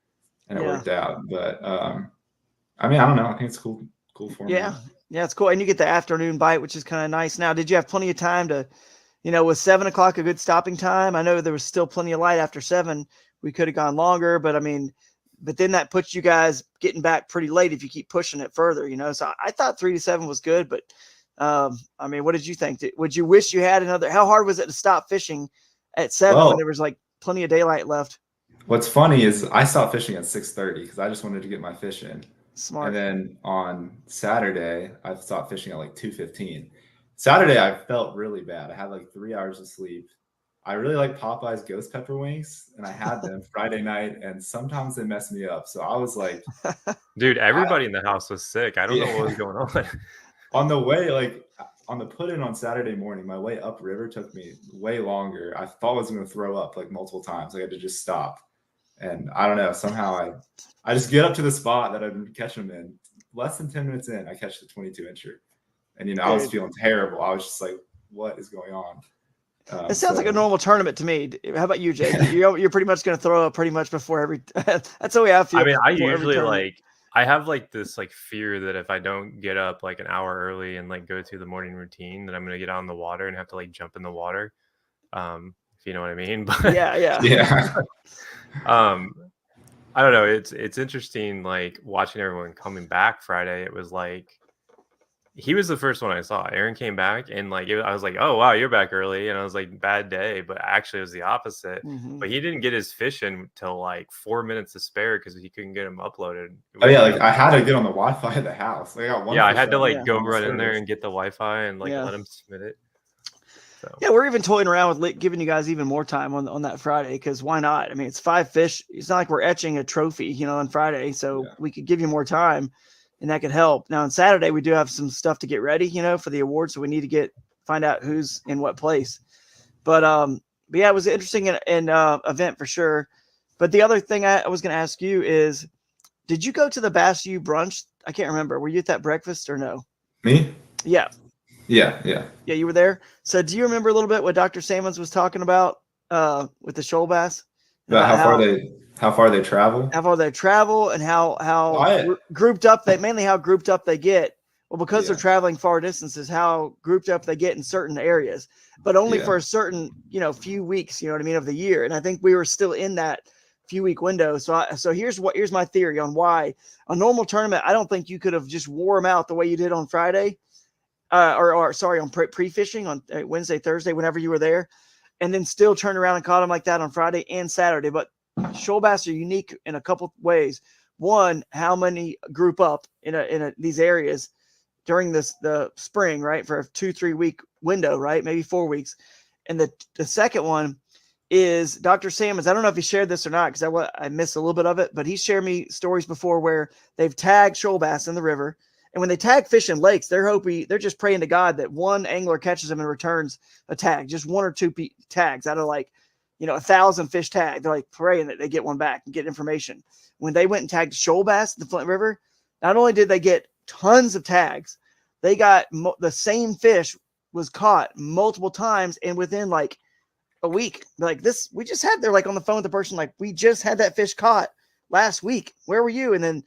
And it worked out. But I mean, I don't know. I think it's cool format. Yeah, it's cool. And you get the afternoon bite, which is kind of nice. Now, did you have plenty of time to, was 7 o'clock a good stopping time? I know there was still plenty of light after 7. We could have gone longer, but I mean, but then that puts you guys getting back pretty late if you keep pushing it further, So I thought 3 to 7 was good, but I mean, what did you think? Would you wish you had another? How hard was it to stop fishing at 7 when there was like plenty of daylight left? What's funny is I stopped fishing at 6:30 because I just wanted to get my fish in. Smart. And then on Saturday, I stopped fishing at like 2:15. Saturday, I felt really bad. I had like 3 hours of sleep. I really like Popeye's ghost pepper wings, and I had them Friday night, and sometimes they mess me up. So I was like, dude, everybody in the house was sick. I don't know what was going on. On the way, like on the put in on Saturday morning, my way upriver took me way longer. I thought I was going to throw up like multiple times. I had to just stop. And I don't know, somehow I just get up to the spot that I've been catching them in. Less than 10 minutes in, I catch the 22-incher. And, you know, I was feeling terrible. I was just like, what is going on? It sounds like a normal tournament to me. How about you, Jay? You're pretty much going to throw up pretty much before every – that's the way I feel. I mean, I usually like – I have like this like fear that if I don't get up like an hour early and like go through the morning routine, that I'm going to get out in the water and have to like jump in the water. If you know what I mean. But yeah. I don't know. It's interesting, like watching everyone coming back Friday. It was like he was the first one I saw. Aaron came back, and like I was like, "Oh wow, you're back early," and I was like, "Bad day," but actually it was the opposite. But he didn't get his fish in till like 4 minutes to spare because he couldn't get them uploaded. Oh yeah, like I had to get on the Wi-Fi at the house. Like, I had to like go run in there and get the Wi-Fi and like let him submit it. So. Yeah, we're even toying around with giving you guys even more time on that Friday because why not? I mean, it's 5 fish. It's not like we're etching a trophy, you know, on Friday, so we could give you more time, and that could help. Now on Saturday, we do have some stuff to get ready, you know, for the awards, so we need to find out who's in what place. But yeah, it was an interesting event for sure. But the other thing I was going to ask you is, did you go to the Bass U brunch? I can't remember. Were you at that breakfast or no? Me? Yeah. Yeah, you were there. So do you remember a little bit what Dr. Salmons was talking about with the shoal bass? About how far they travel? How far they travel and how grouped up how grouped up they get. Well, because they're traveling far distances, how grouped up they get in certain areas, but only for a certain, few weeks, you know what I mean, of the year. And I think we were still in that few week window. So here's my theory on why a normal tournament, I don't think you could have just wore them out the way you did on Friday. On pre-fishing on Wednesday, Thursday, whenever you were there, and then still turn around and caught them like that on Friday and Saturday. But shoal bass are unique in a couple ways. One, how many group up in these areas during the spring, right, for a 2-3 week window, right, maybe 4 weeks. And the second one is Dr. Salmons. I don't know if he shared this or not because I missed a little bit of it, but he shared me stories before where they've tagged shoal bass in the river. And when they tag fish in lakes, they're just praying to God that one angler catches them and returns a tag, just 1 or 2 tags out of 1,000 fish tagged. They're like praying that they get one back and get information. When they went and tagged shoal bass in the Flint River, not only did they get tons of tags, they got the same fish was caught multiple times and within like a week. Like this, we just had, they're like on the phone with the person, like, we just had that fish caught last week. Where were you? And then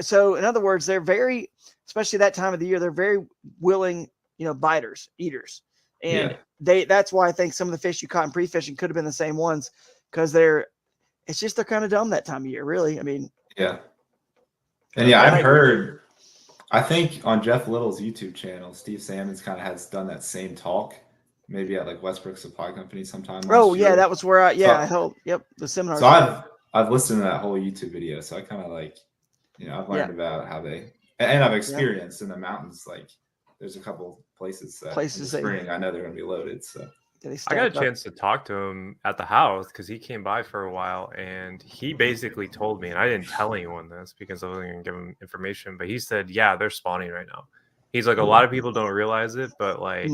so in other words, they're very, especially that time of the year, they're very willing, biters, eaters. And that's why I think some of the fish you caught in pre-fishing could have been the same ones because they're kind of dumb that time of year, really. I mean, yeah. And I've heard, I think on Jeff Little's YouTube channel, Steve Salmons kind of has done that same talk, maybe at like Westbrook Supply Company sometime. Oh yeah, that was where I helped. Yep, the seminar. So I've listened to that whole YouTube video, so I kind of like, I've learned about how they, and I've experienced in the mountains. Like, there's a couple places in the spring I know they're going to be loaded. So I got a chance to talk to him at the house because he came by for a while, and he basically told me, and I didn't tell anyone this because I wasn't going to give him information, but he said, yeah, they're spawning right now. He's like, a lot of people don't realize it, but like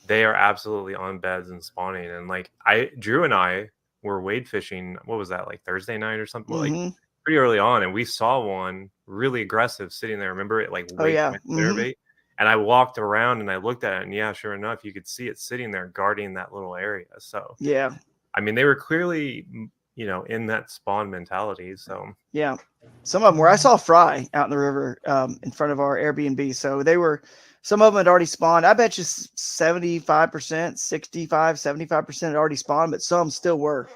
they are absolutely on beds and spawning. And like Drew and I were wade fishing. What was that, like Thursday night or something? Like pretty early on, and we saw one really aggressive sitting there. Remember it, like bait. And I walked around and I looked at it, and sure enough, you could see it sitting there guarding that little area. So I mean, they were clearly, in that spawn mentality. So some of them where I saw fry out in the river in front of our Airbnb. So some of them had already spawned. I bet you 75%, 75% had already spawned, but some still were.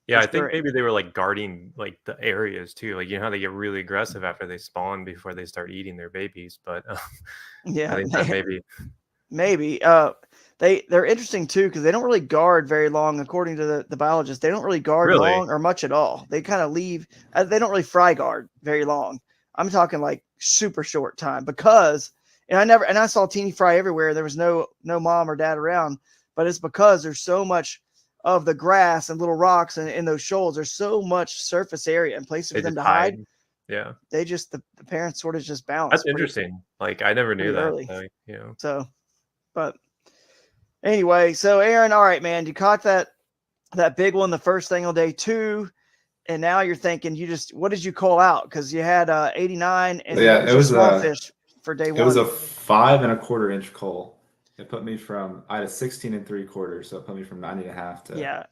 Yeah, I think maybe they were like guarding like the areas too. Like, how they get really aggressive after they spawn before they start eating their babies. But I think that maybe. Maybe. They're interesting too because they don't really guard very long, according to the biologist. They don't really guard long or much at all. They kind of leave. They don't really fry guard very long. I'm talking like super short time because, and I saw teeny fry everywhere. There was no mom or dad around, but it's because there's so much of the grass and little rocks and in those shoals. There's so much surface area and places for them to hide. Yeah. They just the parents sort of just bounce. That's interesting. Like I never knew that. Early. So, but anyway, so Aaron, all right, man, you caught that big one the first thing on day 2, and now you're thinking what did you call out? Because you had 89 and it was small fish for day 1. It was a 5 1/4 inch coal. It put me I had a 16 3/4, so it put me from 90.5 to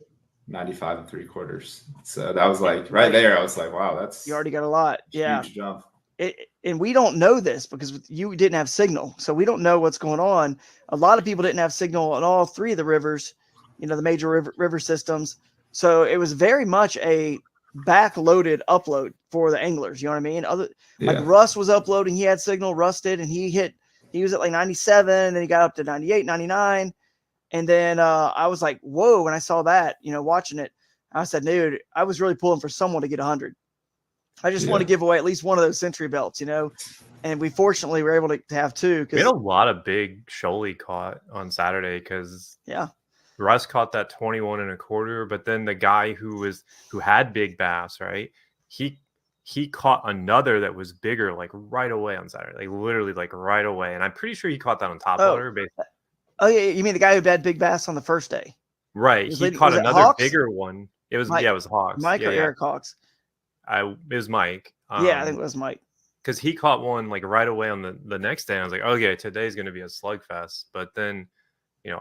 95 3/4. So that was like right there. I was like, wow, you already got a lot. Huge jump. And we don't know this because you didn't have signal, so we don't know what's going on. A lot of people didn't have signal on all 3 of the rivers, the major river systems. So it was very much a back-loaded upload for the anglers. You know what I mean? Like Russ was uploading, he had signal. Russ did, and he was at like 97, and then he got up to 98, 99, and then I was like, whoa! When I saw that, watching it, I said, dude, I was really pulling for someone to get 100. I just want to give away at least one of those century belts, and we fortunately were able to have 2. We had a lot of big shoalie caught on Saturday because Russ caught that 21 1/4, but then the guy who had big bass, right? He caught another that was bigger, like right away on Saturday, like literally like right away, and I'm pretty sure he caught that on top water. Oh yeah, you mean the guy who had big bass on the first day? Right, he caught another bigger one. It was Mike, it was Hawks. Mike or Eric Hawks? It was Mike. I think it was Mike. Because he caught one like right away on the next day. I was like, okay, today's going to be a slugfest. But then,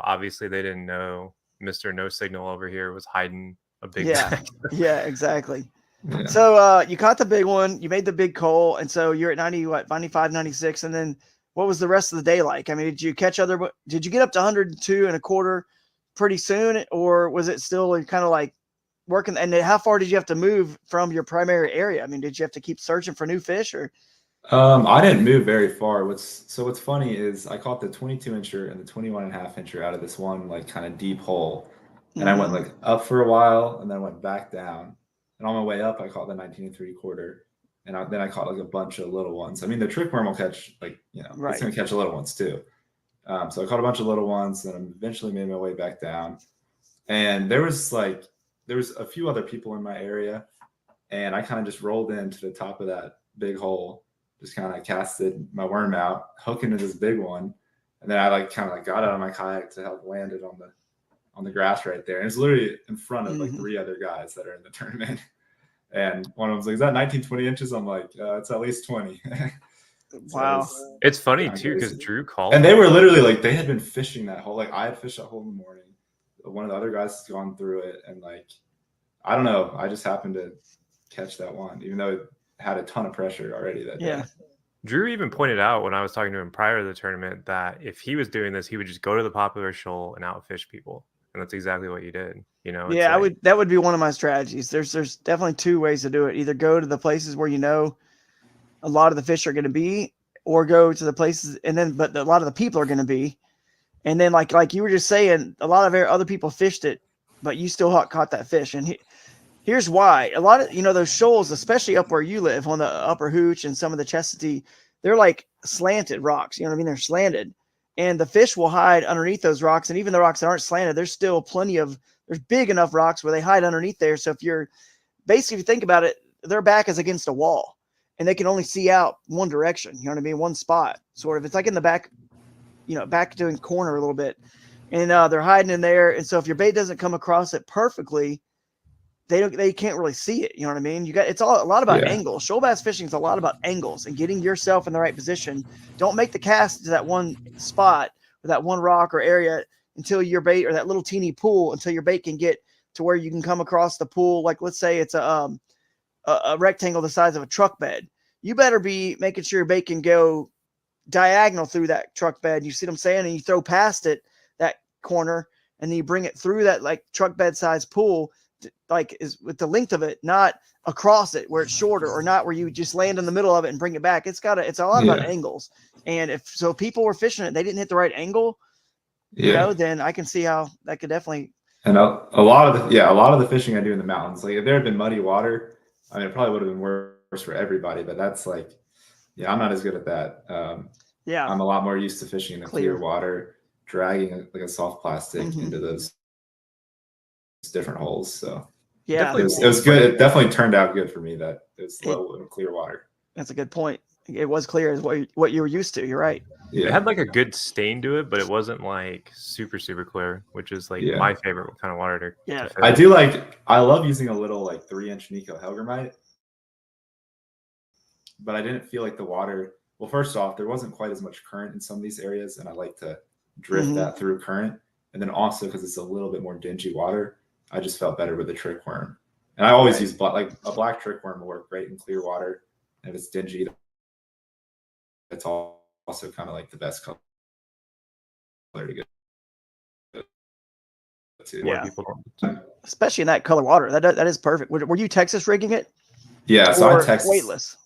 obviously they didn't know Mr. No Signal over here was hiding a big bag. Yeah, exactly. Yeah. So you caught the big one. You made the big coal. And so you're at 95, 96. And then what was the rest of the day like? I mean, did you get up to 102 1/4 pretty soon? Or was it still kind of like working? And how far did you have to move from your primary area? I mean, did you have to keep searching for new fish or? I didn't move very far. What's funny is I caught the 22 incher and the 21 1/2 incher out of this one like kind of deep hole, and I went like up for a while and then went back down. And on my way up, I caught the 19 3/4, and then I caught like a bunch of little ones. I mean, the trick worm will catch it's gonna catch the little ones too. So I caught a bunch of little ones, and then eventually made my way back down. And there was a few other people in my area, and I kind of just rolled into the top of that big hole, just kind of casted my worm out, hooking into this big one, and then I got out of my kayak to help land it on the grass right there. And it's literally in front of like 3 other guys that are in the tournament. And one of them's like, "Is that 19, 20 inches?" I'm like, "It's at least 20." Wow. It's funny too because Drew called, and they were literally like they had been fishing that hole. Like I had fished that hole in the morning. One of the other guys has gone through it, and I don't know. I just happened to catch that one, even though it had a ton of pressure already that day. Drew even pointed out when I was talking to him prior to the tournament that if he was doing this, he would just go to the popular shoal and outfish people, and that's exactly what you did. That would be one of my strategies. There's definitely 2 ways to do it. Either go to the places where a lot of the fish are going to be, or go to the places but a lot of the people are going to be. And then like you were just saying, a lot of other people fished it, but you still caught that fish. And here's why. A lot of, those shoals, especially up where you live on the upper Hooch and some of the Chestatee, they're like slanted rocks. You know what I mean? They're slanted, and the fish will hide underneath those rocks. And even the rocks that aren't slanted, there's still there's big enough rocks where they hide underneath there. So if you think about it, their back is against a wall and they can only see out one direction. You know what I mean? One spot, sort of. It's like in the back, back doing corner a little bit, and they're hiding in there. And so if your bait doesn't come across it perfectly, they can't really see it. You know what I mean? It's a lot about angles. Shoal bass fishing is a lot about angles and getting yourself in the right position. Don't make the cast to that one spot or that one rock or area until your bait, or that little teeny pool, until your bait can get to where you can come across the pool. Like let's say it's a rectangle the size of a truck bed. You better be making sure your bait can go diagonal through that truck bed. You see what I'm saying? And you throw past it, that corner, and then you bring it through that like truck bed size pool, is with the length of it, not across it where it's shorter, or not where you just land in the middle of it and bring it back. It's a lot about angles. And if people were fishing it, they didn't hit the right angle, you know, then I can see how that could definitely. And a lot of the fishing I do in the mountains, like if there had been muddy water, I mean, it probably would have been worse for everybody. But that's like, yeah, I'm not as good at that. I'm a lot more used to fishing in the clear water, dragging like a soft plastic into those different holes. So yeah, it was good. It definitely turned out good for me that it was low in clear water. That's a good point. It was clear as what you were used to. You're right. Yeah. It had like a good stain to it, but it wasn't like super clear, which is like my favorite kind of water to fish. I love using a little like 3-inch Nico Helgermite, but I didn't feel like the water. Well, first off, there wasn't quite as much current in some of these areas, and I like to drift that through current. And then also because it's a little bit more dingy water, I just felt better with the trick worm. And I always use like a black trick worm will work great in clear water. And if it's dingy, it's also kind of like the best color to get to. Yeah, especially in that color water. That is perfect. Were you Texas rigging it? Yeah, so weightless.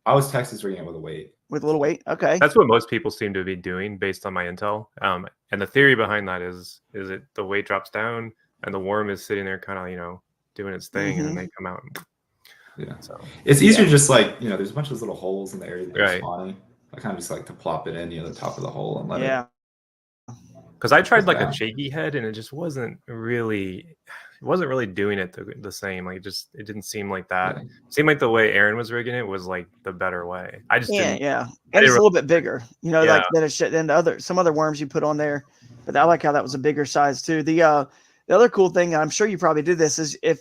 I was Texas rigging it with a weight. With a little weight, okay. That's what most people seem to be doing based on my intel. And the theory behind that is it the weight drops down and the worm is sitting there kind of doing its thing, and then they come out. So it's easier just like there's a bunch of those little holes in the area that you're spawning. I kind of just like to plop it in the top of the hole and let it. Because I tried like a shaky head and it just wasn't really doing it the same. Like it didn't seem like that. It seemed like the way Aaron was rigging it was like the better way. I just didn't. And it's a little bit bigger, like than some other worms you put on there. But I like how that was a bigger size too. The other cool thing, I'm sure you probably did this, is if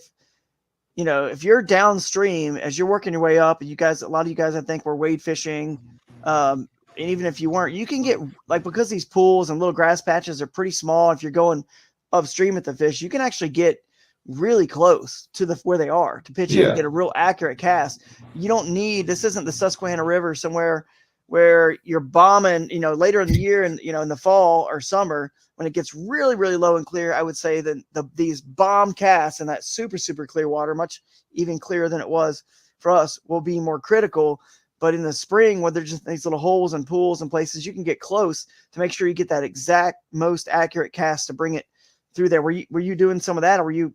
you're downstream as you're working your way up, and a lot of you guys I think were wade fishing. And even if you weren't, you can get because these pools and little grass patches are pretty small. If you're going upstream at the fish, you can actually get really close to where they are to pitch in and get a real accurate cast. You don't need, this isn't the Susquehanna River somewhere where you're bombing, later in the year and, in the fall or summer when it gets really, really low and clear. I would say that these bomb casts in that super, super clear water, much even clearer than it was for us, will be more critical. But in the spring, when there's just these little holes and pools and places, you can get close to make sure you get that exact most accurate cast to bring it through there. Were you doing some of that, or were you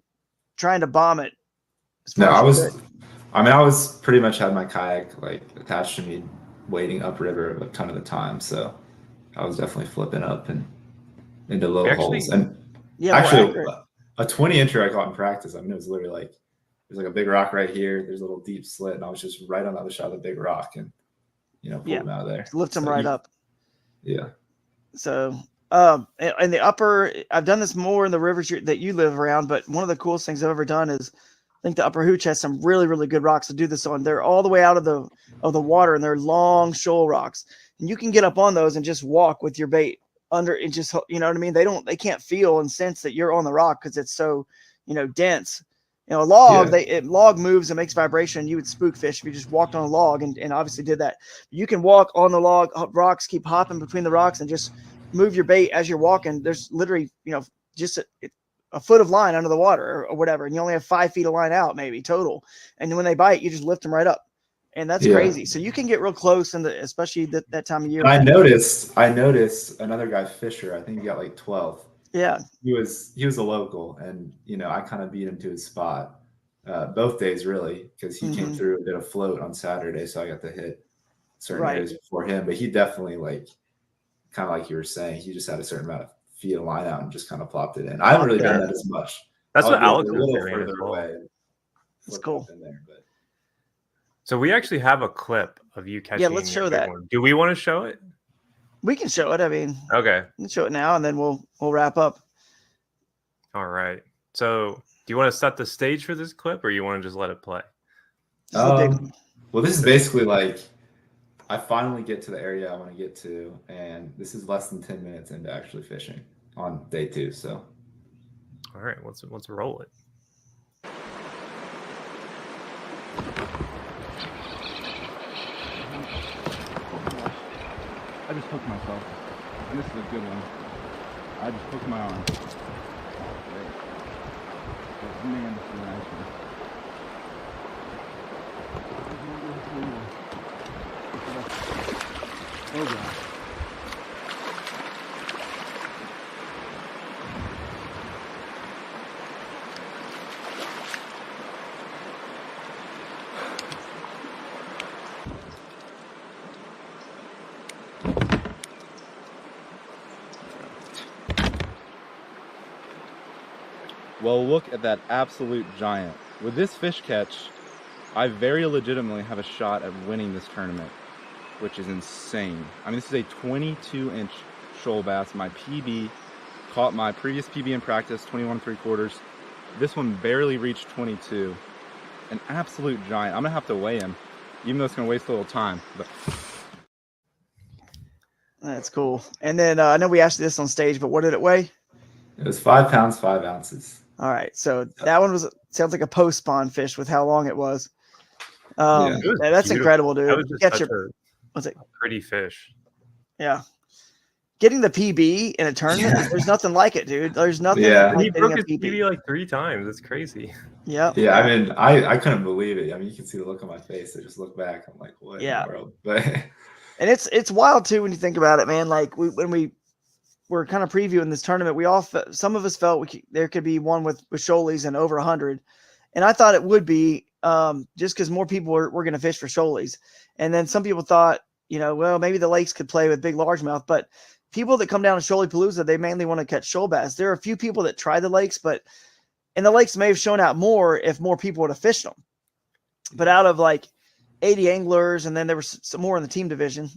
trying to bomb it? No, I was pretty much had my kayak like attached to me, wading upriver a ton of the time. So I was definitely flipping up and into low holes. And actually, a 20-incher I caught in practice. I mean, it was literally like. There's like a big rock right here. There's a little deep slit, and I was just right on the other side of the big rock, and pulled him out of there. Lift him right up. Yeah. So, in the upper, I've done this more in the rivers that you live around, but one of the coolest things I've ever done is, I think the Upper Hooch has some really, really good rocks to do this on. They're all the way out of the water, and they're long shoal rocks, and you can get up on those and just walk with your bait under, and just what I mean. They can't feel and sense that you're on the rock because it's so dense. A log, log moves and makes vibration. You would spook fish if you just walked on a log and obviously did that. You can walk on the log, rocks, keep hopping between the rocks and just move your bait as you're walking. There's literally, just a foot of line under the water or whatever. And you only have 5 feet of line out maybe total. And when they bite, you just lift them right up. And that's crazy. So you can get real close especially that time of year. I noticed another guy, Fisher, I think he got like 12. Yeah, he was a local, and I kind of beat him to his spot both days really, because he came through and did a float on Saturday, so I got to hit certain areas before him. But he definitely kind of like you were saying, he just had a certain amount of feet of line out and just kind of plopped it in. I haven't really done that as much. That's what Alex was doing. A little further away. That's cool. In there, but. So we actually have a clip of you catching. Yeah, let's show that. Do we want to show it? We can show it. I mean, okay. We can show it now, and then we'll wrap up. All right. So, do you want to set the stage for this clip, or you want to just let it play? Well, this is basically like I finally get to the area I want to get to, and this is less than 10 minutes into actually fishing on day 2. So, all right, let's roll it. I just hooked myself, and this is a good one. I just hooked my arm. Man, this is a nice one. Oh, God. Well, look at that absolute giant. With this fish catch, I very legitimately have a shot at winning this tournament, which is insane. I mean, this is a 22-inch shoal bass. My PB caught my previous PB in practice, 21 3/4. This one barely reached 22. An absolute giant. I'm gonna have to weigh him, even though it's gonna waste a little time. But that's cool. And then I know we asked you this on stage, but what did it weigh? It was 5 pounds, 5 ounces. All right, so that one sounds like a post spawn fish with how long it was. It was That's beautiful. incredible, dude. That was just such what's it? a pretty fish. Yeah. Getting the PB in a tournament, there's nothing like it, dude. There's nothing Yeah. like He getting broke a his PB. PB like 3 times. It's crazy. Yeah. Yeah, I mean, I couldn't believe it. I mean, you can see the look on my face. I just look back. I'm like, what in the world? But And it's wild too when you think about it, man. Like when we were kind of previewing this tournament, we all some of us felt there could be one with shoalies and over 100, and I thought it would be just because more people were going to fish for shoalies, and then some people thought, well, maybe the lakes could play with big largemouth, but people that come down to Shoaliepalooza, they mainly want to catch shoal bass. There are a few people that try the lakes, and the lakes may have shown out more if more people would have fished them. But out of like 80 anglers, and then there was some more in the team division,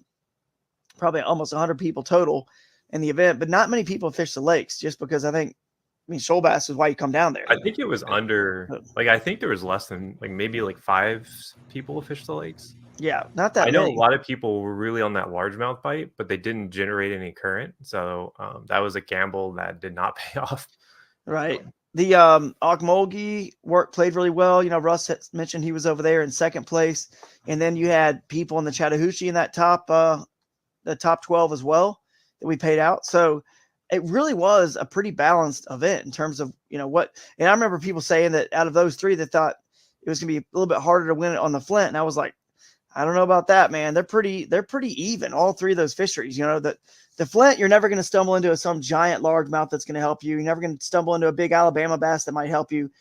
probably almost 100 people total in the event, but not many people fish the lakes just because shoal bass is why you come down there. I think it was under, I think there was less than maybe 5 people who fished the lakes. Yeah, not that I know many. a lot of people were really on that largemouth bite, but they didn't generate any current. So that was a gamble that did not pay off. Right. The Okmulgee played really well. Russ had mentioned he was over there in second place. And then you had people in the Chattahoochee in that the top 12 as well that we paid out. So it really was a pretty balanced event in terms of, what. And I remember people saying that out of those 3, they thought it was going to be a little bit harder to win it on the Flint. And I was like, I don't know about that, man. They're pretty even. All 3 of those fisheries, the Flint, you're never going to stumble into some giant largemouth that's going to help you. You're never going to stumble into a big Alabama bass that might help you.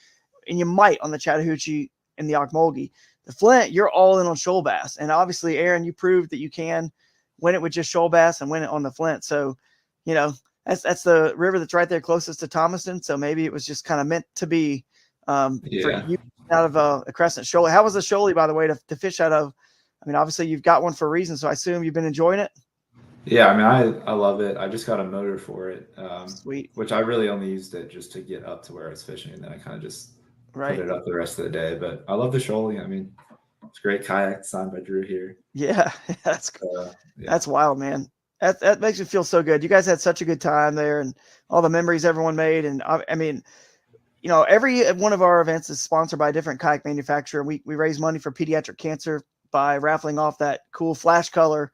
And you might on the Chattahoochee and the Okmulgee. The Flint, you're all in on shoal bass. And obviously, Aaron, you proved that you can win it with just shoal bass and win it on the Flint. So, that's the river that's right there closest to Thomaston. So maybe it was just kind of meant to be for you out of a Crescent Shoalie. How was the Shoalie, by the way, to fish out of? I mean, obviously you've got one for a reason, so I assume you've been enjoying it. yeah, I mean, I love it. I just got a motor for it. Sweet. Which I really only used it just to get up to where I was fishing, and then I kind of just put it up the rest of the day. But I love the Shoalie. I mean, it's a great kayak designed by Drew here. Yeah, that's that's wild, man. That makes me feel so good. You guys had such a good time there, and all the memories everyone made. And I mean, every one of our events is sponsored by a different kayak manufacturer. We raise money for pediatric cancer by raffling off that cool flash color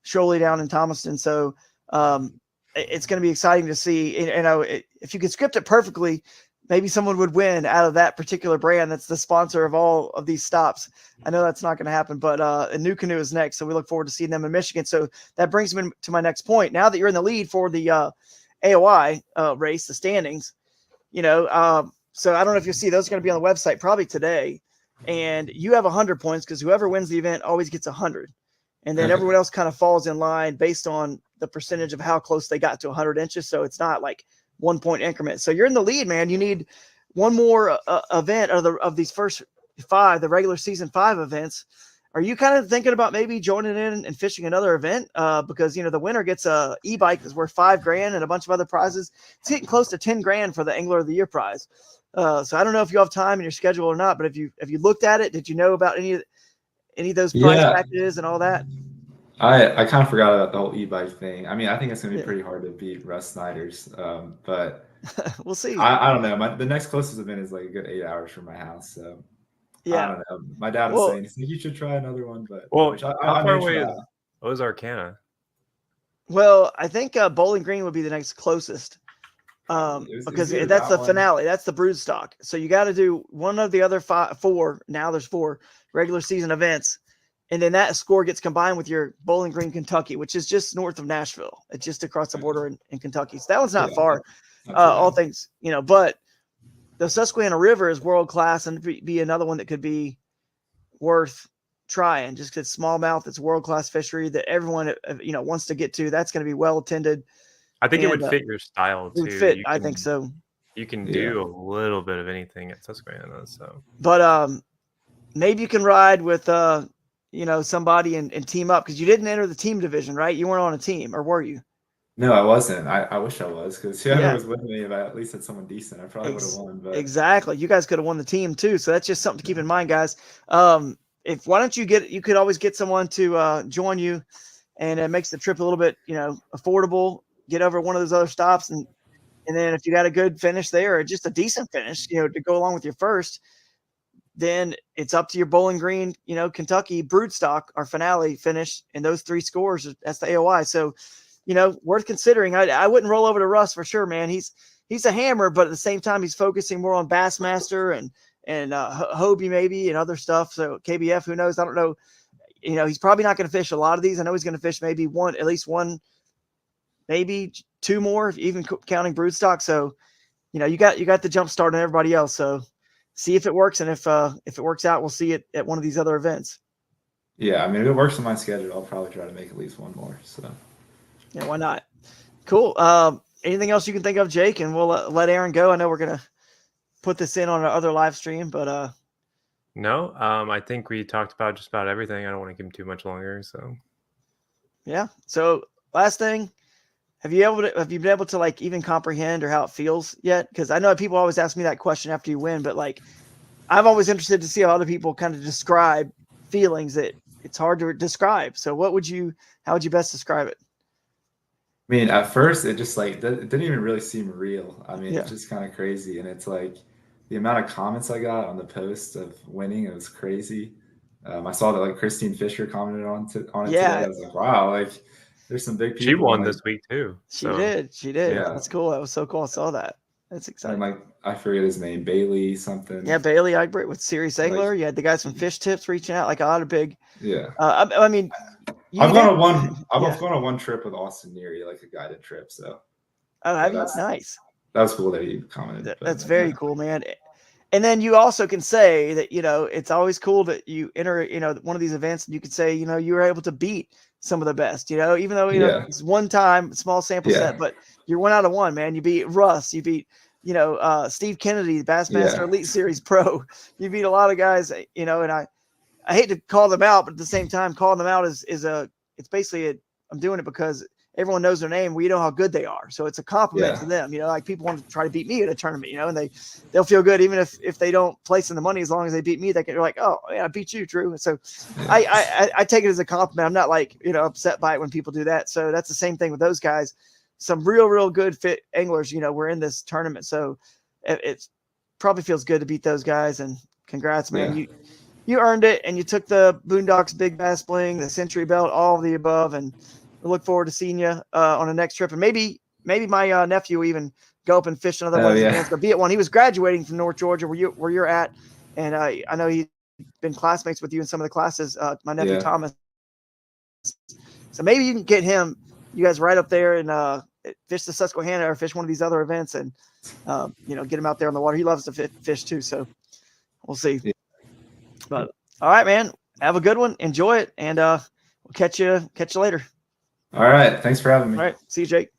Shoalie down in Thomaston. So it's going to be exciting to see. If you could script it perfectly, maybe someone would win out of that particular brand that's the sponsor of all of these stops. I know that's not going to happen, but a New Canoe is next, so we look forward to seeing them in Michigan. So that brings me to my next point. Now that you're in the lead for the AOI race, the standings, so I don't know if you'll see those are going to be on the website probably today. And you have 100 points because whoever wins the event always gets 100. And then everyone else kind of falls in line based on the percentage of how close they got to 100 inches. So it's not like 1 point increment. So you're in the lead, man. You need one more event of these first 5, the regular season 5 events. Are you kind of thinking about maybe joining in and fishing another event? Because, the winner gets a e-bike that's worth $5,000 and a bunch of other prizes. It's getting close to $10,000 for the Angler of the Year prize. So I don't know if you have time in your schedule or not, but have you looked at it? Did you know about any of those prize packages and all that? I kind of forgot about the whole e-bike thing. I mean, I think it's going to be pretty hard to beat Russ Snyder's, but we'll see. I don't know. The next closest event is like a good 8 hours from my house. So I don't know. My dad was saying, you should try another one, but how far away is Ozarkana? Well, I think Bowling Green would be the next closest. Because that's the finale. That's the brood stock. So you got to do one of the other 4. Now there's 4 regular season events. And then that score gets combined with your Bowling Green, Kentucky, which is just north of Nashville. It's just across the border in Kentucky. So that one's not far, all things, but the Susquehanna River is world-class and be another one that could be worth trying just because smallmouth, it's a world-class fishery that everyone, wants to get to. That's going to be well-attended. I think it would fit your style too. It would fit, I think so. you can do a little bit of anything at Susquehanna. So, but maybe you can ride with somebody and team up, because you didn't enter the team division, right? You weren't on a team, or were you? No, I wasn't. I wish I was, because whoever was with me, if I at least had someone decent, I probably would have won. But exactly, you guys could have won the team too. So that's just something to keep in mind, guys. Why don't you could always get someone to join you, and it makes the trip a little bit affordable. Get over one of those other stops, and then if you got a good finish there, or just a decent finish, to go along with your first, then it's up to your Bowling Green, Kentucky Broodstock, our finale finish, and those 3 scores. That's the AOI. So, worth considering. I wouldn't roll over to Russ for sure, man. He's a hammer, but at the same time, he's focusing more on Bassmaster and Hobie maybe and other stuff. So KBF, who knows? I don't know. He's probably not going to fish a lot of these. I know he's going to fish maybe at least one, maybe 2 more, even counting Broodstock. So, you got the jump start on everybody else. So see if it works, and if it works out, we'll see it at one of these other events. Yeah, I mean, if it works on my schedule, I'll probably try to make at least one more. So yeah, why not? Cool. Anything else you can think of, Jake? And we'll let Aaron go. I know we're gonna put this in on our other live stream, but no, I think we talked about just about everything. I don't want to give him too much longer. So yeah. So last thing, have you been able to like even comprehend or how it feels yet? Because I know people always ask me that question after you win, but like I'm always interested to see how other people kind of describe feelings that it's hard to describe. So how would you best describe it? I mean, at first it just it didn't even really seem real. I mean, it's just kind of crazy. And it's like the amount of comments I got on the post of winning, it was crazy. I saw that like Christine Fisher commented on it today. I was like, wow, like there's some big people. She won this week too. She did. Yeah. That's cool. That was so cool. I saw that. That's exciting. And I forget his name, Bailey something. Yeah, Bailey Egbert with Serious Angler. You had the guys from Fish Tips reaching out, like a lot of big. Yeah. I mean, I've gone on one trip with Austin Neary, like a guided trip. So that's nice. That was cool that he commented. That's very cool, man. And then you also can say that, it's always cool that you enter, one of these events, and you could say, you were able to beat some of the best, even though, it's one time, small sample set, but you're 1 out of 1, man. You beat Russ, you beat, Steve Kennedy, the Bassmaster Elite Series Pro. You beat a lot of guys, and I hate to call them out, but at the same time, calling them out it's basically I'm doing it because everyone knows their name. We know how good they are. So it's a compliment to them. Like people want to try to beat me at a tournament, and they'll feel good even if they don't place in the money. As long as they beat me, they're like, oh yeah, I beat you, Drew. And so I take it as a compliment. I'm not upset by it when people do that. So that's the same thing with those guys. Some real good fit anglers, we're in this tournament. So it probably feels good to beat those guys, and congrats, man. Yeah. You earned it, and you took the Boondocks Big Bass Bling, the Century Belt, all of the above, and we look forward to seeing you on the next trip. And maybe my nephew will even go up and fish another one. He's gonna be at one. He was graduating from North Georgia, where you're at, and I know he's been classmates with you in some of the classes. My nephew Thomas. So maybe you can get him. You guys right up there and fish the Susquehanna or fish one of these other events, and get him out there on the water. He loves to fish too, so we'll see. Yeah. But all right, man. Have a good one. Enjoy it, and we'll catch you later. All right. Thanks for having me. All right. See you, Jake.